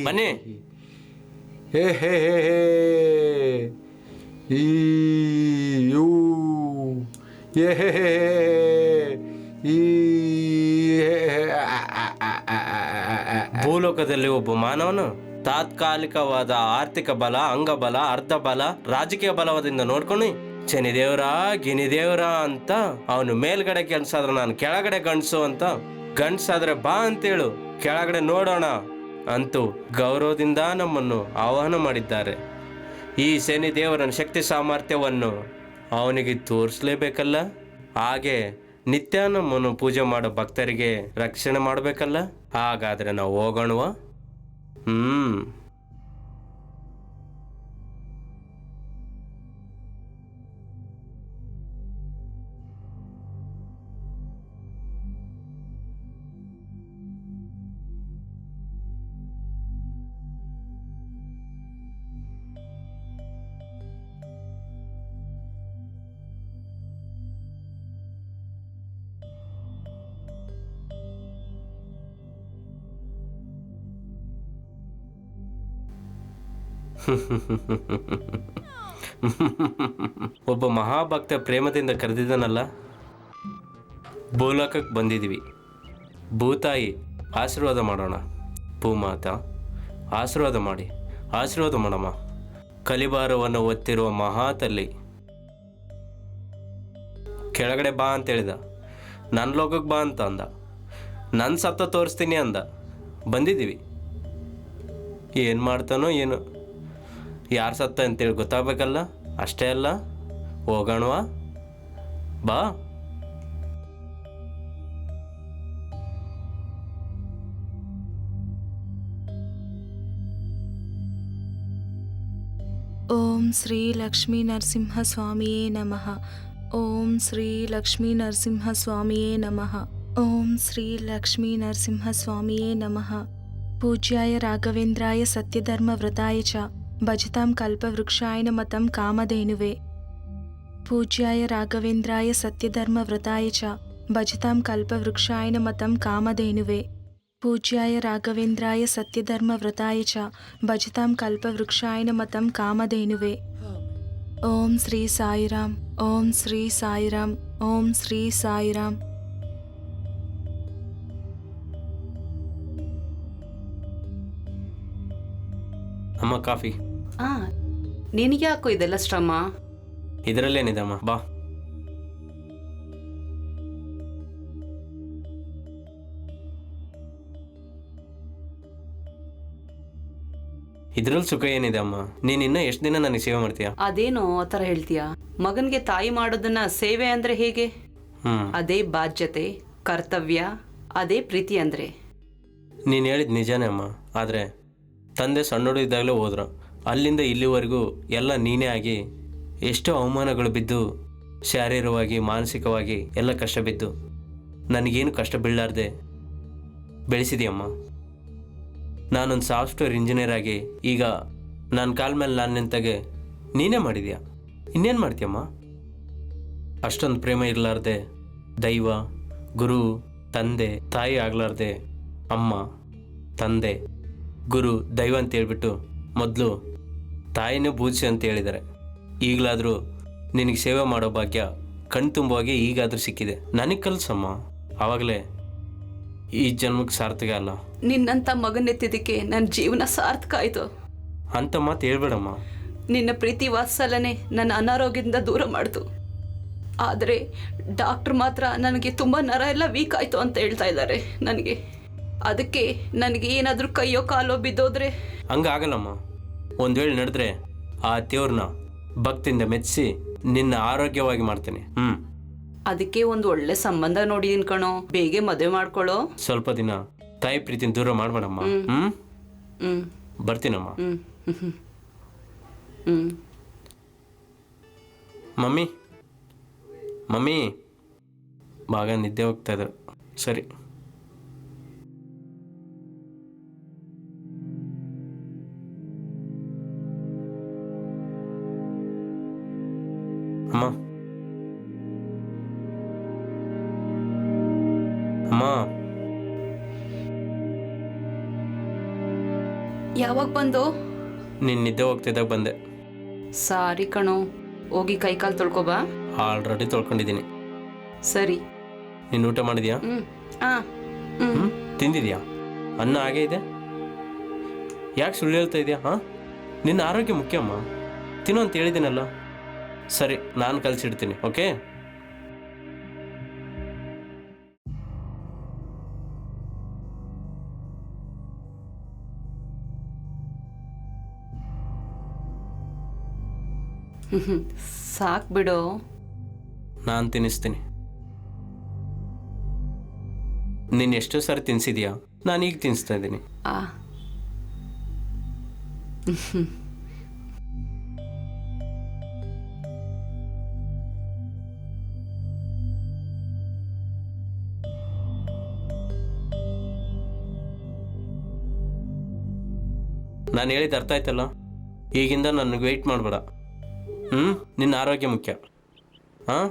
Speaker 4: ಬನ್ನಿ. ಭೂಲೋಕದಲ್ಲಿ ಒಬ್ಬ ಮಾನವನು ತಾತ್ಕಾಲಿಕವಾದ ಆರ್ಥಿಕ ಬಲ, ಅಂಗಬಲ, ಅರ್ಧ ಬಲ, ರಾಜಕೀಯ ಬಲವಾದಿಂದ ನೋಡ್ಕೊಂಡು ಶನಿದೇವ್ರ ಗಿನಿದೇವ್ರ ಅಂತ ಅವನು ಮೇಲ್ಗಡೆ ಗಂಡ್ಸಾದ್ರೆ ನಾನು ಕೆಳಗಡೆ ಗಂಡ್ಸು ಅಂತ, ಗಂಡ್ಸಾದ್ರೆ ಬಾ ಅಂತೇಳು ಕೆಳಗಡೆ ನೋಡೋಣ ಅಂತೂ ಗೌರವದಿಂದ ನಮ್ಮನ್ನು ಆಹ್ವಾನ ಮಾಡಿದ್ದಾರೆ. ಈ ಶನಿದೇವರನ ಶಕ್ತಿ ಸಾಮರ್ಥ್ಯವನ್ನು ಅವನಿಗೆ ತೋರಿಸ್ಲೇಬೇಕಲ್ಲ. ಹಾಗೆ ನಿತ್ಯ ನಮ್ಮನ್ನು ಪೂಜೆ ಮಾಡೋ ಭಕ್ತರಿಗೆ ರಕ್ಷಣೆ ಮಾಡಬೇಕಲ್ಲ. ಹಾಗಾದ್ರೆ ನಾವು ಹೋಗೋಣವಾ? ಒಬ್ಬ ಮಹಾಭಕ್ತ ಪ್ರೇಮದಿಂದ ಕರೆದಿದ್ದನಲ್ಲ. ಭೂಲೋಕಕ್ಕೆ ಬಂದಿದ್ದೀವಿ. ಭೂತಾಯಿ ಆಶೀರ್ವಾದ ಮಾಡೋಣ. ಭೂಮಾತ ಆಶೀರ್ವಾದ ಮಾಡಿ, ಆಶೀರ್ವಾದ ಮಾಡಮ್ಮ. ಕಲಿಭಾರವನ್ನು ಒತ್ತಿರುವ ಮಹಾತಲ್ಲಿ ಕೆಳಗಡೆ ಬಾ ಅಂತ ಹೇಳಿದ. ನನ್ನ ಲೋಕಕ್ಕೆ ಬಾ ಅಂತ ಅಂದ. ನನ್ನ ಸತ್ತ ತೋರಿಸ್ತೀನಿ ಅಂದ. ಬಂದಿದ್ದೀವಿ. ಏನು ಮಾಡ್ತಾನೋ ಏನು, ಯಾರು ಸತ್ತ ಅಂತೇಳಿ ಗೊತ್ತಾಗಬೇಕಲ್ಲ. ಅಷ್ಟೇ ಅಲ್ಲ, ಹೋಗೋಣವಾ? ಬಾ.
Speaker 9: ಓಂ ಶ್ರೀ ಲಕ್ಷ್ಮೀ ನರಸಿಂಹ ಸ್ವಾಮಿಯೇ ನಮಃ. ಓಂ ಶ್ರೀ ಲಕ್ಷ್ಮೀ ನರಸಿಂಹ ಸ್ವಾಮಿಯೇ ನಮಃ. ಓಂ ಶ್ರೀ ಲಕ್ಷ್ಮೀ ನರಸಿಂಹ ಸ್ವಾಮಿಯೇ ನಮಃ. ಪೂಜ್ಯಾಯ ರಾಘವೇಂದ್ರಾಯ ಸತ್ಯಧರ್ಮವ್ರತಾಯ ಚ ಭಜತಾಂ ಕಲ್ಪವೃಕ್ಷಾಯ ನಮಃ ಕಾಮಧೇನುವೆ. ಪೂಜ್ಯಾಯ ರಾಘವೇಂದ್ರಾಯ ಸತ್ಯಧರ್ಮವ್ರತಾಯ ಚ ಭಜತಾಂ ಕಲ್ಪವೃಕ್ಷಾಯ ನಮಃ ಕಾಮಧೇನುವೆ. ಪೂಜ್ಯಾಯ ರಾಘವೇಂದ್ರಾಯ ಸತ್ಯಧರ್ಮವ್ರತಾಯ ಚ ಭಜತಾಂ ಕಲ್ಪವೃಕ್ಷಾಯ ನಮಃ ಕಾಮಧೇನುವೆ. ಓಂ ಶ್ರೀ ಸಾಯಿರಾಮ್. ಓಂ ಶ್ರೀ ಸಾಯಿರಾಮ್. ಓಂ ಶ್ರೀ ಸಾಯಿರಾಮ್.
Speaker 4: ಅಮ್ಮ ಕಾಫಿ.
Speaker 1: ನಿನಗೆ ಯಾಕೋ ಇದೆಲ್ಲ ಶ್ರಮ?
Speaker 4: ಇದರಲ್ಲೇನಿದಮ್ಮ, ಬಾ. ಇದ್ರಲ್ಲಿ ಸುಖ ಏನಿದೆ ಅಮ್ಮ? ನೀನ್ ಇನ್ನ ಎಷ್ಟು ದಿನ ನನಗೆ ಸೇವೆ ಮಾಡ್ತೀಯ?
Speaker 1: ಅದೇನೋ ಆ ಥರ ಹೇಳ್ತೀಯ? ಮಗನ್ಗೆ ತಾಯಿ ಮಾಡೋದನ್ನ ಸೇವೆ ಅಂದ್ರೆ ಹೇಗೆ? ಅದೇ ಬಾಧ್ಯತೆ, ಕರ್ತವ್ಯ, ಅದೇ ಪ್ರೀತಿ ಅಂದ್ರೆ.
Speaker 4: ನೀನು ಹೇಳಿದ ನಿಜಾನೇ ಅಮ್ಮ. ಆದರೆ ತಂದೆ ಸಣ್ಣೋಡು ಇದ್ದಾಗಲೇ ಹೋದ್ರು. ಅಲ್ಲಿಂದ ಇಲ್ಲಿವರೆಗೂ ಎಲ್ಲ ನೀನೇ ಆಗಿ ಎಷ್ಟೋ ಅವಮಾನಗಳು ಬಿದ್ದು, ಶಾರೀರಿಕವಾಗಿ ಮಾನಸಿಕವಾಗಿ ಎಲ್ಲ ಕಷ್ಟ ಬಿದ್ದು ನನಗೇನು ಕಷ್ಟ ಬೀಳಲಾರ್ದೆ ಬೆಳೆಸಿದೆಯಮ್ಮ. ನಾನೊಂದು ಸಾಫ್ಟ್ವೇರ್ ಇಂಜಿನಿಯರ್ ಆಗಿ ಈಗ ನನ್ನ ಕಾಲ ಮೇಲೆ ನಾನು ನಿಂತಾಗೆ ನೀನೇ ಮಾಡಿದ್ಯಾ. ಇನ್ನೇನು ಮಾಡ್ತೀಯಮ್ಮ? ಅಷ್ಟೊಂದು ಪ್ರೇಮ ಇರಲಾರ್ದೆ, ದೈವ, ಗುರು, ತಂದೆ, ತಾಯಿ ಆಗಲಾರ್ದೆ, ಅಮ್ಮ, ತಂದೆ, ಗುರು, ದೈವ ಅಂತ ಹೇಳ್ಬಿಟ್ಟು ಮೊದಲು ತಾಯಿನೇ ಪೂಜಿಸಿ ಅಂತ ಹೇಳಿದ್ದಾರೆ. ಈಗಲಾದರೂ ನಿನಗೆ ಸೇವೆ ಮಾಡೋ ಭಾಗ್ಯ ಕಣ್ತುಂಬವಾಗಿ ಈಗಾದರೂ ಸಿಕ್ಕಿದೆ. ನನಗೆ ಕಲ್ಸಮ್ಮ. ಆವಾಗಲೇ ಈ ಜನ್ಮಕ್ಕೆ ಸಾರ್ಥಕ ಅಲ್ಲ.
Speaker 1: ನಿನ್ನಂಥ ಮಗನೆತ್ತಿದ್ದಕ್ಕೆ ನನ್ನ ಜೀವನ ಸಾರ್ಥಕ ಆಯಿತು
Speaker 4: ಅಂತ ಮಾತು ಹೇಳ್ಬೇಡಮ್ಮ.
Speaker 1: ನಿನ್ನ ಪ್ರೀತಿ ವಾತ್ಸಲ್ಯನೇ ನನ್ನ ಅನಾರೋಗ್ಯದಿಂದ ದೂರ ಮಾಡ್ತು. ಆದರೆ ಡಾಕ್ಟ್ರ್ ಮಾತ್ರ ನನಗೆ ತುಂಬ ನರ ಎಲ್ಲ ವೀಕ್ ಆಯಿತು ಅಂತ ಹೇಳ್ತಾ ಇದ್ದಾರೆ ನನಗೆ. ಅದಕ್ಕೆ ನನಗೆ ಏನಾದರೂ ಕೈಯೋ ಕಾಲೋ ಬಿದ್ದೋದ್ರೆ?
Speaker 4: ಹಂಗಾಗಲ್ಲಮ್ಮ. ಒಂದು ವೇಳೆ ನಡೆದ್ರೆ ಆ ದೇವ್ರನ್ನ ಭಕ್ತಿಯಿಂದ ಮೆಚ್ಚಿಸಿ ನಿನ್ನ ಆರೋಗ್ಯವಾಗಿ ಮಾಡ್ತೇನೆ.
Speaker 1: ಅದಕ್ಕೆ ಒಂದು ಒಳ್ಳೆ ಸಂಬಂಧ ನೋಡಿದೀನಿ ಕಣೋ. ಬೇಗ ಮದುವೆ ಮಾಡ್ಕೊಳ್ಳೋ.
Speaker 4: ಸ್ವಲ್ಪ ದಿನ ತಾಯಿ ಪ್ರೀತಿನ ದೂರ ಮಾಡ್ಬೇಡಮ್ಮ. ಬರ್ತೀನಮ್ಮ. ಮಮ್ಮಿ, ಮಮ್ಮಿ, ಭಾಗ ನಿದ್ದೆ ಹೋಗ್ತಾ ಇದ್ದಾರೆ. ಸರಿ, ಅಮ್ಮ,
Speaker 1: ಯಾವಾಗ ಬಂದು?
Speaker 4: ನೀನು ನಿದ್ದೆ ಹೋಗ್ತಿದ್ದಾಗ ಬಂದೆ.
Speaker 1: ಸಾರಿ ಕಣೋ, ಹೋಗಿ ಕೈಕಾಲು ತೊಳ್ಕೊಬಾ.
Speaker 4: ಆಲ್ರೆಡಿ ತೊಳ್ಕೊಂಡಿದ್ದೀನಿ.
Speaker 1: ಸರಿ.
Speaker 4: ನೀನು ಊಟ ಮಾಡಿದ್ಯಾ? ತಿಂದಿದ್ಯಾ? ಅನ್ನ ಹಾಗೇ ಇದೆ. ಯಾಕೆ ಸುಳ್ಳು ಹೇಳ್ತಾ ಇದೆಯಾ? ಹಾಂ, ನಿನ್ನ ಆರೋಗ್ಯ ಮುಖ್ಯಮ್ಮ. ತಿನ್ನು ಅಂತ ಹೇಳಿದ್ದೀನಲ್ಲ. ಸರಿ, ನಾನು ಕಲಿಸಿಡ್ತೀನಿ. ಓಕೆ?
Speaker 1: ಸಾಕು ಬಿಡು.
Speaker 4: ನಾನು ತಿನ್ನಿಸ್ತೀನಿ. ನೀನು ಎಷ್ಟೋ ಸಾರಿ ತಿನ್ಸಿದ್ಯಾ, ನಾನು ಈಗ ತಿನ್ನಿಸ್ತಾ ಇದ್ದೀನಿ. ನಾನು ಹೇಳಿದ ಅರ್ಥ ಆಯ್ತಲ್ಲ? ಈಗಿಂದ ನನಗೆ ವೆಯ್ಟ್ ಮಾಡಬೇಡ. ನಿನ್ನ ಆರೋಗ್ಯ ಮುಖ್ಯ. ಹಾಂ,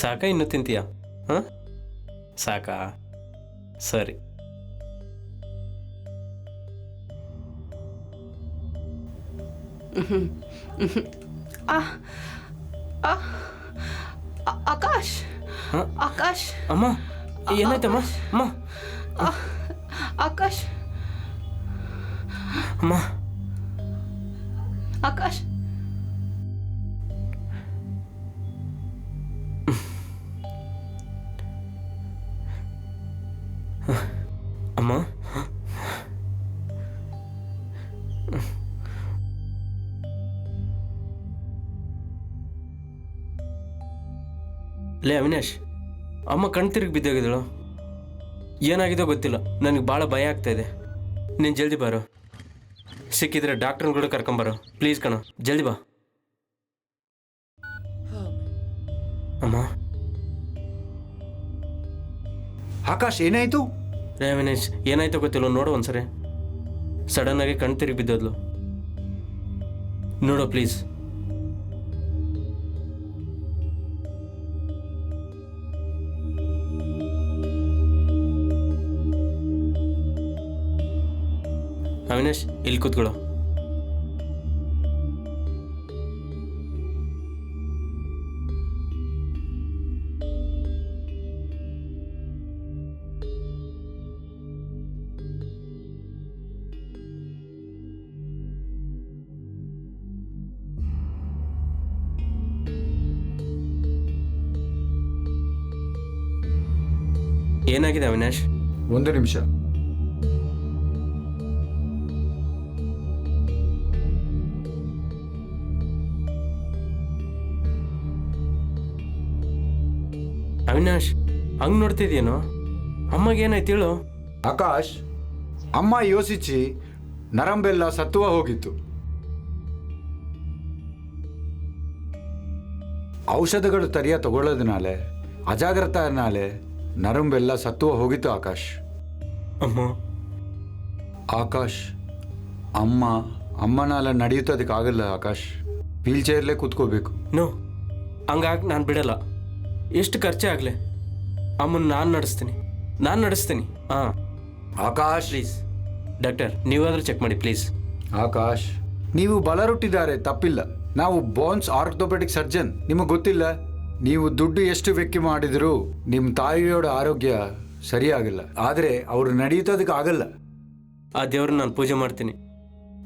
Speaker 4: ಸಾಕಾ? ಇನ್ನೂ ತಿಂತೀಯಾ? ಹಾಂ, ಸಾಕಾ? ಸರಿ.
Speaker 1: ಆಕಾಶ್, ಆಕಾಶ್,
Speaker 4: ಅಮ್ಮ, ಏನಾಯ್ತಮ್ಮ? ಅಮ್ಮ,
Speaker 1: ಆಕಾಶ್,
Speaker 4: ಅಮ್ಮ,
Speaker 1: ಆಕಾಶ್.
Speaker 4: ಅಮ್ಮ, ಲೇ ಅವಿನಾಶ್, ಅಮ್ಮ ಕಣ್ ತಿರುಗಿ ಬಿದ್ದೋಗಿದ್ದಳು. ಏನಾಗಿದೋ ಗೊತ್ತಿಲ್ಲ, ನನಗೆ ಭಾಳ ಭಯ ಆಗ್ತಾ ಇದೆ. ನೀನು ಜಲ್ದಿ ಬಾರೋ. ಸಿಕ್ಕಿದ್ರೆ ಡಾಕ್ಟ್ರನ್ನ ಕೂಡ ಕರ್ಕೊಂಬರೋ ಪ್ಲೀಸ್ ಕಣೋ, ಜಲ್ದಿ ಬಾ. ಅಮ್ಮ.
Speaker 3: ಆಕಾಶ್, ಏನಾಯ್ತು?
Speaker 4: ರೇ ಅವಿನಾಶ್, ಏನಾಯ್ತೋ ಗೊತ್ತಿಲ್ಲ, ನೋಡು ಒಂದ್ಸರಿ. ಸಡನ್ನಾಗಿ ಕಣ್ ತಿರುಗಿ ಬಿದ್ದೋದ್ಲು. ನೋಡೋ ಪ್ಲೀಸ್. ಅವಿನಾಶ್, ಇಲ್ಲಿ ಕೂತ್ಕೊಳ್ಳೋ. ಏನಾಗಿದೆ ಅವಿನಾಶ್?
Speaker 3: ಒಂದು ನಿಮಿಷ.
Speaker 4: ಅವಿನಾಶ್, ಹಂಗೆ ನೋಡ್ತಿದ್ಯೇನೋ? ಅಮ್ಮಗೇನಾಯ್ತು ಹೇಳು?
Speaker 3: ಆಕಾಶ್, ಅಮ್ಮ ಯೋಚಿಸಿ ನರಂಬೆಲ್ಲ ಸತ್ವ ಹೋಗಿತ್ತು. ಔಷಧಗಳು ತರಿಯ ತಗೊಳ್ಳೋದನಾಲೆ ಅಜಾಗ್ರತೆನಾಲೆ ನರಂಬೆಲ್ಲ ಸತ್ವ ಹೋಗಿತ್ತು ಆಕಾಶ್.
Speaker 4: ಅಮ್ಮ.
Speaker 3: ಆಕಾಶ್, ಅಮ್ಮನಾಲ ನಡೆಯುತ್ತದಕ್ಕಾಗಲ್ಲ ಆಕಾಶ್. ವೀಲ್ ಚೇರ್ಲೇ ಕೂತ್ಕೋಬೇಕು.
Speaker 4: ನೋ, ಹಂಗಾಗಿ ನಾನು ಬಿಡಲ್ಲ. ಎಷ್ಟು ಖರ್ಚೇ ಆಗಲಿ, ಅಮ್ಮನ ನಾನು ನಡೆಸ್ತೀನಿ. ಹಾಂ
Speaker 3: ಆಕಾಶ್,
Speaker 4: ಪ್ಲೀಸ್ ಡಾಕ್ಟರ್, ನೀವಾದರೂ ಚೆಕ್ ಮಾಡಿ ಪ್ಲೀಸ್.
Speaker 3: ಆಕಾಶ್, ನೀವು ಬಲರುಟ್ಟಿದ್ದಾರೆ, ತಪ್ಪಿಲ್ಲ. ನಾವು ಬೋನ್ಸ್ ಆರ್ಥೋಪೆಡಿಕ್ ಸರ್ಜನ್. ನಿಮಗೆ ಗೊತ್ತಿಲ್ಲ, ನೀವು ದುಡ್ಡು ಎಷ್ಟು ವೆಕ್ಕಿ ಮಾಡಿದರೂ ನಿಮ್ಮ ತಾಯಿಯೋட ಆರೋಗ್ಯ ಸರಿಯಾಗಿಲ್ಲ. ಆದರೆ ಅವರು ನಡೆಯುತ್ತದಕ್ಕೆ ಆಗಲ್ಲ.
Speaker 4: ಆ ದೇವ್ರನ್ನ ನಾನು ಪೂಜೆ ಮಾಡ್ತೀನಿ.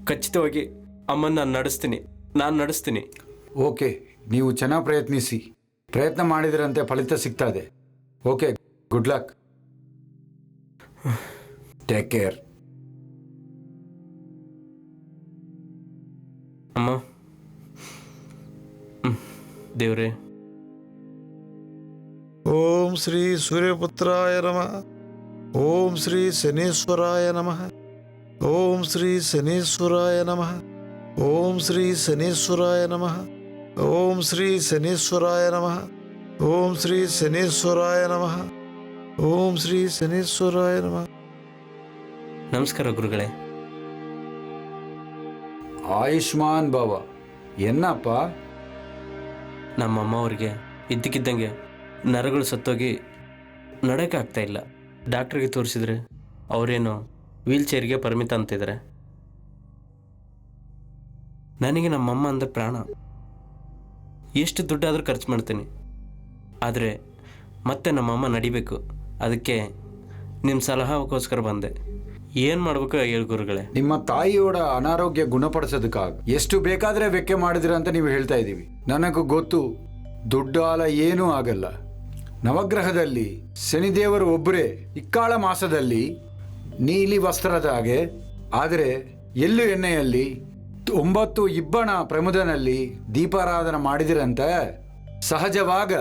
Speaker 4: ಖಚಿತವಾಗಿ ಅಮ್ಮನ ನಾನು ನಡೆಸ್ತೀನಿ.
Speaker 3: ಓಕೆ, ನೀವು ಚೆನ್ನಾಗಿ ಪ್ರಯತ್ನಿಸಿ. ಪ್ರಯತ್ನ ಮಾಡಿದ್ರಂತೆ ಫಲಿತ ಸಿಗ್ತದೆ. Okay, good luck. Take care.
Speaker 4: ಅಮ್ಮ. ದೇವ್ರೆ.
Speaker 10: ಓಂ ಶ್ರೀ ಸೂರ್ಯಪುತ್ರಾಯ ನಮಃ. ಓಂ ಶ್ರೀ ಶನೇಶ್ವರಾಯ ನಮಃ. ಓಂ ಶ್ರೀ ಶನೇಶ್ವರಾಯ ನಮಃ. ಓಂ ಶ್ರೀ ಶನೇಶ್ವರಾಯ ನಮಃ. ಓಂ ಶ್ರೀ ಶನೇಶ್ವರಾಯ ನಮಃ. ಓಂ ಶ್ರೀ ಶನೇಶ್ವರಾಯ ನಮಃ. ಓಂ ಶ್ರೀ ಶನೇಶ್ವರಾಯ ನಮಃ.
Speaker 4: ನಮಸ್ಕಾರ ಗುರುಗಳೇ.
Speaker 3: ಆಯುಷ್ಮಾನ್ ಭವ. ಏನಪ್ಪ?
Speaker 4: ನಮ್ಮಮ್ಮ ಅವ್ರಿಗೆ ಇದ್ದಕ್ಕಿದ್ದಂಗೆ ನರಗಳು ಸತ್ತೋಗಿ ನಡೆಯೋಕೆ ಆಗ್ತಾ ಇಲ್ಲ. ಡಾಕ್ಟ್ರಿಗೆ ತೋರಿಸಿದ್ರೆ ಅವರೇನು ವೀಲ್ ಚೇರ್ಗೆ ಪರಿಮಿತ ಅಂತಿದ್ದಾರೆ. ನನಗೆ ನಮ್ಮಮ್ಮ ಅಂದರೆ ಪ್ರಾಣ. ಎಷ್ಟು ದುಡ್ಡಾದರೂ ಖರ್ಚು ಮಾಡ್ತೀನಿ, ಆದರೆ ಮತ್ತೆ ನಮ್ಮಮ್ಮ ನಡಿಬೇಕು. ಅದಕ್ಕೆ ನಿಮ್ಮ ಸಲಹಾಗೋಸ್ಕರ ಬಂದೆ. ಏನು ಮಾಡ್ಬೇಕು ಹೇಳಿ ಗುರುಗಳೇ.
Speaker 3: ನಿಮ್ಮ ತಾಯಿಯೋಡ ಅನಾರೋಗ್ಯ ಗುಣಪಡಿಸೋದಕ್ಕಾಗ ಎಷ್ಟು ಬೇಕಾದ್ರೆ ವೆಕ್ಕೆ ಮಾಡಿದಿರ ಅಂತ ನೀವು ಹೇಳ್ತಾ ಇದ್ದೀವಿ. ನನಗೂ ಗೊತ್ತು, ದುಡ್ಡು ಆಲ ಏನೂ ಆಗಲ್ಲ. ನವಗ್ರಹದಲ್ಲಿ ಶನಿದೇವರು ಒಬ್ಬರೇ. ಇಕ್ಕಾಳ ಮಾಸದಲ್ಲಿ ನೀಲಿ ವಸ್ತ್ರದ ಹಾಗೆ, ಆದರೆ ಎಳ್ಳು ಎಣ್ಣೆಯಲ್ಲಿ 9 ಇಬ್ಬಣ ಪ್ರಮುದನಲ್ಲಿ ದೀಪಾರಾಧನೆ ಮಾಡಿದಿರಂತೆ ಸಹಜವಾಗ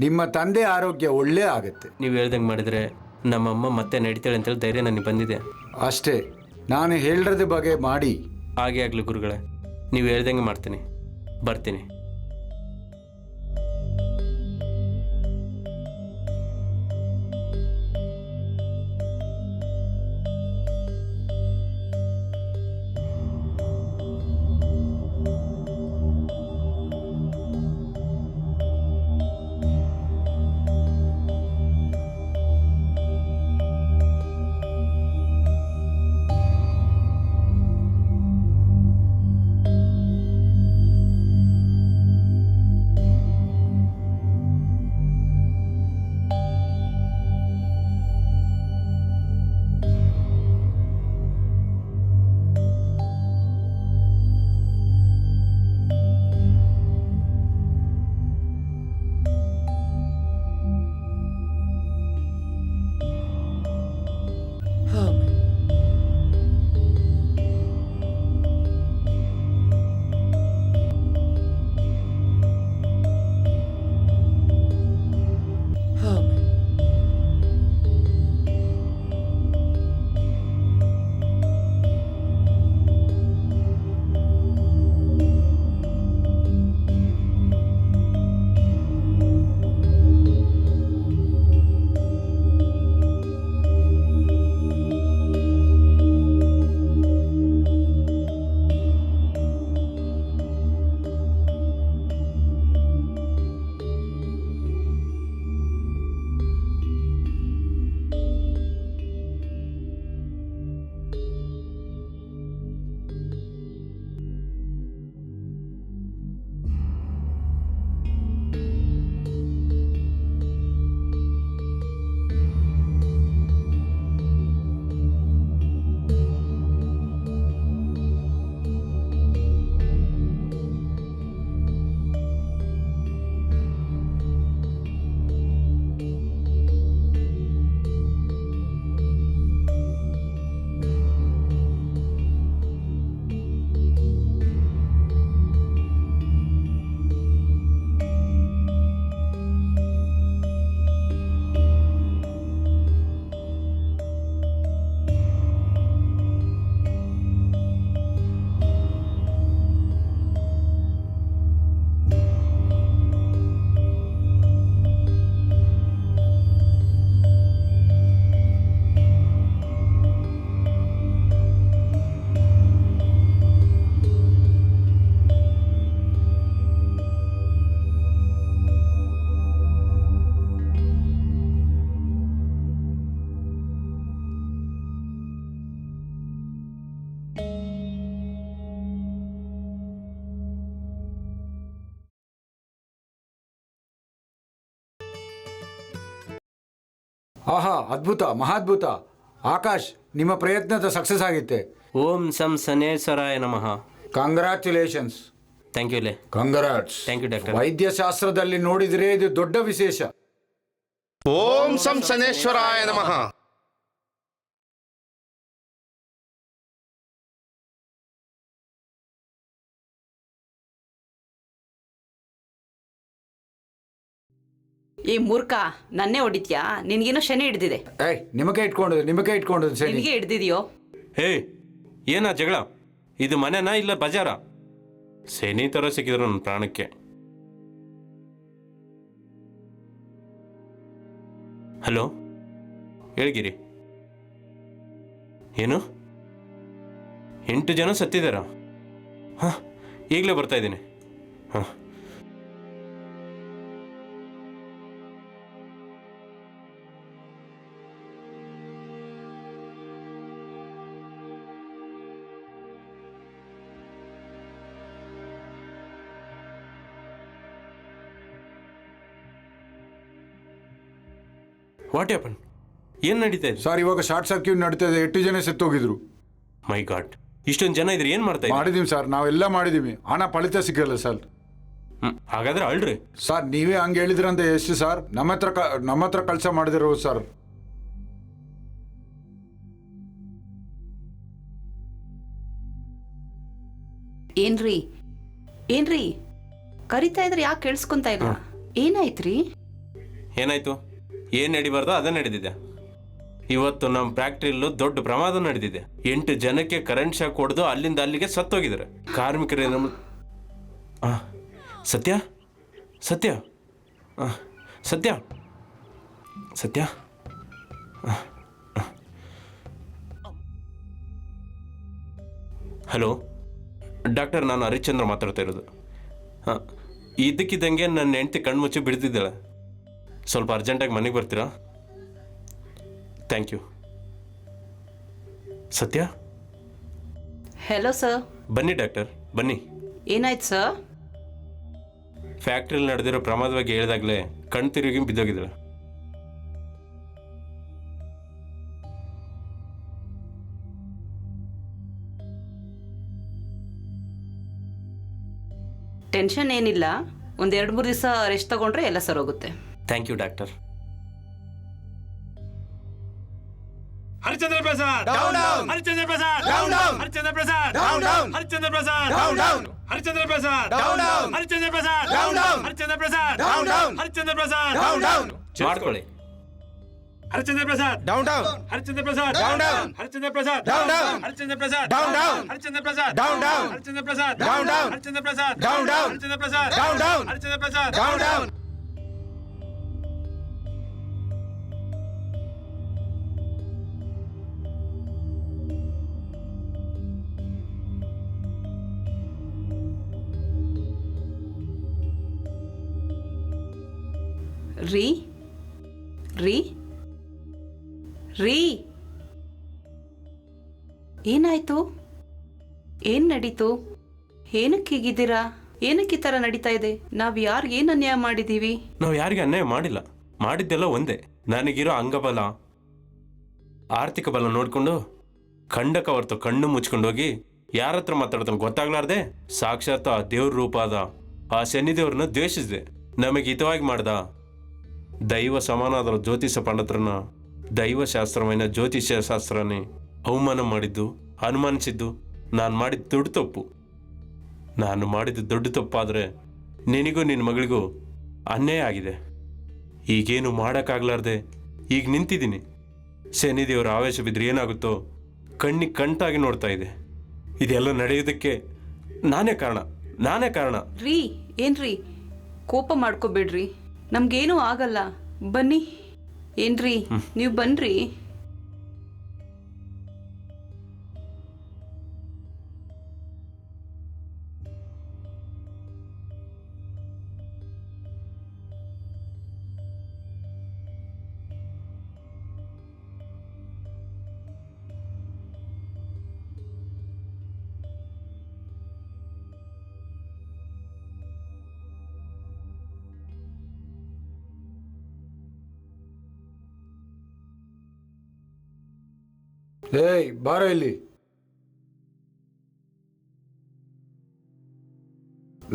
Speaker 3: ನಿಮ್ಮ ತಂದೆ ಆರೋಗ್ಯ ಒಳ್ಳೆ ಆಗತ್ತೆ.
Speaker 4: ನೀವು ಹೇಳ್ದಂಗೆ ಮಾಡಿದರೆ ನಮ್ಮಮ್ಮ ಮತ್ತೆ ನಡೀತಾಳೆ ಅಂತೇಳಿ ಧೈರ್ಯ ನನಗೆ ಬಂದಿದೆ.
Speaker 3: ಅಷ್ಟೇ, ನಾನು ಹೇಳಿರದ ಬಗ್ಗೆ ಮಾಡಿ.
Speaker 4: ಹಾಗೆ ಆಗಲಿ ಗುರುಗಳೇ, ನೀವು ಹೇಳ್ದಂಗೆ ಮಾಡ್ತೀನಿ. ಬರ್ತೀನಿ.
Speaker 3: ಆಹಾ, ಅದ್ಭುತ, ಮಹಾದ್ಭುತ. ಆಕಾಶ್, ನಿಮ್ಮ ಪ್ರಯತ್ನದ ಸಕ್ಸಸ್ ಆಗಿತ್ತೆ.
Speaker 4: ಓಂ ಸಂ ಶನೇಶ್ವರಾಯ ನಮಃ.
Speaker 3: Congratulations.
Speaker 4: Thank you.
Speaker 3: Congrats.
Speaker 4: Thank you doctor.
Speaker 3: ವೈದ್ಯಶಾಸ್ತ್ರದಲ್ಲಿ ನೋಡಿದರೆ ಇದು ದೊಡ್ಡ ವಿಶೇಷ.
Speaker 11: ಓಂ ಸಂ ಶನೇಶ್ವರಾಯ ನಮಃ.
Speaker 1: ಈ ಮೂರ್ಖ ನನ್ನೇ ಹೊಡಿತ್ಯಾ? ನಿನ್ಗೇನೋ ಶನಿ ಹಿಡ್ದಿದೆ.
Speaker 3: ನಿಮಗೆ ಇಟ್ಕೊಂಡು ಸರಿ.
Speaker 1: ನಿನಗೆ ಹಿಡ್ದಿದ್ಯೋ?
Speaker 4: ಹೇ, ಏನಾ ಜಗಳ? ಇದು ಮನೆನಾ ಇಲ್ಲ ಬಜಾರ? ಶನಿ ಥರ ಸಿಕ್ಕಿದ್ರು ನನ್ನ ಪ್ರಾಣಕ್ಕೆ. ಹಲೋ, ಹೇಳ್ಗಿರಿ. ಏನು 8 ಜನ ಸತ್ತಿದ್ದಾರಾ? ಹಾಂ, ಈಗಲೇ ಬರ್ತಾ ಇದ್ದೀನಿ. ಹಾಂ. What happen? ಏನು ನಡೀತಾ ಇದೆ?
Speaker 3: ಸರ್ ಇವಾಗ ಶಾರ್ಟ್ ಸರ್ಕ್ಯೂಟ್ ನಡೀತಾ ಇದೆ, 8 ಜನ ಸತ್ತೋಗಿದ್ರು.
Speaker 4: ಮೈ ಗಾಡ್, ಇಷ್ಟೊಂದು ಜನ ಇದ್ರೆ ಏನು ಮಾಡ್ತಾ ಇದ್ದೀರಿ?
Speaker 3: ಮಾಡಿದೀವಿ ಸರ್, ನಾವೆಲ್ಲ ಮಾಡಿದೀವಿ. ಹಣ ಫಲಿತ ಸಿಗಲ್ಲ ಸರ್.
Speaker 4: ಹಾಗಾದ್ರೆ ಅಳ್ರಿ.
Speaker 3: ಸರ್ ನೀವೇ ಹಂಗೆ ಹೇಳಿದ್ರಂತ ಎಷ್ಟು ಸರ್? ನಮ್ಮ ಹತ್ರ ಕೆಲಸ ಮಾಡಿದಿರೋ ಸರ್.
Speaker 1: ಏನ್ರಿ ಕರಿತಾ ಇದ್ರೆ ಯಾಕೆ ಕೇಳಿಸ್ಕೊಂತ ಇಲ್ಲ? ಏನಾಯ್ತ್ರಿ?
Speaker 4: ಏನಾಯ್ತು? ಏನು ನಡಿಬಾರ್ದು ಅದೇ ನಡೆದಿದೆ. ಇವತ್ತು ನಮ್ಮ ಫ್ಯಾಕ್ಟ್ರಿಯಲ್ಲೂ ದೊಡ್ಡ ಪ್ರಮಾದ ನಡೆದಿದೆ. 8 ಜನಕ್ಕೆ ಕರೆಂಟ್ ಶಾಕ್ ಹೊಡೆದು ಅಲ್ಲಿಂದ ಅಲ್ಲಿಗೆ ಸತ್ತೋಗಿದ್ದಾರೆ ಕಾರ್ಮಿಕರೇ. ನಮ್ಮ ಸತ್ಯ ಸತ್ಯ ಸತ್ಯ ಸತ್ಯ. ಹಲೋ ಡಾಕ್ಟರ್, ನಾನು ಹರಿಶ್ಚಂದ್ರ ಮಾತಾಡ್ತಾ ಇರೋದು. ಹಾಂ, ಇದಕ್ಕಿದ್ದಂಗೆ ನನ್ನ ಹೆಂಡತಿ ಕಣ್ಮುಚ್ಚಿ ಬಿಡ್ತಿದ್ದಾಳೆ. ಸ್ವಲ್ಪ ಅರ್ಜೆಂಟಾಗಿ ಮನೆಗೆ ಬರ್ತೀರಾ? Thank you. Satya?
Speaker 1: Hello sir.
Speaker 4: ಬನ್ನಿ ಡಾಕ್ಟರ್, ಬನ್ನಿ.
Speaker 1: ಏನಾಯ್ತು ಸರ್?
Speaker 4: ಫ್ಯಾಕ್ಟ್ರಿಯಲ್ಲಿ ನಡೆದಿರೋ ಪ್ರಮಾದ ಬಗ್ಗೆ ಹೇಳಿದಾಗಲೇ ಕಣ್ ತಿರುಗಿ ಬಿದ್ದೋಗಿದ್ದಾಳೆ.
Speaker 1: ಟೆನ್ಷನ್ ಏನಿಲ್ಲ, ಒಂದು 2-3 ದಿವಸ ರೆಸ್ಟ್ ತಗೊಂಡ್ರೆ ಎಲ್ಲ ಸರೋಗುತ್ತೆ.
Speaker 4: Thank you doctor.
Speaker 12: Harishchandra Prasad Harishchandra Prasad Harishchandra Prasad Harishchandra Prasad Harishchandra Prasad Harishchandra Prasad Harishchandra Prasad Harishchandra Prasad
Speaker 4: ಮಾಡ್ಕೊಳ್ಳಿ.
Speaker 12: Harishchandra Prasad down down Harishchandra Prasad down down Harishchandra Prasad down down Harishchandra Prasad down down Harishchandra Prasad down down Harishchandra Prasad down down Harishchandra Prasad down down Harishchandra Prasad down down Harishchandra Prasad down down.
Speaker 1: ರೀ ರೀ ರೀ ಏನಾಯ್ತು? ಏನ್ ನಡೀತು? ಏನಕ್ಕೆ ಹೀಗಿದ್ದೀರಾ? ಏನಕ್ಕೆ ಈ ಥರ ನಡೀತಾ ಇದೆ? ನಾವು ಯಾರಿಗೆ ಏನು ಅನ್ಯಾಯ ಮಾಡಿದ್ದೀವಿ?
Speaker 4: ನಾವು ಯಾರಿಗೆ ಅನ್ಯಾಯ ಮಾಡಿಲ್ಲ. ಮಾಡಿದ್ದೆಲ್ಲ ಒಂದೇ. ನನಗಿರೋ ಅಂಗಬಲ, ಆರ್ಥಿಕ ಬಲ ನೋಡಿಕೊಂಡು ಖಂಡಕ ಹೊರತು ಕಣ್ಣು ಮುಚ್ಕೊಂಡೋಗಿ ಯಾರ ಹತ್ರ ಮಾತಾಡ್ತಾನೆ ಗೊತ್ತಾಗ್ಲಾರ್ದೆ ಸಾಕ್ಷಾತ್ ಆ ದೇವ್ರ ರೂಪ ಆದ ಆ ಶನಿದೇವ್ರನ್ನ ದ್ವೇಷಿಸಿದೆ. ನಮಗೆ ಹಿತವಾಗಿ ಮಾಡ್ದ ದೈವ ಸಮಾನಾದ ಜ್ಯೋತಿಷ ಪಂಡಿತರನ್ನ, ದೈವಶಾಸ್ತ್ರమైన ಜ್ಯೋತಿಷ್ಯ ಶಾಸ್ತ್ರನೇ ಅವಮಾನ ಮಾಡಿದ್ದು, ಅನುಮಾನಿಸಿದ್ದು ನಾನು ಮಾಡಿದ ದೊಡ್ಡ ತಪ್ಪು. ನಾನು ಮಾಡಿದ ದೊಡ್ಡ ತಪ್ಪಾದರೆ ನಿನಗೂ ನಿನ್ನ ಮಗಳಿಗೂ ಅನ್ಯಾಯ ಆಗಿದೆ. ಈಗೇನು ಮಾಡೋಕ್ಕಾಗ್ಲಾರ್ದೆ ಈಗ ನಿಂತಿದ್ದೀನಿ. ಶನಿದೇವರ ಆವೇಶ ಬಿದ್ದರೆ ಏನಾಗುತ್ತೋ ಕಣ್ಣಿಗೆ ಕಂಟಾಗಿ ನೋಡ್ತಾ ಇದೆ. ಇದೆಲ್ಲ ನಡೆಯೋದಕ್ಕೆ ನಾನೇ ಕಾರಣ.
Speaker 1: ರೀ ಏನ್ರಿ ಕೋಪ ಮಾಡ್ಕೋಬೇಡ್ರಿ, ನಮ್ಗೇನೂ ಆಗಲ್ಲ. ಬನ್ನಿ. ಏನ್ರಿ ನೀವು ಬನ್ರಿ.
Speaker 3: ಏಯ್ ಬಾರೋ ಇಲ್ಲಿ.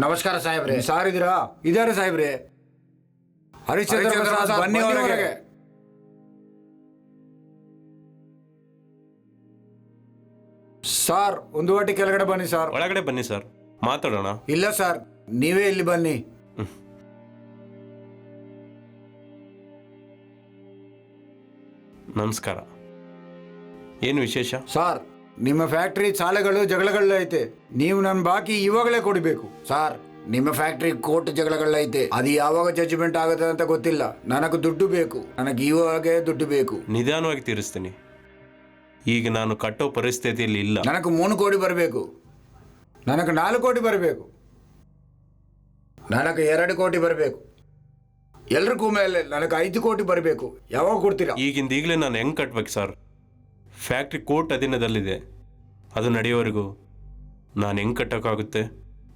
Speaker 8: ನಮಸ್ಕಾರ ಸಾಹೇಬ್ರೆ.
Speaker 3: ಸಾರಿದ್ದೀರಾ? ಇದಾರೆ ಸಾಹೇಬ್ರೆ. ಹರಿಶ್ಚಂದ್ರ ಪ್ರಸಾದ್ ಬನ್ನಿ ಹೊರಗೆ. ಸಾರ್ ಒಂದು ವಾಟಿ ಕೆಳಗಡೆ ಬನ್ನಿ ಸರ್.
Speaker 4: ಒಳಗಡೆ ಬನ್ನಿ ಸರ್, ಮಾತಾಡೋಣ.
Speaker 3: ಇಲ್ಲ ಸರ್, ನೀವೇ ಇಲ್ಲಿ ಬನ್ನಿ.
Speaker 4: ನಮಸ್ಕಾರ. ಏನು ವಿಶೇಷ?
Speaker 3: ಸಾರ್ ನಿಮ್ಮ ಫ್ಯಾಕ್ಟ್ರಿ ಸಾಲಗಳು ಜಗಳಗಳೈತೆ. ನೀವು ನನ್ನ ಬಾಕಿ ಇವಾಗಲೇ ಕೊಡಬೇಕು.
Speaker 8: ಸರ್ ನಿಮ್ಮ ಫ್ಯಾಕ್ಟ್ರಿ ಕೋರ್ಟ್ ಜಗಳಗಳೈತೆ. ಅದು ಯಾವಾಗ ಜಡ್ಜ್ಮೆಂಟ್ ಆಗುತ್ತೆ ಅಂತ ಗೊತ್ತಿಲ್ಲ. ನನಗೆ ದುಡ್ಡು ಬೇಕು, ನನಗೆ ಇವಾಗೆ ದುಡ್ಡು ಬೇಕು.
Speaker 4: ನಿಧಾನವಾಗಿ ತೀರಿಸ್ತೀನಿ.
Speaker 2: ಈಗ ನಾನು ಕಟ್ಟೋ ಪರಿಸ್ಥಿತಿಯಲ್ಲಿ ಇಲ್ಲ.
Speaker 3: ನನಗೆ 3 ಕೋಟಿ ಬರಬೇಕು, ನನಗೆ 4 ಕೋಟಿ ಬರಬೇಕು, ನನಗೆ 2 ಕೋಟಿ ಬರಬೇಕು, ಎಲ್ರಿಗೂ ಮೇಲೆ ನನಗೆ 5 ಕೋಟಿ ಬರಬೇಕು. ಯಾವಾಗ ಕೊಡ್ತೀರಾ?
Speaker 2: ಈಗಿಂದ ಈಗಲೇ ನಾನು ಹೆಂಗೆ ಕಟ್ಬೇಕು ಸರ್? ಫ್ಯಾಕ್ಟ್ರಿ ಕೋರ್ಟ್ ಅಧೀನದಲ್ಲಿದೆ, ಅದು ನಡೆಯೋವರೆಗೂ ನಾನು ಹೆಂಗೆ ಕಟ್ಟೋಕ್ಕಾಗುತ್ತೆ?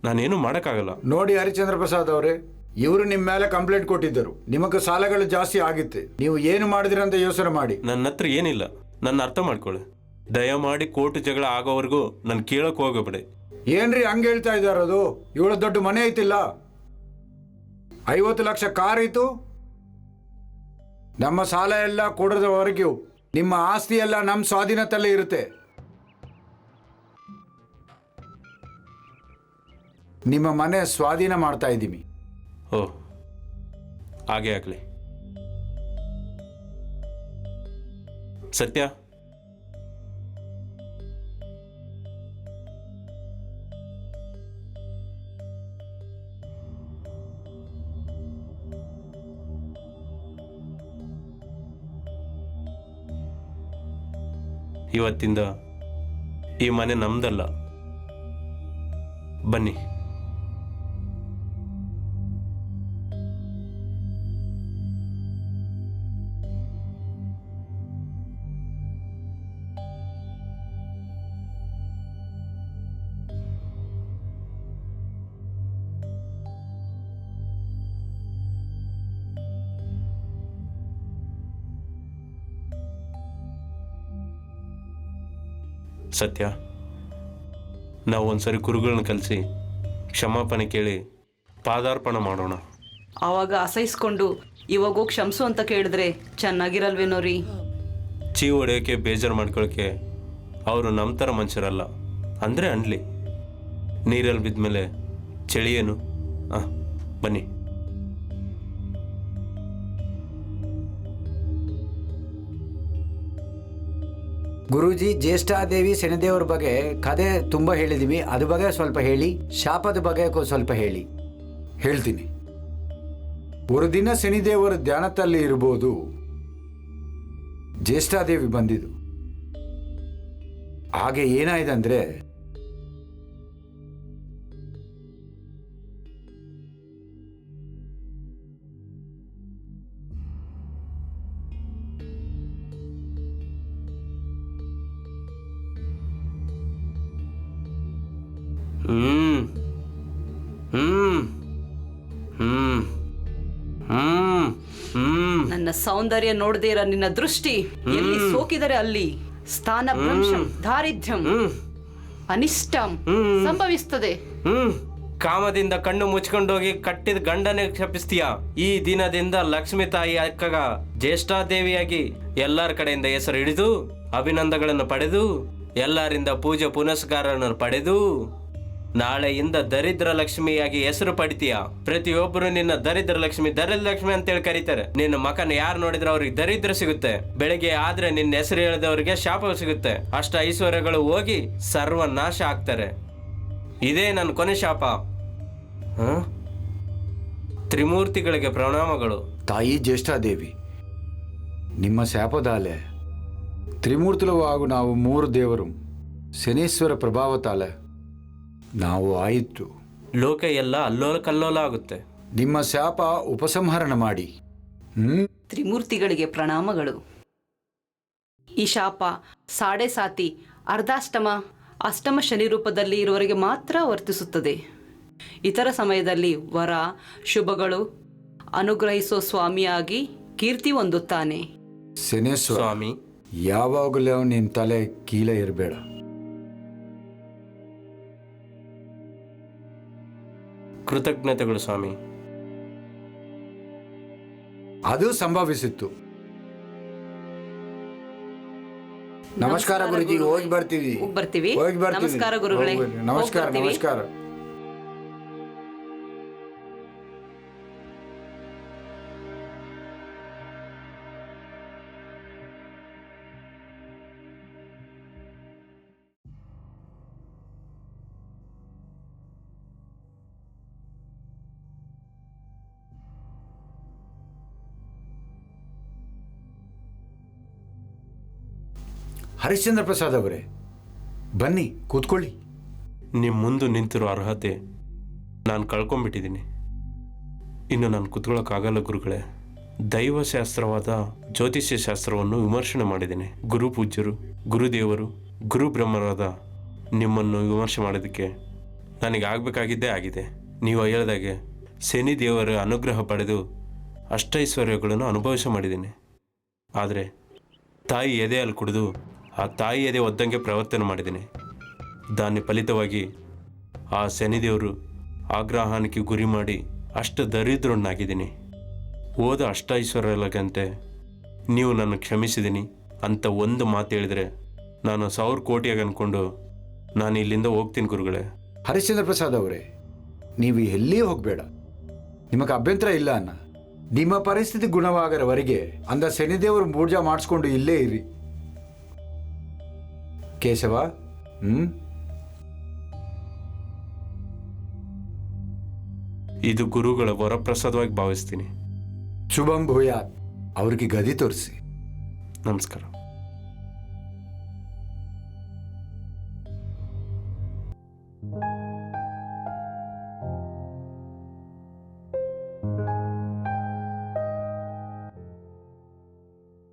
Speaker 2: ನಾನೇನು ಮಾಡೋಕ್ಕಾಗಲ್ಲ.
Speaker 3: ನೋಡಿ ಹರಿಚಂದ್ರ ಪ್ರಸಾದ್ ಅವರೇ, ಇವರು ನಿಮ್ಮ ಮೇಲೆ ಕಂಪ್ಲೇಂಟ್ ಕೊಟ್ಟಿದ್ದರು. ನಿಮಗೆ ಸಾಲಗಳು ಜಾಸ್ತಿ ಆಗಿತ್ತೆ, ನೀವು ಏನು ಮಾಡಿದಿರಂತ ಯೋಚನೆ ಮಾಡಿ.
Speaker 2: ನನ್ನ ಹತ್ರ ಏನಿಲ್ಲ, ನನ್ನ ಅರ್ಥ ಮಾಡ್ಕೊಳ್ಳಿ. ದಯಮಾಡಿ ಕೋರ್ಟ್ ಜಗಳ ಆಗೋವರೆಗೂ ನಾನು ಕೇಳೋಕೆ ಹೋಗಬೇಡಿ.
Speaker 3: ಏನ್ರಿ ಹಂಗೆ ಹೇಳ್ತಾ ಇದ್ದಾರದು? ಇವಳು ದೊಡ್ಡ ಮನೆ ಐತಿಲ್ಲ, 50 ಲಕ್ಷ ಕಾರ್ ಇತ್ತು. ನಮ್ಮ ಸಾಲ ಎಲ್ಲ ಕೊಡದವರೆಗೂ ನಿಮ್ಮ ಆಸ್ತಿ ಎಲ್ಲ ನಮ್ಮ ಸ್ವಾಧೀನತಲ್ಲೇ ಇರುತ್ತೆ. ನಿಮ್ಮ ಮನೆ ಸ್ವಾಧೀನ ಮಾಡ್ತಾ ಇದ್ದೀವಿ.
Speaker 2: ಓ, ಹಾಗೆ ಆಗಲಿ. ಸತ್ಯ, ಇವತ್ತಿಂದ ಈ ಮನೆ ನಮ್ದಲ್ಲ. ಬನ್ನಿ. ಸತ್ಯ, ನಾವು ಒಂದ್ಸರಿ ಗುರುಗಳನ್ನ ಕಲಿಸಿ ಕ್ಷಮಾಪಣೆ ಕೇಳಿ ಪಾದಾರ್ಪಣೆ ಮಾಡೋಣ.
Speaker 1: ಆವಾಗ ಅಸಹಿಸ್ಕೊಂಡು ಇವಾಗ ಹೋಗಿ ಕ್ಷಮಿಸು ಅಂತ ಕೇಳಿದ್ರೆ ಚೆನ್ನಾಗಿರಲ್ವೇನೋ ರೀ?
Speaker 2: ಚೀ ಹೊಡೆಯೋಕ್ಕೆ ಬೇಜಾರು ಮಾಡ್ಕೊಳ್ಳೋಕ್ಕೆ ಅವರು ನಮ್ಮ ಥರ ಮನುಷ್ಯರಲ್ಲ. ಅಂದರೆ ಅನ್ಲಿ, ನೀರಲ್ಲಿ ಬಿದ್ದ ಮೇಲೆ ಚಳಿ ಏನು? ಬನ್ನಿ.
Speaker 8: ಗುರೂಜಿ, ಜ್ಯೇಷ್ಠಾದೇವಿ ಶನಿದೇವರ ಬಗ್ಗೆ ಕತೆ ತುಂಬ ಹೇಳಿದೀವಿ, ಅದ್ರ ಬಗ್ಗೆ ಸ್ವಲ್ಪ ಹೇಳಿ. ಶಾಪದ ಬಗ್ಗೆ ಸ್ವಲ್ಪ ಹೇಳಿ.
Speaker 3: ಹೇಳ್ತೀನಿ. ಒಂದು ದಿನ ಶನಿದೇವರ ಧ್ಯಾನದಲ್ಲಿ ಇರ್ಬೋದು, ಜ್ಯೇಷ್ಠಾದೇವಿ ಬಂದಿದ್ದು. ಹಾಗೆ ಏನಾಯ್ತಂದ್ರೆ,
Speaker 1: ನನ್ನ ಸೌಂದರ್ಯ ನೋಡದೇ ಇರೋ ನಿನ್ನ ದೃಷ್ಟಿ ಎಲ್ಲಿ ಸೋಕಿದರೆ ಅಲ್ಲಿ ಸ್ಥಾನ ಭ್ರಂಶಂ ದಾರಿದ್ರ್ಯಂ ಅನಿಷ್ಟಂ ಸಂಭವಿಸ್ತದೆ.
Speaker 4: ಕಾಮದಿಂದ ಕಣ್ಣು ಮುಚ್ಕೊಂಡೋಗಿ ಕಟ್ಟಿದ ಗಂಡನೇ ಕ್ಷಪಿಸ್ತೀಯ. ಈ ದಿನದಿಂದ ಲಕ್ಷ್ಮೀ ತಾಯಿ ಅಕ್ಕಗ ಜ್ಯೇಷ್ಠಾದೇವಿಯಾಗಿ ಎಲ್ಲರ ಕಡೆಯಿಂದ ಹೆಸರು ಹಿಡಿದು ಅಭಿನಂದಗಳನ್ನು ಪಡೆದು ಎಲ್ಲರಿಂದ ಪೂಜೆ ಪುನಸ್ಕಾರವನ್ನು ಪಡೆದು ನಾಳೆಯಿಂದ ದರಿದ್ರ ಲಕ್ಷ್ಮಿಯಾಗಿ ಹೆಸರು ಪಡಿತೀಯ. ಪ್ರತಿಯೊಬ್ಬರು ನಿನ್ನ ದರಿದ್ರ ಲಕ್ಷ್ಮಿ ಅಂತೇಳಿ ಕರೀತಾರೆ. ನಿನ್ನ ಮಕನ ಯಾರು ನೋಡಿದ್ರೆ ಅವ್ರಿಗೆ ದರಿದ್ರ ಸಿಗುತ್ತೆ. ಬೆಳಿಗ್ಗೆ ಆದ್ರೆ ನಿನ್ನ ಹೆಸರು ಹೇಳಿದವರಿಗೆ ಶಾಪ ಸಿಗುತ್ತೆ. ಅಷ್ಟ ಐಶ್ವರ್ಯಗಳು ಹೋಗಿ ಸರ್ವನಾಶ ಆಗ್ತಾರೆ. ಇದೇ ನನ್ನ ಕೊನೆ ಶಾಪ. ತ್ರಿಮೂರ್ತಿಗಳಿಗೆ ಪ್ರಣಾಮಗಳು.
Speaker 3: ತಾಯಿ ಜ್ಯೇಷ್ಠಾದೇವಿ, ನಿಮ್ಮ శాపదాలే ತ್ರಿಮೂರ್తులు ಹಾಗೂ ನಾವು 3 ದೇವರು ಶನೇಶ್ವರ ಪ್ರಭಾವತಾಲ ನಾವು ಆಯಿತು.
Speaker 4: ಲೋಕ ಎಲ್ಲ ಅಲ್ಲೋಲ ಕಲ್ಲೋಲ ಆಗುತ್ತೆ.
Speaker 3: ನಿಮ್ಮ ಶಾಪ ಉಪಸಂಹರಣ ಮಾಡಿ.
Speaker 1: ತ್ರಿಮೂರ್ತಿಗಳಿಗೆ ಪ್ರಣಾಮಗಳು. ಈ ಶಾಪ ಸಾಡೆ ಸಾತಿ ಅರ್ಧಾಷ್ಟಮ ಅಷ್ಟಮ ಶನಿ ರೂಪದಲ್ಲಿ ಇರುವವರೆಗೆ ಮಾತ್ರ ವರ್ತಿಸುತ್ತದೆ. ಇತರ ಸಮಯದಲ್ಲಿ ವರ ಶುಭಗಳು ಅನುಗ್ರಹಿಸೋ ಸ್ವಾಮಿಯಾಗಿ ಕೀರ್ತಿ ಹೊಂದುತ್ತಾನೆ.
Speaker 3: ಶನೇಶ್ವರ
Speaker 4: ಸ್ವಾಮಿ,
Speaker 3: ಯಾವಾಗಲೂ ನಿನ್ನ ತಲೆ ಕೀಲೇ ಇರಬೇಡ.
Speaker 4: ಕೃತಜ್ಞತೆಗಳು ಸ್ವಾಮಿ.
Speaker 3: ಅದು ಸಂಭವಿಸಿತ್ತು. ನಮಸ್ಕಾರ ಗುರುಜಿ, ಹೋಗಿ ಬರ್ತೀವಿ. ಹೋಗಿ ಬರ್ತೀವಿ.
Speaker 1: ನಮಸ್ಕಾರ ಗುರುಗಳೇ.
Speaker 3: ನಮಸ್ಕಾರ ನಮಸ್ಕಾರ. ಹರಿಶ್ಚಂದ್ರ ಪ್ರಸಾದ್ ಅವರೇ, ಬನ್ನಿ ಕೂತ್ಕೊಳ್ಳಿ.
Speaker 4: ನಿಮ್ಮ ಮುಂದೆ ನಿಂತಿರೋ ಅರ್ಹತೆ ನಾನು ಕಳ್ಕೊಂಡ್ಬಿಟ್ಟಿದ್ದೀನಿ. ಇನ್ನು ನಾನು ಕೂತ್ಕೊಳ್ಳೋಕ್ಕಾಗಲ್ಲ ಗುರುಗಳೇ. ದೈವಶಾಸ್ತ್ರವಾದ ಜ್ಯೋತಿಷ್ಯ ಶಾಸ್ತ್ರವನ್ನು ವಿಮರ್ಶನೆ ಮಾಡಿದ್ದೀನಿ. ಗುರು ಪೂಜ್ಯರು, ಗುರುದೇವರು, ಗುರು ಬ್ರಹ್ಮರಾದ ನಿಮ್ಮನ್ನು ವಿಮರ್ಶೆ ಮಾಡೋದಕ್ಕೆ ನನಗೆ ಆಗಬೇಕಾಗಿದ್ದೇ ಆಗಿದೆ. ನೀವು ಹೇಳಿದಾಗೆ ಶನಿ ದೇವರ ಅನುಗ್ರಹ ಪಡೆದು ಅಷ್ಟೈಶ್ವರ್ಯಗಳನ್ನು ಅನುಭವಿಸ ಮಾಡಿದ್ದೀನಿ. ಆದರೆ ತಾಯಿ ಎದೆಯಲ್ಲಿ ಕುಡಿದು ಆ ತಾಯಿ ಎದೆ ಒದ್ದಂಗೆ ಪ್ರವರ್ತನೆ ಮಾಡಿದ್ದೀನಿ. ದಾನಿ ಫಲಿತವಾಗಿ ಆ ಶನಿದೇವರು ಆಗ್ರಹಾನಿಕೆ ಗುರಿ ಮಾಡಿ ಅಷ್ಟು ದರಿದ್ರನಾಗಿದ್ದೀನಿ. ಓದ ಅಷ್ಟೈಶ್ವರ್ಯಗಂತೆ ನೀವು ನನ್ನ ಕ್ಷಮಿಸಿದ್ದೀನಿ ಅಂತ ಒಂದು ಮಾತು ಹೇಳಿದರೆ ನಾನು 1000 ಕೋಟಿಯಾಗಿ ಅಂದ್ಕೊಂಡು ನಾನು ಇಲ್ಲಿಂದ ಹೋಗ್ತೀನಿ ಗುರುಗಳೇ.
Speaker 3: ಹರಿಶ್ಚಂದ್ರ ಪ್ರಸಾದ್ ಅವರೇ, ನೀವು ಎಲ್ಲಿ ಹೋಗಬೇಡ. ನಿಮಗೆ ಅಭ್ಯಂತರ ಇಲ್ಲ ಅನ್ನ. ನಿಮ್ಮ ಪರಿಸ್ಥಿತಿ ಗುಣವಾಗರವರೆಗೆ ಅಂದ ಶನಿದೇವರು ಪೂಜಾ ಮಾಡಿಸ್ಕೊಂಡು ಇಲ್ಲೇ ಇರಿ. ಕೇಶವ,
Speaker 4: ಇದು ಗುರುಗಳ ವರಪ್ರಸಾದವಾಗಿ ಭಾವಿಸ್ತೀನಿ.
Speaker 3: ಶುಭಂ ಭೂಯಾತ್. ಅವ್ರಿಗೆ ಗದಿ ತೋರಿಸಿ.
Speaker 4: ನಮಸ್ಕಾರ.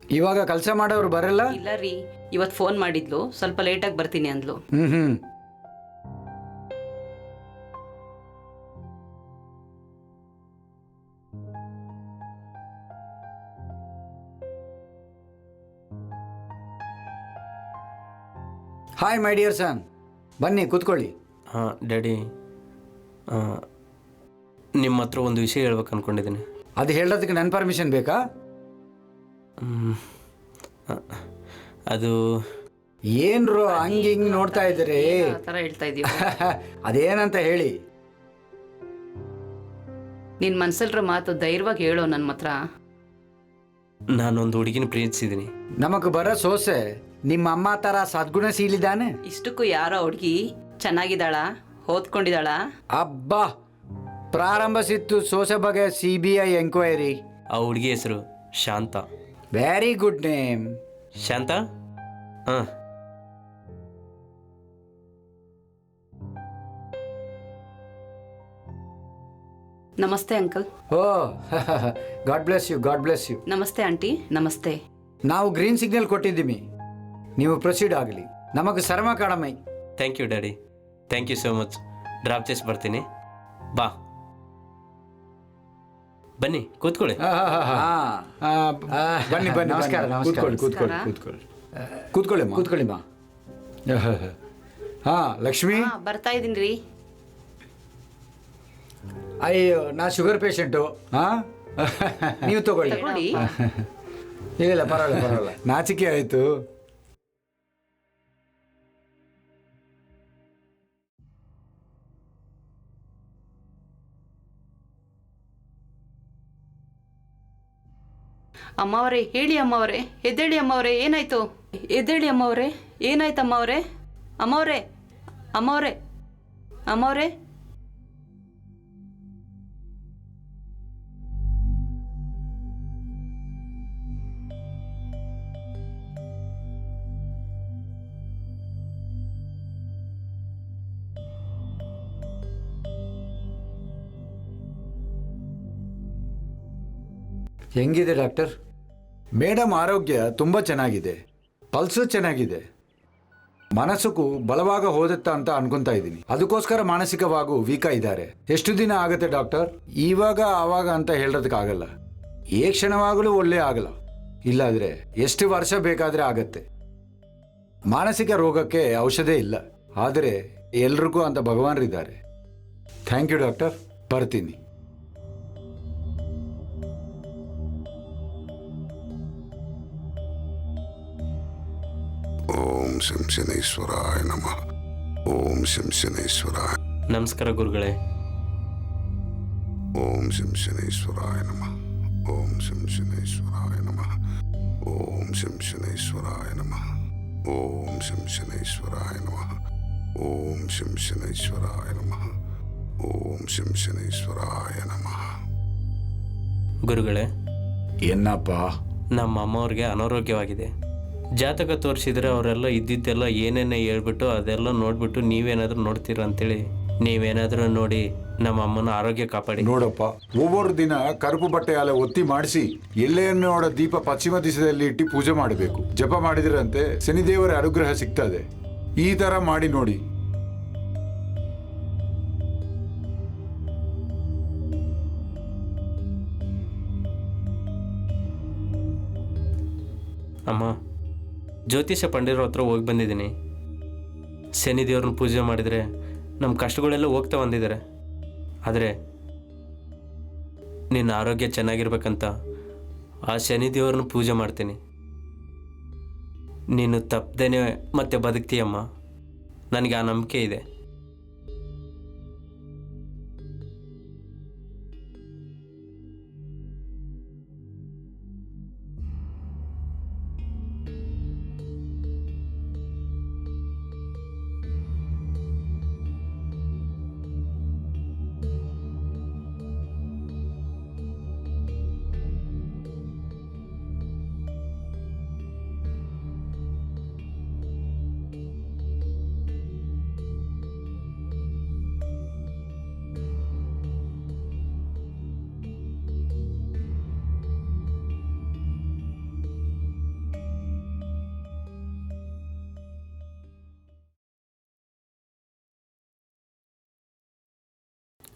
Speaker 8: ಇವಾಗ ಕೆಲಸ ಮಾಡೋರು ಬರಲ್ಲ?
Speaker 1: ಇಲ್ಲ ರೀ, ಇವತ್ತು ಫೋನ್ ಮಾಡಿದ್ಲು, ಸ್ವಲ್ಪ ಲೇಟಾಗಿ ಬರ್ತೀನಿ ಅಂದ್ಲು.
Speaker 8: ಹಾಯ್ ಮೈ ಡಿಯರ್ ಸನ್, ಬನ್ನಿ ಕೂತ್ಕೊಳ್ಳಿ.
Speaker 4: ಹಾಂ ಡ್ಯಾಡಿ, ನಿಮ್ಮ ಹತ್ರ ಒಂದು ವಿಷಯ ಹೇಳ್ಬೇಕು ಅಂದ್ಕೊಂಡಿದ್ದೀನಿ.
Speaker 8: ಅದು ಹೇಳೋದಕ್ಕೆ ನನ್ನ ಪರ್ಮಿಷನ್ ಬೇಕಾ?
Speaker 4: ಅದು
Speaker 8: ಏನ್ರು ಹಂಗೆ ಹಿಂಗೆ ನೋಡ್ತಾ ಇದ್ದೀರಿ?
Speaker 1: ಆ ಥರ ಹೇಳ್ತಾ ಇದೀವಿ.
Speaker 8: ಅದೇನಂತ ಹೇಳಿ.
Speaker 1: ನಿನ್ನ ಮನ್ಸಲ್ರ ಮಾತು ಧೈರ್ಯವಾಗಿ ಹೇಳೋ ನನ್ನ ಹತ್ರ.
Speaker 4: ನಾನೊಂದು ಹುಡುಗಿನ ಪ್ರೀತಿಸಿದ್ದೀನಿ.
Speaker 8: ನಮಗೆ ಬರೋ ಸೋಸೆ ನಿಮ್ಮ ಅಮ್ಮ ಥರ ಸದ್ಗುಣಶೀಲಿದಾನೆ.
Speaker 1: ಇಷ್ಟಕ್ಕೂ ಯಾರೋ ಹುಡುಗಿ ಚೆನ್ನಾಗಿದ್ದಾಳ, ಓದ್ಕೊಂಡಿದ್ದಾಳ?
Speaker 8: ಅಬ್ಬಾ, ಪ್ರಾರಂಭಿಸಿತ್ತು ಸೋಸೆ ಬಗ್ಗೆ CBI ಎಂಕ್ವೈರಿ.
Speaker 4: ಆ ಹುಡುಗಿ ಹೆಸರು Shanta.
Speaker 8: Very good name.
Speaker 4: Shanta? ಹಾಂ.
Speaker 1: ನಮಸ್ತೆ uncle.
Speaker 8: Oh god bless you, god bless you.
Speaker 1: ನಮಸ್ತೆ ಆಂಟಿ. ನಮಸ್ತೆ.
Speaker 8: ನಾವು ಗ್ರೀನ್ ಸಿಗ್ನಲ್ ಕೊಟ್ಟಿದ್ದೀವಿ, ನೀವು ಪ್ರೊಸೀಡ್ ಆಗಲಿ. ನಮಗೆ ಶ್ರಮ ಕಡಿಮೆ.
Speaker 4: Thank you daddy, thank you so much. Drop చేసి ಬರ್ತೀನಿ. ಬಾ, ಬನ್ನಿ ಕೂತ್ಕೊಳ್ಳಿ.
Speaker 3: ಬನ್ನಿ ಬನ್ನಿ,
Speaker 8: ನಮಸ್ಕಾರ, ನಮಸ್ಕಾರ.
Speaker 3: ಕೂತ್ಕೊಳ್ಳಿ ಕೂತ್ಕೊಳ್ಳಿ ಕೂತ್ಕೊಳ್ಳಿ ಕೂತ್ಕೊಳ್ಳಿ
Speaker 8: ಕೂತ್ಕೊಳ್ಳಿಮ್ಮ.
Speaker 3: ಹಾ ಲಕ್ಷ್ಮಿ.
Speaker 1: ಬರ್ತಾ ಇದೀನಿ ರೀ.
Speaker 8: ಅಯ್ಯೋ, ನಾ ಶುಗರ್ ಪೇಷಂಟು. ನೀವು ತಗೊಳ್ಳಿ.
Speaker 1: ತಗೊಳ್ಳಿ.
Speaker 8: ಇಲ್ಲ ಪರವಾಗಿಲ್ಲ ಪರವಾಗಿಲ್ಲ.
Speaker 3: ನಾಚಿಕೆ ಆಯಿತು.
Speaker 1: ಅಮ್ಮವರೇ ಹೇಳಿ, ಅಮ್ಮವರೇ ಎದ್ದೇಳಿ, ಅಮ್ಮವರೇ ಏನಾಯ್ತು? ಎದ್ದೇಳಿ ಅಮ್ಮವರೇ, ಏನಾಯ್ತು ಅಮ್ಮವರೇ? ಅಮ್ಮವರೇ, ಅಮ್ಮವರೇ, ಅಮ್ಮವರೇ.
Speaker 3: ಹೆಂಗಿದೆ ಡಾಕ್ಟರ್? ಮೇಡಮ್ ಆರೋಗ್ಯ ತುಂಬ ಚೆನ್ನಾಗಿದೆ, ಪಲ್ಸು ಚೆನ್ನಾಗಿದೆ, ಮನಸ್ಸಕ್ಕೂ ಬಲವಾಗ ಹೋದತ್ತ ಅಂತ ಅನ್ಕೊಂತಾ ಇದ್ದೀನಿ. ಅದಕ್ಕೋಸ್ಕರ ಮಾನಸಿಕವಾಗೂ ವೀಕ ಇದ್ದಾರೆ. ಎಷ್ಟು ದಿನ ಆಗುತ್ತೆ ಡಾಕ್ಟರ್? ಇವಾಗ ಆವಾಗ ಅಂತ ಹೇಳೋದಕ್ಕಾಗಲ್ಲ. ಏ ಕ್ಷಣವಾಗಲೂ ಒಳ್ಳೆ ಆಗಲ್ಲ, ಇಲ್ಲಾದರೆ ಎಷ್ಟು ವರ್ಷ ಬೇಕಾದರೆ ಆಗತ್ತೆ. ಮಾನಸಿಕ ರೋಗಕ್ಕೆ ಔಷಧಿ ಇಲ್ಲ, ಆದರೆ ಎಲ್ರಿಗೂ ಅಂತ ಭಗವಾನರಿದ್ದಾರೆ. ಥ್ಯಾಂಕ್ ಯು ಡಾಕ್ಟರ್, ಬರ್ತೀನಿ.
Speaker 5: ಓಂ ಶಂ ಶನೈಶ್ವರಾಯ ನಮಃ. ಓಂ ಶಂ ಶನೈಶ್ವರಾಯ.
Speaker 4: ನಮಸ್ಕಾರ ಗುರುಗಳೇ.
Speaker 5: ಓಂ ಶಂ ಶನೈಶ್ವರಾಯ ನಮಃ. ಓಂ ಶಂ ಶನೈಶ್ವರಾಯ ನಮಃ. ಓಂ ಶಂ ಶನೈಶ್ವರಾಯ ನಮಃ. ಓಂ ಶಂ ಶನೈಶ್ವರಾಯ ನಮಃ. ಓಂ ಶಂ ಶನೈಶ್ವರಾಯ ನಮಃ. ಓಂ ಶಂ ಶನೈಶ್ವರಾಯ ನಮಃ.
Speaker 4: ಗುರುಗಳೇ,
Speaker 3: ಏನಪ್ಪ?
Speaker 4: ನಮ್ಮ ಅಮ್ಮವ್ರಿಗೆ ಅನಾರೋಗ್ಯವಾಗಿದೆ. ಜಾತಕ ತೋರಿಸಿದ್ರೆ ಅವರೆಲ್ಲ ಇದ್ದಿದ್ದೆಲ್ಲ ಏನೇನೇ ಹೇಳ್ಬಿಟ್ಟು ಅದೆಲ್ಲ ನೋಡ್ಬಿಟ್ಟು ನೀವೇನಾದರೂ ನೋಡ್ತೀರ ಅಂತೇಳಿ ನೀವೇನಾದರೂ ನೋಡಿ ನಮ್ಮ ಅಮ್ಮನ ಆರೋಗ್ಯ ಕಾಪಾಡಿ.
Speaker 3: ನೋಡಪ್ಪ, ಒவ்வொரு ದಿನ ಕರುಪು ಬಟ್ಟೆ ಅಲೆ ಒತ್ತಿ ಮಾಡಿಸಿ ಎಲ್ಲೆನ್ನೋಡ ದೀಪ ಪಶ್ಚಿಮ ದಿಶೆಯಲ್ಲಿ ಇಟ್ಟು ಪೂಜೆ ಮಾಡಬೇಕು. ಜಪ ಮಾಡಿದ್ರಂತೆ ಶನಿದೇವರ ಅನುಗ್ರಹ ಸಿಗ್ತದೆ. ಈ ತರ ಮಾಡಿ ನೋಡಿ.
Speaker 4: ಅಮ್ಮ, ಜ್ಯೋತಿಷ ಪಂಡಿತರ ಹತ್ರ ಹೋಗಿ ಬಂದಿದ್ದೀನಿ. ಶನಿ ದೇವ್ರನ್ನ ಪೂಜೆ ಮಾಡಿದರೆ ನಮ್ಮ ಕಷ್ಟಗಳೆಲ್ಲ ಹೋಗ್ತಾ ಬಂದಿದ್ದಾರೆ. ಆದರೆ ನಿನ್ನ ಆರೋಗ್ಯ ಚೆನ್ನಾಗಿರ್ಬೇಕಂತ ಆ ಶನಿ ದೇವ್ರನ್ನ ಪೂಜೆ ಮಾಡ್ತೀನಿ. ನೀನು ತಪ್ಪದೇನೆ ಮತ್ತೆ ಬದುಕ್ತೀಯಮ್ಮ. ನನಗೆ ಆ ನಂಬಿಕೆ ಇದೆ.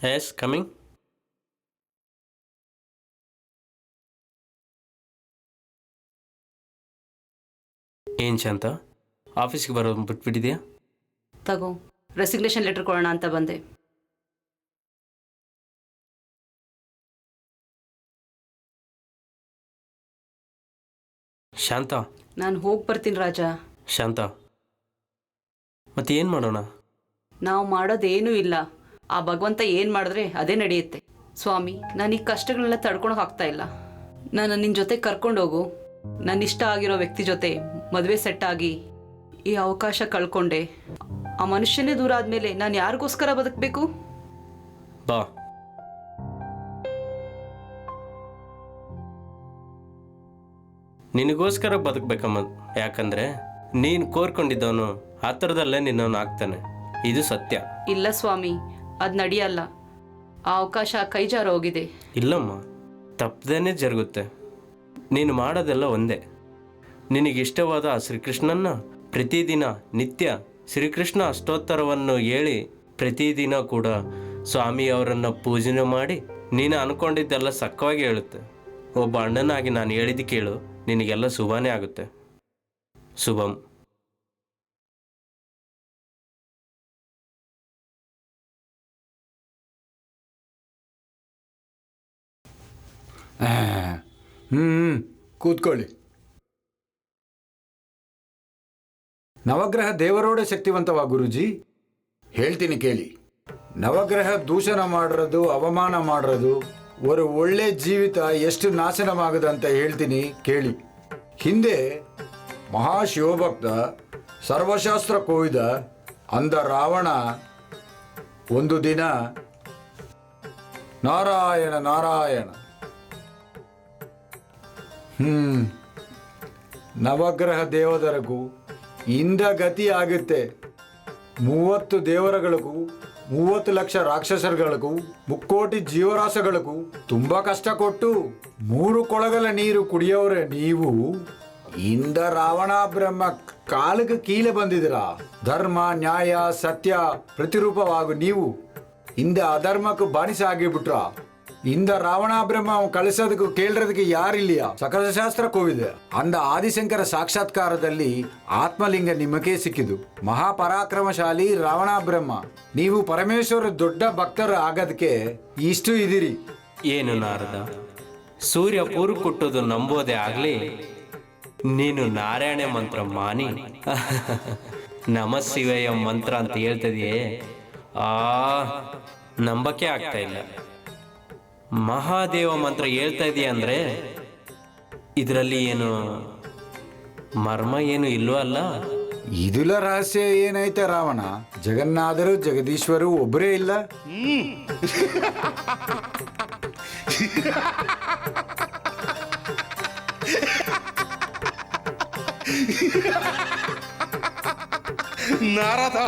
Speaker 4: Yes, coming. ಏನು ಶಾಂತ, ಆಫೀಸ್ಗೆ ಬರೋದು ಬಿಟ್ಬಿಟ್ಟಿದ್ಯಾ?
Speaker 1: ತಗೋ, ರೆಸಿಗ್ನೇಷನ್ ಲೆಟರ್ ಕೊಡೋಣ ಅಂತ ಬಂದೆ.
Speaker 4: ಶಾಂತ,
Speaker 1: ನಾನು ಹೋಗಿ ಬರ್ತೀನಿ ರಾಜ.
Speaker 4: ಶಾಂತ, ಮತ್ತೆ ಏನು ಮಾಡೋಣ?
Speaker 1: ನಾವು ಮಾಡೋದೇನೂ ಇಲ್ಲ. ಆ ಭಗವಂತ ಏನು ಮಾಡಿದ್ರೆ ಅದೇ ನಡೆಯುತ್ತೆ. ಸ್ವಾಮಿ, ನಾನು ಈ ಕಷ್ಟಗಳನ್ನೆಲ್ಲ ತಡ್ಕೊಳಕ್ಕೆ ಆಗ್ತಾ ಇಲ್ಲ. ನಾನು ನಿನ್ನ ಜೊತೆ ಕರ್ಕೊಂಡೋಗು. ನನ್ನ ಇಷ್ಟ ಆಗಿರೋ ವ್ಯಕ್ತಿ ಜೊತೆ ಮದುವೆ ಸೆಟ್ ಆಗಿ ಈ ಅವಕಾಶ ಕಳ್ಕೊಂಡೆ. ಆ ಮನುಷ್ಯನೇ ದೂರ ಆದಮೇಲೆ ನಾನು ಯಾರಿಗೋಸ್ಕರ ಬದುಕಬೇಕು?
Speaker 4: ಬಾ. ನಿನಗೋಸ್ಕರ ಬದುಕಬೇಕಮ್ಮ. ಯಾಕಂದ್ರೆ ನೀನು ಕೋರ್ಕೊಂಡಿದ್ದವನು ಆ ಥರದಲ್ಲೇ ನಿನ್ನವನು ಆಗ್ತಾನೆ. ಇದು ಸತ್ಯ.
Speaker 1: ಇಲ್ಲ ಸ್ವಾಮಿ, ಅದು ನಡೆಯಲ್ಲ. ಆ ಅವಕಾಶ ಕೈ ಜಾರ ಹೋಗಿದೆ.
Speaker 4: ಇಲ್ಲಮ್ಮ, ತಪ್ಪದೇನೆ ಜರುಗುತ್ತೆ. ನೀನು ಮಾಡೋದೆಲ್ಲ ಒಂದೇ. ನಿನಗಿಷ್ಟವಾದ ಆ ಶ್ರೀಕೃಷ್ಣನ್ನ ಪ್ರತಿದಿನ ನಿತ್ಯ ಶ್ರೀಕೃಷ್ಣ ಅಷ್ಟೋತ್ತರವನ್ನು ಹೇಳಿ ಪ್ರತಿದಿನ ಕೂಡ ಸ್ವಾಮಿಯವರನ್ನು ಪೂಜನೆ ಮಾಡಿ ನೀನು ಅಂದ್ಕೊಂಡಿದ್ದೆಲ್ಲ ಸಕ್ಕವಾಗಿ ಹೇಳುತ್ತೆ. ಒಬ್ಬ ಅಣ್ಣನಾಗಿ ನಾನು ಹೇಳಿದ್ದು ಕೇಳು, ನಿನಗೆಲ್ಲ ಶುಭನೇ ಆಗುತ್ತೆ. ಶುಭಂ.
Speaker 3: ಕೂತ್ಕೊಳ್ಳಿ. ನವಗ್ರಹ ದೇವರೋಡೆ ಶಕ್ತಿವಂತವಾ ಗುರುಜಿ? ಹೇಳ್ತೀನಿ ಕೇಳಿ. ನವಗ್ರಹ ದೂಷಣ ಮಾಡಿರೋದು, ಅವಮಾನ ಮಾಡಿರೋದು, ಒಂದು ಒಳ್ಳೆ ಜೀವಿತ ಎಷ್ಟು ನಾಶನವಾಗದಂತ ಹೇಳ್ತೀನಿ ಕೇಳಿ. ಹಿಂದೆ ಮಹಾಶಿವಭಕ್ತ ಸರ್ವಶಾಸ್ತ್ರ ಕೋಯ್ದ ಅಂದ ರಾವಣ ಒಂದು ದಿನ ನಾರಾಯಣ ನಾರಾಯಣ ನವಗ್ರಹ ದೇವದರಿಗೂ ಇಂದ ಗತಿ ಆಗುತ್ತೆ. 30 ದೇವರುಗಳಿಗೂ 30 ಲಕ್ಷ ರಾಕ್ಷಸರುಗಳಿಗೂ 3 ಕೋಟಿ ಜೀವರಾಶಿಗಳಿಗೂ ತುಂಬಾ ಕಷ್ಟ ಕೊಟ್ಟು 3 ಕೊಳಗಲ ನೀರು ಕುಡಿಯೋರೆ ನೀವು ಇಂದ ರಾವಣ ಬ್ರಹ್ಮ ಕಾಲಿಗೆ ಕೀಲೆ ಬಂದಿದ್ದೀರಾ. ಧರ್ಮ ನ್ಯಾಯ ಸತ್ಯ ಪ್ರತಿರೂಪವಾಗು ನೀವು ಇಂದ ಅಧರ್ಮಕ್ಕೆ ಬಾನಿಸ ಆಗಿಬಿಟ್ರ. ಇಂದ ರಾವಣ ಬ್ರಹ್ಮ ಕಳಿಸೋದಕ್ಕೂ ಕೇಳ್ರದಕ್ಕೆ ಯಾರಿಲ್ಲಿಯಾ? ಸಕಲ ಶಾಸ್ತ್ರ ಕೋವಿದೆ ಅಂದ ಆದಿಶಂಕರ ಸಾಕ್ಷಾತ್ಕಾರದಲ್ಲಿ ಆತ್ಮಲಿಂಗ ನಿಮಗೆ ಸಿಕ್ಕಿದು. ಮಹಾಪರಾಕ್ರಮಶಾಲಿ ರಾವಣ ಬ್ರಹ್ಮ, ನೀವು ಪರಮೇಶ್ವರ ದೊಡ್ಡ ಭಕ್ತರು ಆಗೋದಕ್ಕೆ ಇಷ್ಟು ಇದಿರಿ.
Speaker 4: ಏನು ನಾರದ, ಸೂರ್ಯ ಪೂರು ಕೊಟ್ಟುದು ನಂಬೋದೇ ಆಗ್ಲಿ, ನೀನು ನಾರಾಯಣ ಮಂತ್ರ ಮಾನಿ ನಮ ಶಿವಯ್ಯ ಮಂತ್ರ ಅಂತ ಹೇಳ್ತದೆಯೇ, ನಂಬಕ್ಕೆ ಆಗ್ತಾ ಇಲ್ಲ. ಮಹಾದೇವ ಮಂತ್ರ ಹೇಳ್ತಾ ಇದೆಯಾ ಅಂದ್ರೆ ಇದರಲ್ಲಿ ಏನು ಮರ್ಮ ಏನು ಇಲ್ವೋ ಅಲ್ಲ?
Speaker 3: ಇದುಲ ರಹಸ್ಯ ಏನೈತೆ ರಾವಣ? ಜಗನ್ನಾಥರು ಜಗದೀಶ್ವರು ಒಬ್ಬರೇ ಇಲ್ಲ.
Speaker 11: ನಾರದ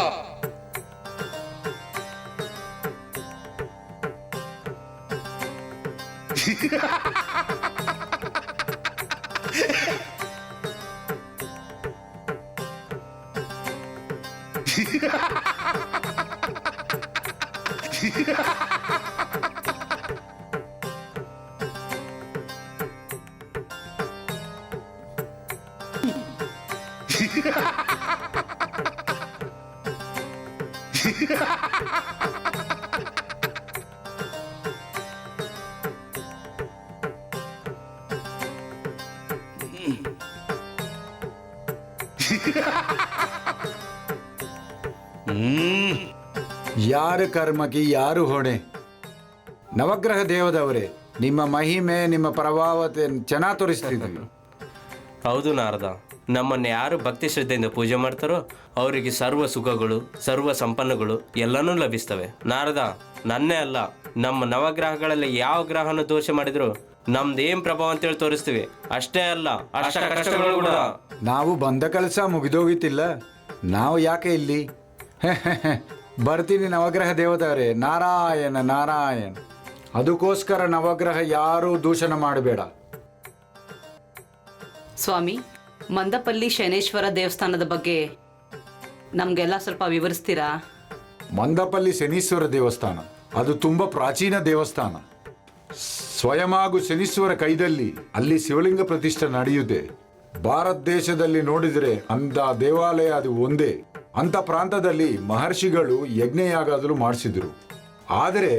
Speaker 3: ಯಾರು ಕರ್ಮಕ್ಕೆ ಯಾರು ಹೊಣೆ? ನವಗ್ರಹ ದೇವದವರೇ, ನಿಮ್ಮ ಮಹಿಮೆ ನಿಮ್ಮ ಪ್ರಭಾವತೆ ಚೆನ್ನಾಗಿ ತೋರಿಸ್ತಿದ್ವಿ.
Speaker 4: ಹೌದು ನಾರದ, ನಮ್ಮನ್ನು ಯಾರು ಭಕ್ತಿ ಶ್ರದ್ಧೆಯಿಂದ ಪೂಜೆ ಮಾಡ್ತಾರೋ ಅವರಿಗೆ ಸರ್ವ ಸುಖಗಳು ಸರ್ವ ಸಂಪನ್ನಗಳು ಎಲ್ಲನೂ ಲಭಿಸ್ತವೆ. ನಾರದ, ನನ್ನೇ ಅಲ್ಲ, ನಮ್ಮ ನವಗ್ರಹಗಳಲ್ಲಿ ಯಾವ ಗ್ರಹನ ದೋಷ ಮಾಡಿದ್ರು ನಮ್ದೇನ್ ಪ್ರಭಾವ ಅಂತೇಳಿ ತೋರಿಸ್ತೀವಿ. ಅಷ್ಟೇ ಅಲ್ಲ, ಅಷ್ಟ ಕಷ್ಟಗಳು ಕೂಡ.
Speaker 3: ನಾವು ಬಂದ ಕೆಲಸ ಮುಗಿದೋಗಿತ್ತಿಲ್ಲ, ನಾವು ಯಾಕೆ ಇಲ್ಲಿ? ಬರ್ತೀನಿ ನವಗ್ರಹ ದೇವದವರೇ. ನಾರಾಯಣ ನಾರಾಯಣ. ಅದಕ್ಕೋಸ್ಕರ ನವಗ್ರಹ ಯಾರೂ ದೂಷಣ ಮಾಡಬೇಡ.
Speaker 1: ಸ್ವಾಮಿ, ಮಂದಪಲ್ಲಿ ಶನೇಶ್ವರ ದೇವಸ್ಥಾನದ ಬಗ್ಗೆ ನಮಗೆಲ್ಲ ಸ್ವಲ್ಪ ವಿವರಿಸ್ತೀರಾ?
Speaker 3: ಮಂದಪಲ್ಲಿ ಶನೀಶ್ವರ ದೇವಸ್ಥಾನ ಅದು ತುಂಬ ಪ್ರಾಚೀನ ದೇವಸ್ಥಾನ. ಸ್ವಯಮಾಗು ಶನೀಶ್ವರ ಕೈದಲ್ಲಿ ಅಲ್ಲಿ ಶಿವಲಿಂಗ ಪ್ರತಿಷ್ಠೆ ನಡೆಯುತ್ತೆ. ಭಾರತ ದೇಶದಲ್ಲಿ ನೋಡಿದರೆ ಅಂದ ದೇವಾಲಯ ಅದು ಒಂದೇ. ಅಂತ ಪ್ರಾಂತದಲ್ಲಿ ಮಹರ್ಷಿಗಳು ಯಜ್ಞಯಾಗಾದರೂ ಮಾಡಿಸಿದ್ರು. ಆದರೆ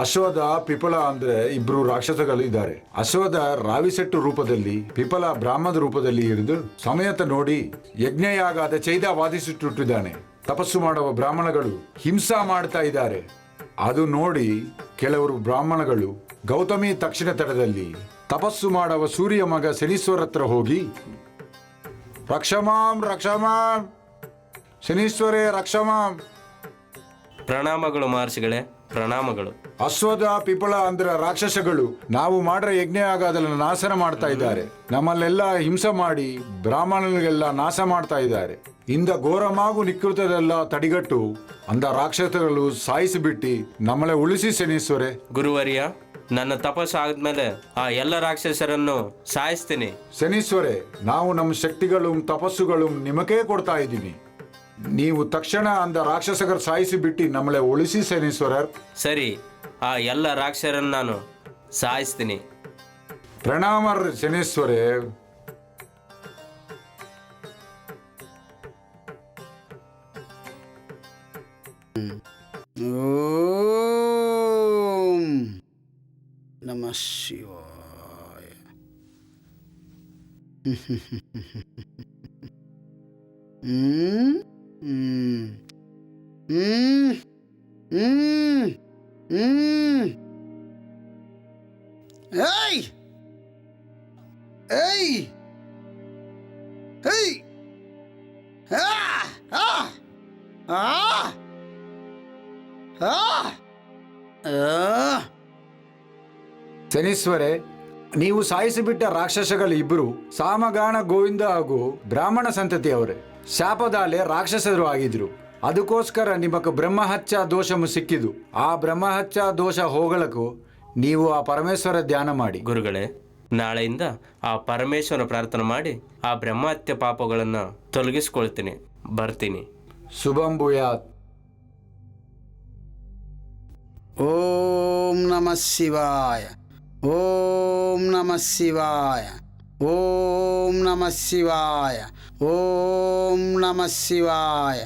Speaker 3: ಅಶ್ವದ ಪಿಪಲ ಅಂದ್ರೆ ಇಬ್ರು ರಾಕ್ಷಸಗಳು ಇದ್ದಾರೆ. ಅಶ್ವದ ರಾವಿಸೆಟ್ಟು ರೂಪದಲ್ಲಿ, ಪಿಪಲ ಬ್ರಾಹ್ಮದ ರೂಪದಲ್ಲಿ ಹಿಡಿದು ಸಮಯತ ನೋಡಿ ಯಜ್ಞಯಾಗದ ಚೈದ ವಾದಿಸಿಟ್ಟಿದ್ದಾನೆ. ತಪಸ್ಸು ಮಾಡುವ ಬ್ರಾಹ್ಮಣಗಳು ಹಿಂಸಾ ಮಾಡ್ತಾ ಇದ್ದಾರೆ. ಅದು ನೋಡಿ ಕೆಲವರು ಬ್ರಾಹ್ಮಣಗಳು ಗೌತಮಿ ತಕ್ಷಣ ತಟದಲ್ಲಿ ತಪಸ್ಸು ಮಾಡುವ ಸೂರ್ಯ ಮಗ ಶನೀಶ್ವರ ಹತ್ರ ಹೋಗಿ, ರಕ್ಷಮಾಂ ರಕ್ಷಮಾಂ, ಶನೀಶ್ವರೇ ರಕ್ಷಮಾಂ.
Speaker 4: ಪ್ರಣಾಮಗಳು ಮಹರ್ಷಿಗಳೇ, ಪ್ರಣಾಮಗಳು.
Speaker 3: ಅಶ್ವದ ಪಿಪಳ ಅಂದ್ರೆ ರಾಕ್ಷಸಗಳು ನಾವು ಮಾಡ್ರೆ ಯಜ್ಞ ಆಗೋದನ್ನ ನಾಶನ ಮಾಡ್ತಾ ಇದ್ದಾರೆ. ನಮ್ಮಲ್ಲೆಲ್ಲ ಹಿಂಸೆ ಮಾಡಿ ಬ್ರಾಹ್ಮಣರಿಗೆಲ್ಲ ನಾಶ ಮಾಡ್ತಾ ಇದ್ದಾರೆ. ಇಂದ ಘೋರಮಾಗು ನಿಕೃತದೆಲ್ಲ ತಡಿಗಟ್ಟು ಅಂದ ರಾಕ್ಷಸಗಳು ಸಾಯಿಸಿಬಿಟ್ಟು ನಮ್ಮಳೆ ಉಳಿಸಿ ಶನೀಶ್ವರೇ.
Speaker 4: ಗುರುವರ್ಯ, ನನ್ನ ತಪಸ್ಸು ಆದ್ಮೇಲೆ ಆ ಎಲ್ಲ ರಾಕ್ಷಸರನ್ನು ಸಾಯಿಸ್ತೀನಿ.
Speaker 3: ಶನೀಶ್ವರೇ, ನಾವು ನಮ್ಮ ಶಕ್ತಿಗಳು ತಪಸ್ಸುಗಳು ನಿಮಗೇ ಕೊಡ್ತಾ ಇದ್ದೀನಿ. ನೀವು ತಕ್ಷಣ ಅಂದ ರಾಕ್ಷಸಗರು ಸಾಯಿಸಿ ಬಿಟ್ಟು ನಮ್ಮಳೆ ಉಳಿಸಿ ಶನೀಶ್ವರರ್.
Speaker 4: ಸರಿ, ಆ ಎಲ್ಲ ರಾಕ್ಷಸರನ್ನು ನಾನು ಸಾಯಿಸ್ತೀನಿ.
Speaker 3: ಪ್ರಣಾಮ ಶನೀಶ್ವರೇ.
Speaker 7: ಓಂ ನಮಃ ಶಿವಾಯ. ಏಯ್ ಏಯ್ ಏಯ್ ಆ ಆ ಆ
Speaker 3: ಶನೀಶ್ವರೇ, ನೀವು ಸಾಯಿಸಿಬಿಟ್ಟ ರಾಕ್ಷಸಗಳು ಇಬ್ಬರು ಸಾಮಗಾನ ಗೋವಿಂದ ಹಾಗೂ ಬ್ರಾಹ್ಮಣ ಸಂತತಿಯವರೇ. ಶಾಪದಾಲೆ ರಾಕ್ಷಸರು ಆಗಿದ್ರು. ಅದಕ್ಕೋಸ್ಕರ ನಿಮಗ ಬ್ರಹ್ಮಹತ್ಯ ದೋಷವು ಸಿಕ್ಕಿದು. ಆ ಬ್ರಹ್ಮಹತ್ಯ ದೋಷ ಹೋಗಳಕ್ಕೂ ನೀವು ಆ ಪರಮೇಶ್ವರ ಧ್ಯಾನ ಮಾಡಿ.
Speaker 4: ಗುರುಗಳೇ, ನಾಳೆಯಿಂದ ಆ ಪರಮೇಶ್ವರ ಪ್ರಾರ್ಥನೆ ಮಾಡಿ ಆ ಬ್ರಹ್ಮಹತ್ಯ ಪಾಪಗಳನ್ನು ತೊಲಗಿಸ್ಕೊಳ್ತೀನಿ. ಬರ್ತೀನಿ.
Speaker 3: ಶುಭಂ ಭೂಯಾತ್.
Speaker 7: ಓಂ ನಮಃ ಶಿವಾಯ. ಓಂ ನಮಃ ಶಿವಾಯ. ಓಂ ನಮಃ ಶಿವಾಯ. ಓಂ ನಮಃ ಶಿವಾಯ.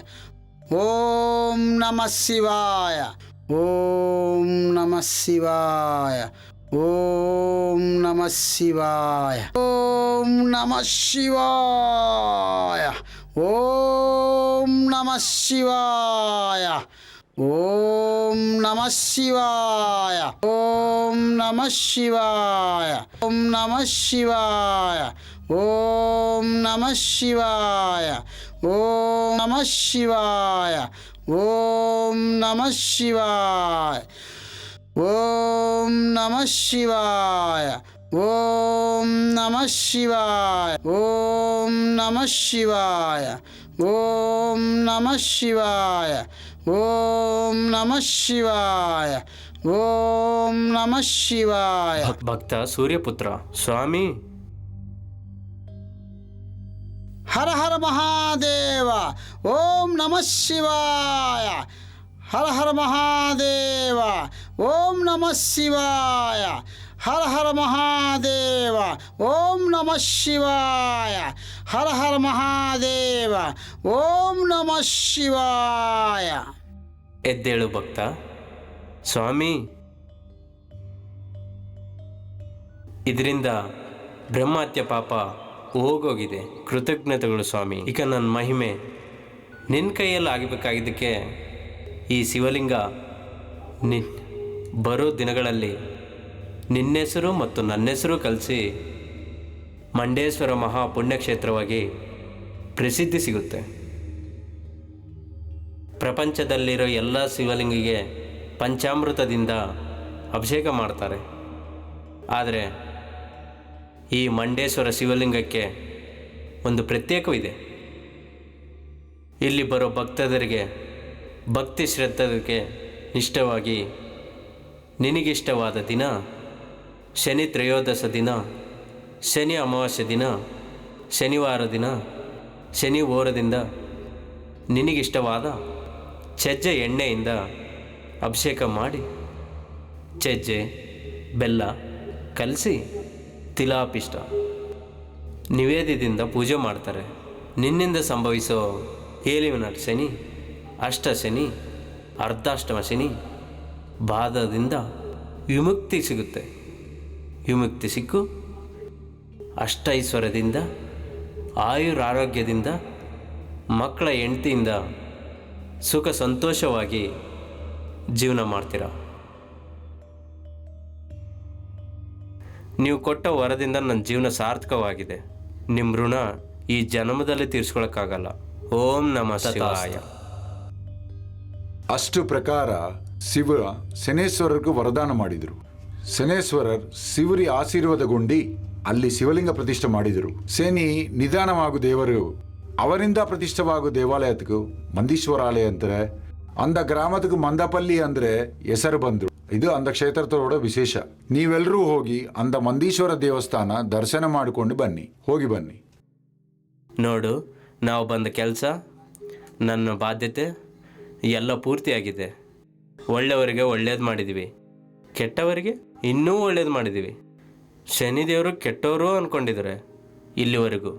Speaker 7: ಓಂ ನಮಃ ಶಿವಾಯ. ಓಂ ನಮಃ ಶಿವಾಯ. ಓಂ ನಮಃ ಶಿವಾಯ. ಓಂ ನಮಃ ಶಿವಾಯ. ಓಂ ನಮಃ ಶಿವಾಯ. ಓಂ ನಮಃ ಶಿವಾಯ. ಓಂ ನಮಃ ಶಿವಾಯ. ಓಂ ನಮಃ ಶಿವಾಯ. ಓಂ ನಮಃ ಶಿವಾಯ. ಓಂ ನಮಃ ಶಿವಾಯ. ಓಂ ನಮಃ ಶಿವಾಯ. ಓಂ ನಮಃ ಶಿವಾಯ. ಓಂ ನಮಃ ಶಿವಾಯ. ಓಂ ನಮಃ ಶಿವಾಯ. ಓಂ ನಮಃ ಶಿವಾಯ. ಓಂ ನಮಃ ಶಿವಾಯ. ಓಂ ನಮಃ ಶಿವಾಯ.
Speaker 4: ಭಕ್ತ ಸೂರ್ಯಪುತ್ರ ಸ್ವಾಮಿ.
Speaker 7: ಹರ ಹರ ಮಹಾದೇವ. ಓಂ ನಮಃ ಶಿವಾಯ. ಹರ ಹರ ಮಹಾದೇವ. ಓಂ ನಮಃ ಶಿವಾಯ. ಹರ ಹರ ಮಹಾದೇವ. ಓಂ ನಮಃ ಶಿವಾಯ. ಹರ ಹರ ಮಹಾದೇವ. ಓಂ ನಮಃ ಶಿವಾಯ.
Speaker 4: ಎದ್ದೇಳು ಭಕ್ತ. ಸ್ವಾಮಿ, ಇದರಿಂದ ಬ್ರಹ್ಮಹತ್ಯ ಪಾಪ ಹೋಗೋಗಿದೆ. ಕೃತಜ್ಞತೆಗಳು ಸ್ವಾಮಿ. ಈಗ ನನ್ನ ಮಹಿಮೆ ನಿನ್ನ ಕೈಯಲ್ಲಿ ಆಗಬೇಕಾಗಿದ್ದಕ್ಕೆ ಈ ಶಿವಲಿಂಗ ಬರೋ ದಿನಗಳಲ್ಲಿ ನಿನ್ನ ಹೆಸರು ಮತ್ತು ನನ್ನ ಹೆಸರು ಕಲಿಸಿ ಮಂಡೇಶ್ವರ ಮಹಾ ಪುಣ್ಯಕ್ಷೇತ್ರವಾಗಿ ಪ್ರಸಿದ್ಧಿ ಸಿಗುತ್ತೆ. ಪ್ರಪಂಚದಲ್ಲಿರೋ ಎಲ್ಲ ಶಿವಲಿಂಗಿಗೆ ಪಂಚಾಮೃತದಿಂದ ಅಭಿಷೇಕ ಮಾಡ್ತಾರೆ. ಆದರೆ ಈ ಮಂಡೇಶ್ವರ ಶಿವಲಿಂಗಕ್ಕೆ ಒಂದು ಪ್ರತ್ಯೇಕವಿದೆ. ಇಲ್ಲಿ ಬರೋ ಭಕ್ತರಿಗೆ ಭಕ್ತಿ ಶ್ರದ್ಧೆಗೆ ನಿಷ್ಠವಾಗಿ ನಿನಗಿಷ್ಟವಾದ ದಿನ ಶನಿ ತ್ರಯೋದಶ ದಿನ, ಶನಿ ಅಮಾವಾಸ್ಯೆ ದಿನ, ಶನಿವಾರ ದಿನ, ಶನಿ ಓರದಿಂದ ನಿನಗಿಷ್ಟವಾದ ಚಜ್ಜೆ ಎಣ್ಣೆಯಿಂದ ಅಭಿಷೇಕ ಮಾಡಿ ಚಜ್ಜೆ ಬೆಲ್ಲ ಕಲಸಿ ತಿಲಾಪಿಷ್ಟ ನಿವೇದ್ಯದಿಂದ ಪೂಜೆ ಮಾಡ್ತಾರೆ. ನಿನ್ನಿಂದ ಸಂಭವಿಸೋ ಏಲಿನ ಶನಿ, ಅಷ್ಟ ಶನಿ, ಅರ್ಧಾಷ್ಟಮ ಶನಿ ಬಾಧದಿಂದ ವಿಮುಕ್ತಿ ಸಿಗುತ್ತೆ. ವಿಮುಕ್ತಿ ಸಿಕ್ಕು ಅಷ್ಟೈಶ್ವರ್ಯದಿಂದ, ಆಯುರಾರೋಗ್ಯದಿಂದ, ಮಕ್ಕಳ ಹೆಂಡತಿಯಿಂದ ಸುಖ ಸಂತೋಷವಾಗಿ ಜೀವನ ಮಾಡ್ತೀರ. ನೀವು ಕೊಟ್ಟ ವರದಿಂದ ನನ್ನ ಜೀವನ ಸಾರ್ಥಕವಾಗಿದೆ. ನಿಮ್ಮ ಋಣ ಈ ಜನ್ಮದಲ್ಲಿ ತೀರಿಸ್ಕೊಳಕ್ಕಾಗಲ್ಲ. ಓಂ ನಮಃ ಶಿವಾಯ.
Speaker 6: ಅಷ್ಟು ಪ್ರಕಾರ ಶಿವ ಶನೇಶ್ವರರಿಗೂ ವರದಾನ ಮಾಡಿದರು. ಶನೇಶ್ವರರ್ ಶಿವರಿ ಆಶೀರ್ವಾದಗೊಂಡು ಅಲ್ಲಿ ಶಿವಲಿಂಗ ಪ್ರತಿಷ್ಠೆ ಮಾಡಿದರು. ಶನಿ ನಿಧಾನವಾಗು ದೇವರು ಅವರಿಂದ ಪ್ರತಿಷ್ಠವಾಗು ದೇವಾಲಯಕ್ಕೂ ಮಂದೀಶ್ವರಾಲಯ ಅಂತಾರೆ. ಅಂದ ಗ್ರಾಮದಕ್ಕೂ ಮಂದಪಲ್ಲಿ ಅಂದ್ರೆ ಹೆಸರು ಬಂದ್ರು. ಇದು ಅಂದ ಕ್ಷೇತ್ರದೋಡ ವಿಶೇಷ. ನೀವೆಲ್ಲರೂ ಹೋಗಿ ಅಂದ ಮಂದೀಶ್ವರ ದೇವಸ್ಥಾನ ದರ್ಶನ ಮಾಡಿಕೊಂಡು ಬನ್ನಿ. ಹೋಗಿ ಬನ್ನಿ.
Speaker 4: ನೋಡು, ನಾವು ಬಂದ ಕೆಲಸ, ನನ್ನ ಬಾಧ್ಯತೆ ಎಲ್ಲ ಪೂರ್ತಿಯಾಗಿದೆ. ಒಳ್ಳೆಯವರಿಗೆ ಒಳ್ಳೇದು ಮಾಡಿದ್ದೀವಿ, ಕೆಟ್ಟವರಿಗೆ ಇನ್ನೂ ಒಳ್ಳೇದು ಮಾಡಿದ್ದೀವಿ. ಶನಿದೇವರು ಕೆಟ್ಟವರು ಅಂದ್ಕೊಂಡಿದ್ದಾರೆ ಇಲ್ಲಿವರೆಗೂ.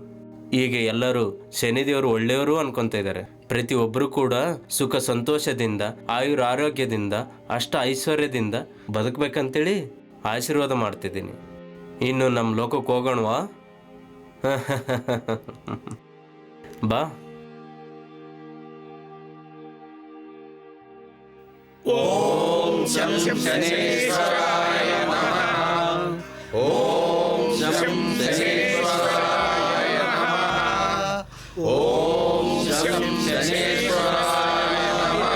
Speaker 4: ಈಗ ಎಲ್ಲರೂ ಶನಿದೇವರು ಒಳ್ಳೆಯವರು ಅನ್ಕೊತಾ ಇದ್ದಾರೆ. ಪ್ರತಿಯೊಬ್ಬರು ಕೂಡ ಸುಖ ಸಂತೋಷದಿಂದ, ಆಯುರಾರೋಗ್ಯದಿಂದ, ಅಷ್ಟ ಐಶ್ವರ್ಯದಿಂದ ಬದುಕಬೇಕಂತೇಳಿ ಆಶೀರ್ವಾದ ಮಾಡ್ತಿದ್ದೀನಿ. ಇನ್ನು ನಮ್ಮ ಲೋಕಕ್ಕೆ ಹೋಗೋಣವಾ? ಬಾ.
Speaker 11: ಓಂ ಶಂ ಶನೇಶ್ವರಾಯ ನಮಃ. ಓಂ ಶಂ ಶನೇಶ್ವರಾಯ ನಮಃ. ಓಂ ಶಂ ಶನೇಶ್ವರಾಯ ನಮಃ.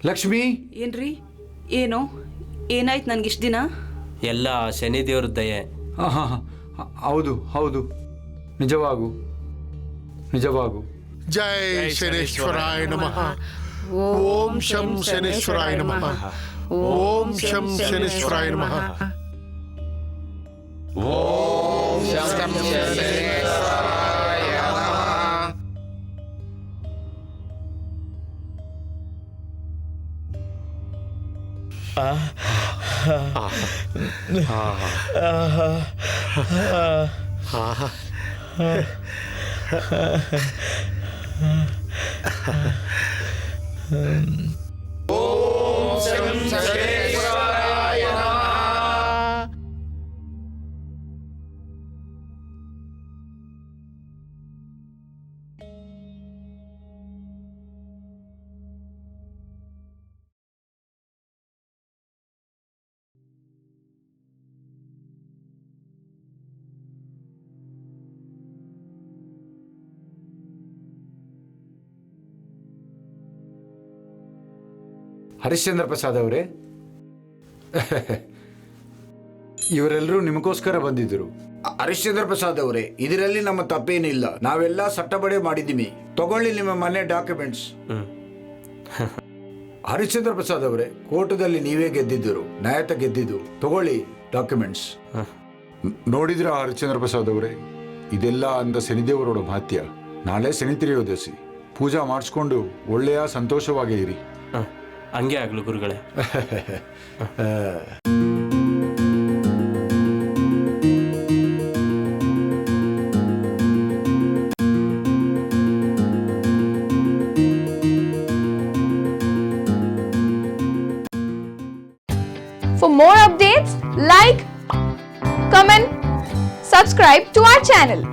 Speaker 3: ಲಕ್ಷ್ಮಿ,
Speaker 1: ಏನ್ರಿ? ಏನು ಏನಾಯ್ತು ನನ್ಗೆ ಇಷ್ಟು ದಿನ?
Speaker 4: ಎಲ್ಲ ಶನಿ ದೇವ್ರ ದಯೆ.
Speaker 3: ಹೌದು ಹೌದು, ನಿಜವಾಗು ನಿಜವಾಗು.
Speaker 10: ಜೈ ಶನೇಶ್ವರಾಯ ನಮಃ. ಓಂ ಶಂ ಶನೇಶ್ವರಾಯ ನಮಃ. ಓಂ ಶಂ ಶನೇಶ್ವರಾಯ ನಮಃ.
Speaker 11: ಓಂ ಶಂ ಶನೇಶ್ವರಾಯ ನಮಃ. ಓಂ ಶಂ ಶನೇಶ್ವರಾಯ ನಮಃ.
Speaker 3: ಹರಿಶ್ಚಂದ್ರ ಪ್ರಸಾದ್ ಅವರೇ, ಇವರೆಲ್ಲರೂ ನಿಮಗೋಸ್ಕರ ಬಂದಿದ್ದರು.
Speaker 13: ಹರಿಶ್ಚಂದ್ರ ಪ್ರಸಾದ್ ಅವರೇ, ಇದರಲ್ಲಿ ನಮ್ಮ ತಪ್ಪೇನಿಲ್ಲ. ನಾವೆಲ್ಲ ಸಟ್ಟಬಡೆ ಮಾಡಿದ್ದೀವಿ. ತಗೊಳ್ಳಿ ನಿಮ್ಮ ಮನೆ ಡಾಕ್ಯುಮೆಂಟ್ಸ್. ಹರಿಶ್ಚಂದ್ರ ಪ್ರಸಾದ್ ಅವರೇ, ಕೋರ್ಟದಲ್ಲಿ ನೀವೇ ಗೆದ್ದಿದ್ದರು, ನ್ಯಾಯತ ಗೆದ್ದಿದ್ದು. ತಗೊಳ್ಳಿ ಡಾಕ್ಯುಮೆಂಟ್ಸ್.
Speaker 6: ನೋಡಿದ್ರ ಹರಿಶ್ಚಂದ್ರ ಪ್ರಸಾದ್ ಅವರೇ, ಇದೆಲ್ಲ ಅಂದ ಶನಿದೇವರೋಡ ಮಹತ್ಯ. ನಾಳೆ ಶನಿ ತ್ರಯೋದಶಿ, ಪೂಜಾ ಮಾಡಿಸ್ಕೊಂಡು ಒಳ್ಳೆಯ ಸಂತೋಷವಾಗಿ ಇರಿ.
Speaker 4: ಹಂಗೆ ಆಗ್ಲು ಗುರುಗಳೇ.
Speaker 14: For more updates, like, comment, subscribe to our channel.